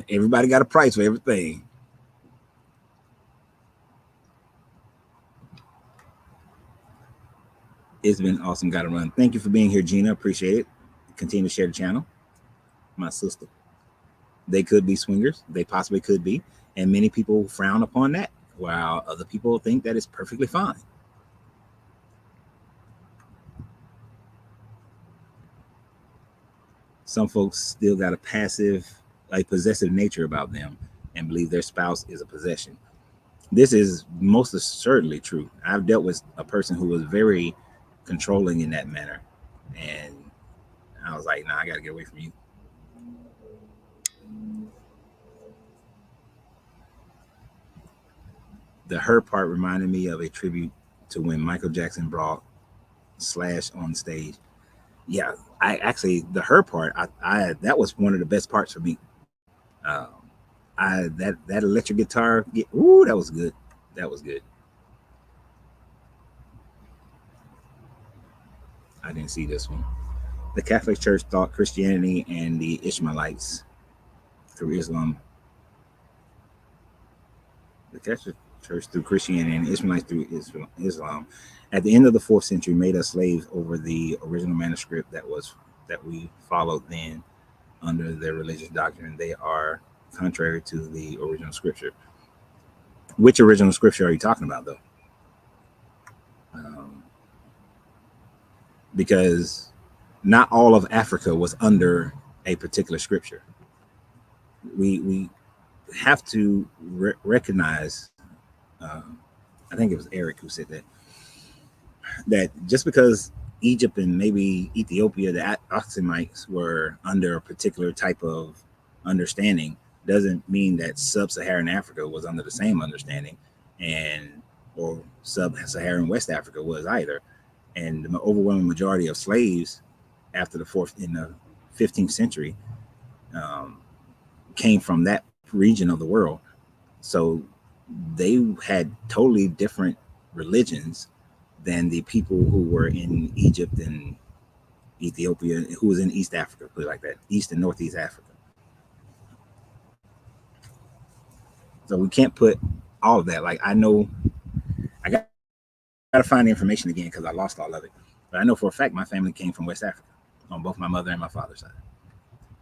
Everybody got a price for everything. It's been awesome. Got to run. Thank you for being here, Gina. Appreciate it. Continue to share the channel. My sister. They could be swingers. They possibly could be. And many people frown upon that, while other people think that it's perfectly fine. Some folks still got a passive, like possessive nature about them and believe their spouse is a possession. This is most assuredly true. I've dealt with a person who was very controlling in that manner. And I was like, nah, I got to get away from you. The her part reminded me of a tribute to when Michael Jackson brought Slash on stage. Yeah, I actually, the her part, I that was one of the best parts for me. Um, that electric guitar, ooh, that was good. That was good. I didn't see this one. The Catholic Church thought Christianity and the Ishmaelites through Islam. The Catholic Church through Christianity and the Ishmaelites through Islam. At the end of the 4th century, made us slaves over the original manuscript that we followed then under their religious doctrine. They are contrary to the original scripture. Which original scripture are you talking about, though? Um, because not all of Africa was under a particular scripture. We have to recognize. I think it was Eric who said that just because Egypt and maybe Ethiopia, the Oxamites were under a particular type of understanding, doesn't mean that sub-Saharan Africa was under the same understanding, and or sub-Saharan West Africa was either. And the overwhelming majority of slaves after the 15th century um, came from that region of the world. So they had totally different religions than the people who were in Egypt and Ethiopia, who was in East Africa, put it like that, East and Northeast Africa. So we can't put all of that. Like I know, I got to find the information again because I lost all of it. But I know for a fact my family came from West Africa on both my mother and my father's side.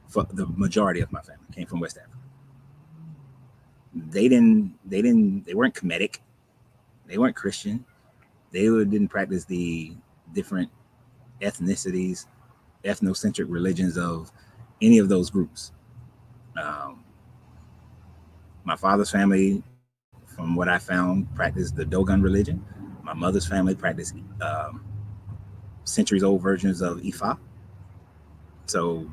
For the majority of my family came from West Africa. They weren't Kemetic. They weren't Christian. They didn't practice the different ethnicities, ethnocentric religions of any of those groups. Um, my father's family, from what I found, practiced the Dogon religion. My mother's family practiced centuries old versions of Ifa. So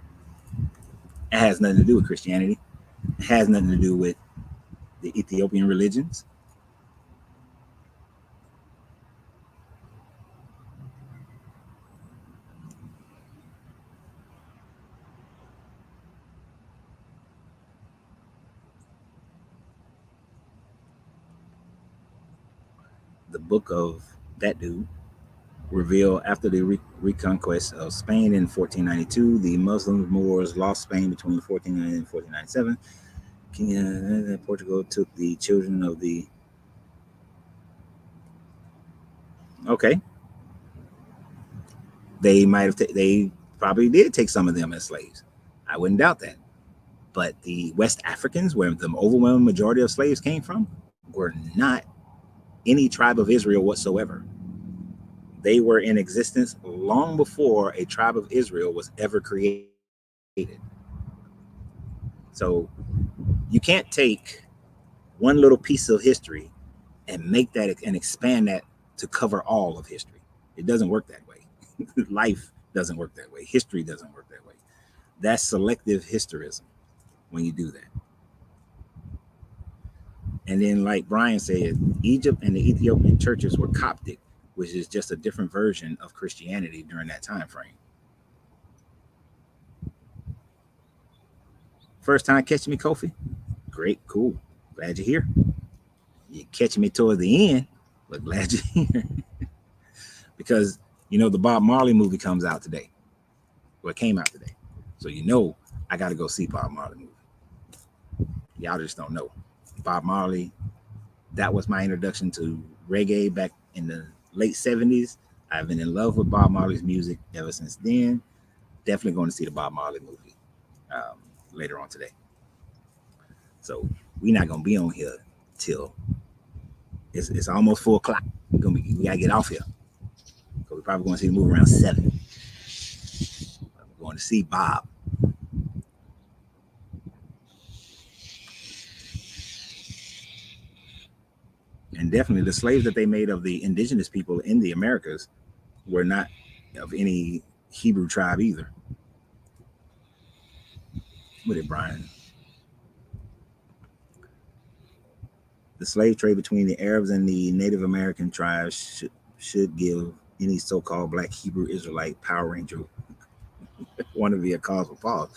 it has nothing to do with Christianity. It has nothing to do with the Ethiopian religions. The book of that dude revealed after the reconquest of Spain in 1492, the Muslim Moors lost Spain between 1490 and 1497. King Portugal took the children of the. Okay, they might have. They probably did take some of them as slaves. I wouldn't doubt that. But the West Africans, where the overwhelming majority of slaves came from, were not any tribe of Israel whatsoever. They were in existence long before a tribe of Israel was ever created. So you can't take one little piece of history and make that and expand that to cover all of history. It doesn't work that way. Life doesn't work that way. History doesn't work that way. That's selective historism when you do that. And then, like Brian said, Egypt and the Ethiopian churches were Coptic, which is just a different version of Christianity during that time frame. First time catching me, Kofi? Great, cool. Glad you're here. You're catching me towards the end, but glad you're here. Because, the Bob Marley movie comes out today. Well, it came out today. So, I got to go see Bob Marley movie. Y'all just don't know. Bob Marley, that was my introduction to reggae back in the late 70s. I've been in love with Bob Marley's music ever since then. Definitely going to see the Bob Marley movie later on today. So we're not going to be on here till it's almost 4 o'clock. We got to get off here. So we're probably going to see the movie around 7. We're going to see Bob. And definitely the slaves that they made of the indigenous people in the Americas were not of any Hebrew tribe either. What did Brian? The slave trade between the Arabs and the Native American tribes should give any so-called Black Hebrew Israelite Power Ranger want to be a cause for pause.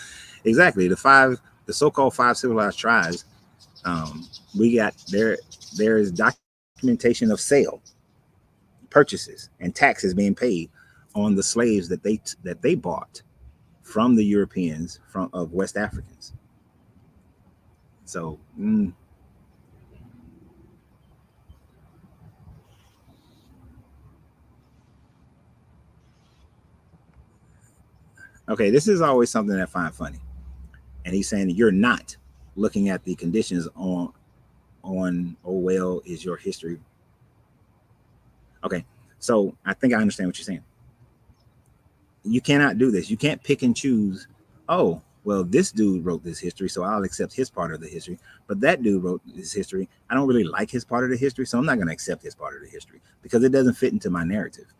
Exactly. The so-called 5 civilized tribes. We got there is documentation of sale, purchases, and taxes being paid on the slaves that they bought from the Europeans of West Africans. So okay, this is always something that I find funny. And he's saying you're not looking at the conditions on oh well, is your history. Okay, so I think I understand what you're saying. You cannot do this. You can't pick and choose. Oh, well, this dude wrote this history, so I'll accept his part of the history. But that dude wrote this history. I don't really like his part of the history, so I'm not going to accept his part of the history because it doesn't fit into my narrative.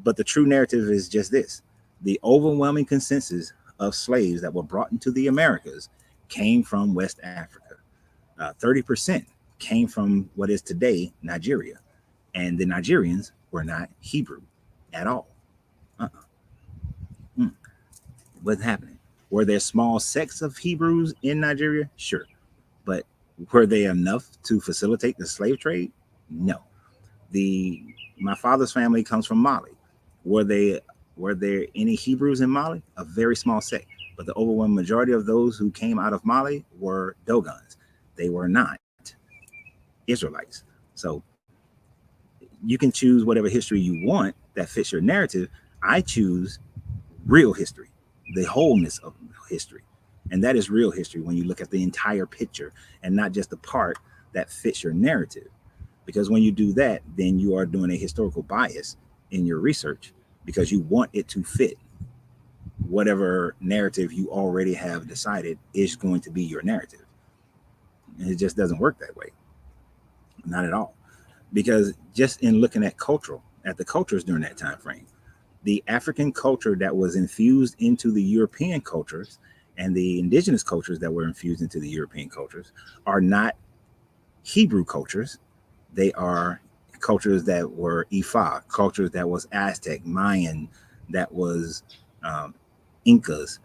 But the true narrative is just this: the overwhelming consensus of slaves that were brought into the Americas came from West Africa. 30% came from what is today Nigeria, and the Nigerians were not Hebrew at all. What's happening? Were there small sects of Hebrews in Nigeria? Sure. But were they enough to facilitate the slave trade? No. My father's family comes from Mali. Were there any Hebrews in Mali? A very small sect. But the overwhelming majority of those who came out of Mali were Dogons. They were not Israelites. So you can choose whatever history you want that fits your narrative. I choose real history, the wholeness of history. And that is real history when you look at the entire picture and not just the part that fits your narrative. Because when you do that, then you are doing a historical bias in your research because you want it to fit whatever narrative you already have decided is going to be your narrative. And it just doesn't work that way. Not at all. Because just in looking at the cultures during that time frame, the African culture that was infused into the European cultures and the indigenous cultures that were infused into the European cultures are not Hebrew cultures. They are cultures that were Ifa, cultures that was Aztec, Mayan, that was Incas,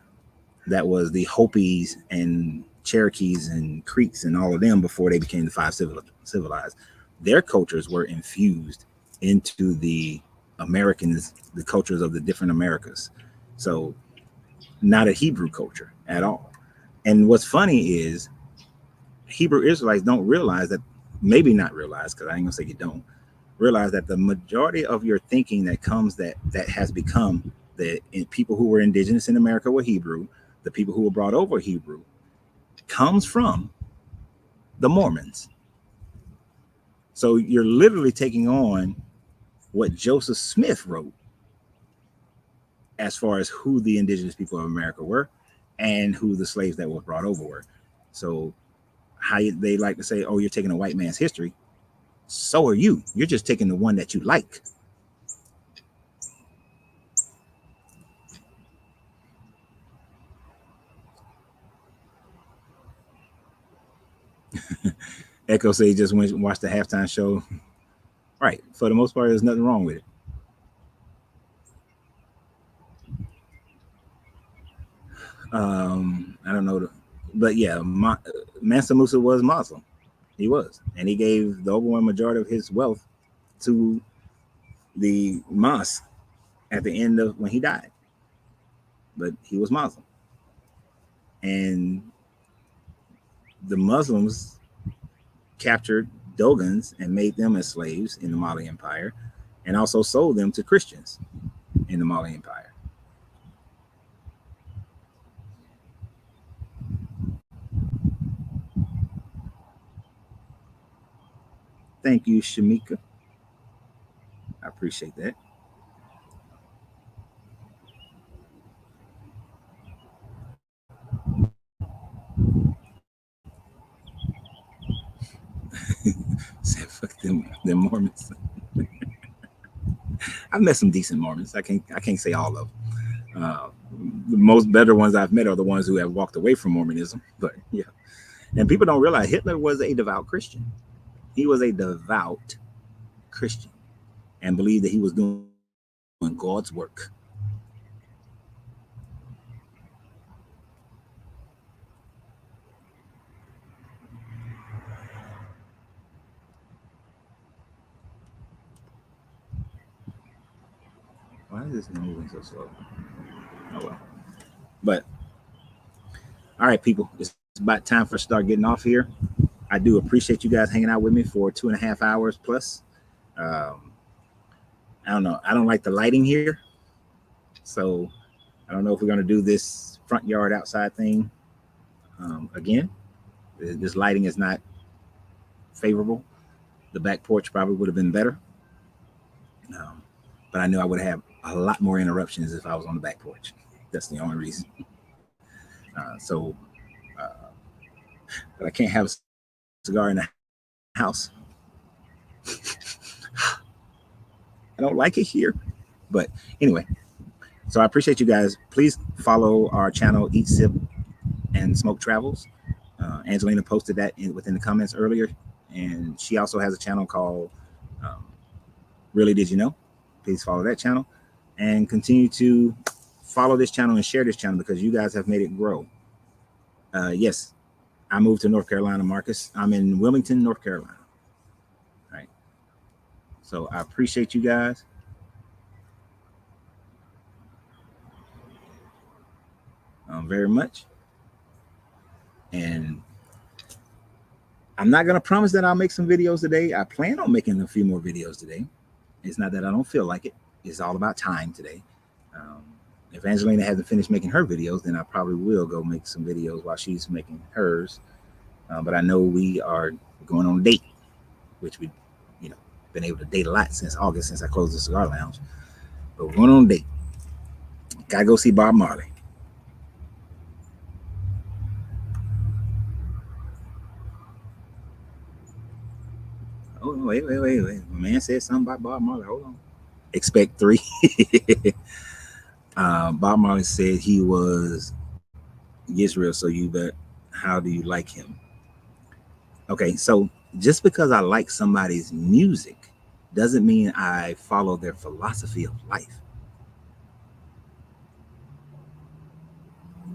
that was the Hopis and Cherokees and Creeks and all of them before they became the five civilized. Their cultures were infused into the Americans, the cultures of the different Americas. So not a Hebrew culture at all. And what's funny is Hebrew Israelites don't realize that, maybe not realize, because I ain't gonna say you don't realize that the majority of your thinking that has become the people who were indigenous in America were Hebrew, the people who were brought over Hebrew comes from the Mormons. So you're literally taking on what Joseph Smith wrote as far as who the indigenous people of America were and who the slaves that were brought over were. So they like to say, oh, you're taking a white man's history. So are you. You're just taking the one that you like. Echo say he just went and watched the halftime show. Right. For the most part, there's nothing wrong with it. I don't know. But yeah, Mansa Musa was Muslim. He was. And he gave the overwhelming majority of his wealth to the mosque at the end of when he died. But he was Muslim. And the Muslims captured Dogons and made them as slaves in the Mali Empire and also sold them to Christians in the Mali Empire. Thank you, Shamika. I appreciate that. Said fuck them Mormons. I've met some decent Mormons. I can't say all of them. The most better ones I've met are the ones who have walked away from Mormonism. But yeah, and people don't realize Hitler was a devout Christian. He was a devout Christian and believed that he was doing God's work. Why is this moving so slow? Oh well. But all right, people, it's about time for start getting off here. I do appreciate you guys hanging out with me for 2.5 hours plus. I don't know. I don't like the lighting here, so I don't know if we're gonna do this front yard outside thing again. This lighting is not favorable. The back porch probably would have been better, but I knew I would have a lot more interruptions if I was on the back porch. That's the only reason. So, but I can't have a cigar in the house. I don't like it here, but anyway. So I appreciate you guys. Please follow our channel, Eat, Sip, and Smoke Travels. Angelina posted that within the comments earlier, and she also has a channel called Really Did You Know? Please follow that channel and continue to follow this channel and share this channel because you guys have made it grow. Yes, I moved to North Carolina, Marcus. I'm in Wilmington, North Carolina. All right. So I appreciate you guys. Very much. And I'm not going to promise that I'll make some videos today. I plan on making a few more videos today. It's not that I don't feel like it. It's all about time today. Um, if Angelina hasn't finished making her videos, then I probably will go make some videos while she's making hers. But I know we are going on a date, which we, you know, been able to date a lot since August, since I closed the cigar lounge. But we're going on a date. Gotta go see Bob Marley. Oh, wait. My man said something about Bob Marley. Hold on. Expect three. Bob Marley said he was gets real. So you bet. How do you like him? Okay, so just because I like somebody's music doesn't mean I follow their philosophy of life.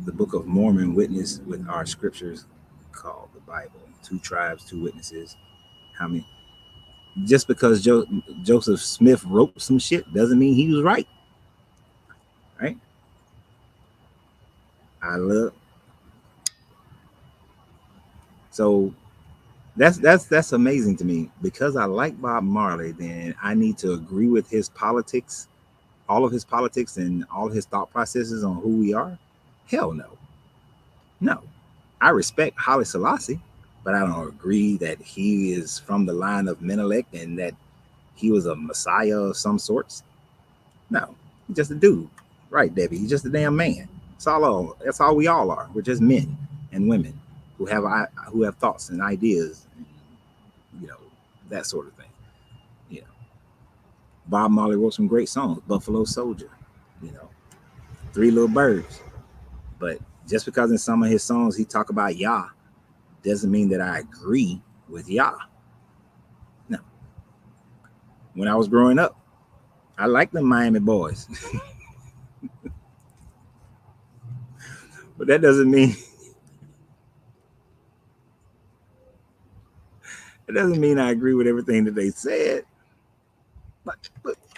The Book of Mormon witness with our scriptures called the Bible. Two tribes, two witnesses. How many? Just because Joseph Smith wrote some shit doesn't mean he was right. Right? I love. So that's amazing to me. Because I like Bob Marley, then I need to agree with his politics, all of his politics and all his thought processes on who we are. Hell no. No. I respect Haile Selassie, but I don't agree that he is from the line of Menelik and that he was a messiah of some sorts. No. He's just a dude. Right, Debbie. He's just a damn man. That's all we all are. We're just men and women who have thoughts and ideas, and, you know, that sort of thing. You know, Bob Marley wrote some great songs. Buffalo Soldier. You know, Three Little Birds. But just because in some of his songs he talk about Yah doesn't mean that I agree with Yah. No. When I was growing up, I liked the Miami Boys. But that doesn't mean I agree with everything that they said. But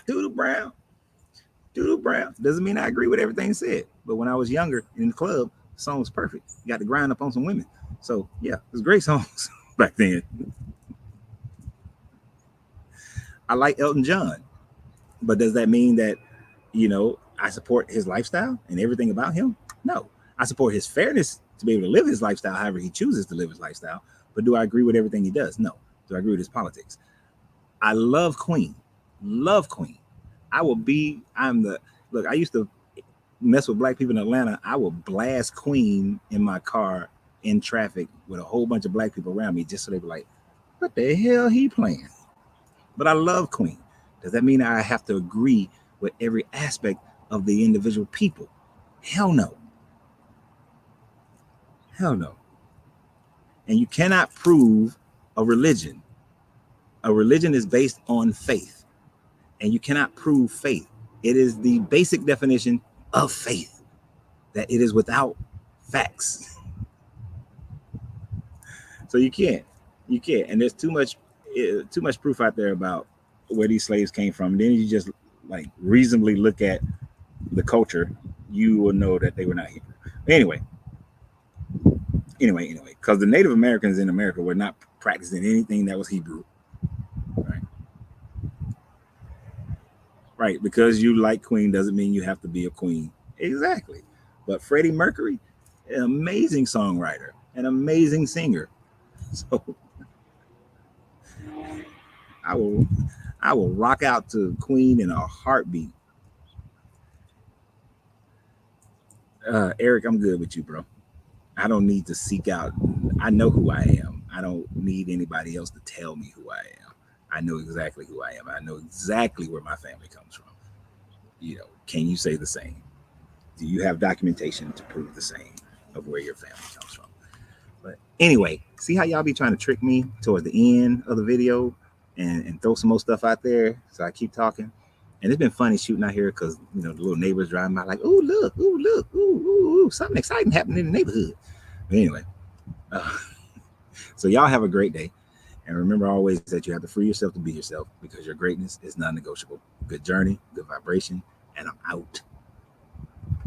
Doodle Brown doesn't mean I agree with everything said. But when I was younger in the club, the song was perfect. You got to grind up on some women. So yeah, it was great songs back then. I like Elton John, but does that mean that, you know, I support his lifestyle and everything about him? No. I support his fairness to be able to live his lifestyle however he chooses to live his lifestyle. But do I agree with everything he does? No. Do I agree with his politics? I love Queen. Love Queen. Look, I used to mess with black people in Atlanta. I would blast Queen in my car in traffic with a whole bunch of black people around me just so they were like, what the hell he playing? But I love Queen. Does that mean I have to agree with every aspect of the individual people? Hell no. Hell no. And you cannot prove a religion. A religion is based on faith, and you cannot prove faith. It is the basic definition of faith that it is without facts. So you can't, and there's too much proof out there about where these slaves came from. And then you just like reasonably look at the culture, you will know that they were not Hebrew. Anyway, because the Native Americans in America were not practicing anything that was Hebrew. Right, because you like Queen doesn't mean you have to be a queen. Exactly. But Freddie Mercury, an amazing songwriter, an amazing singer. So I will rock out to Queen in a heartbeat. Eric, I'm good with you, bro. I don't need to seek out. I know who I am. I don't need anybody else to tell me who I am. I know exactly who I am. I know exactly where my family comes from. You know, can you say the same? Do you have documentation to prove the same of where your family comes from? But anyway, see how y'all be trying to trick me towards the end of the video and throw some more stuff out there. So I keep talking. And it's been funny shooting out here because, you know, the little neighbors driving by like, ooh, look, ooh, something exciting happening in the neighborhood. But anyway, so y'all have a great day. And remember always that you have to free yourself to be yourself because your greatness is non-negotiable. Good journey, good vibration, and I'm out.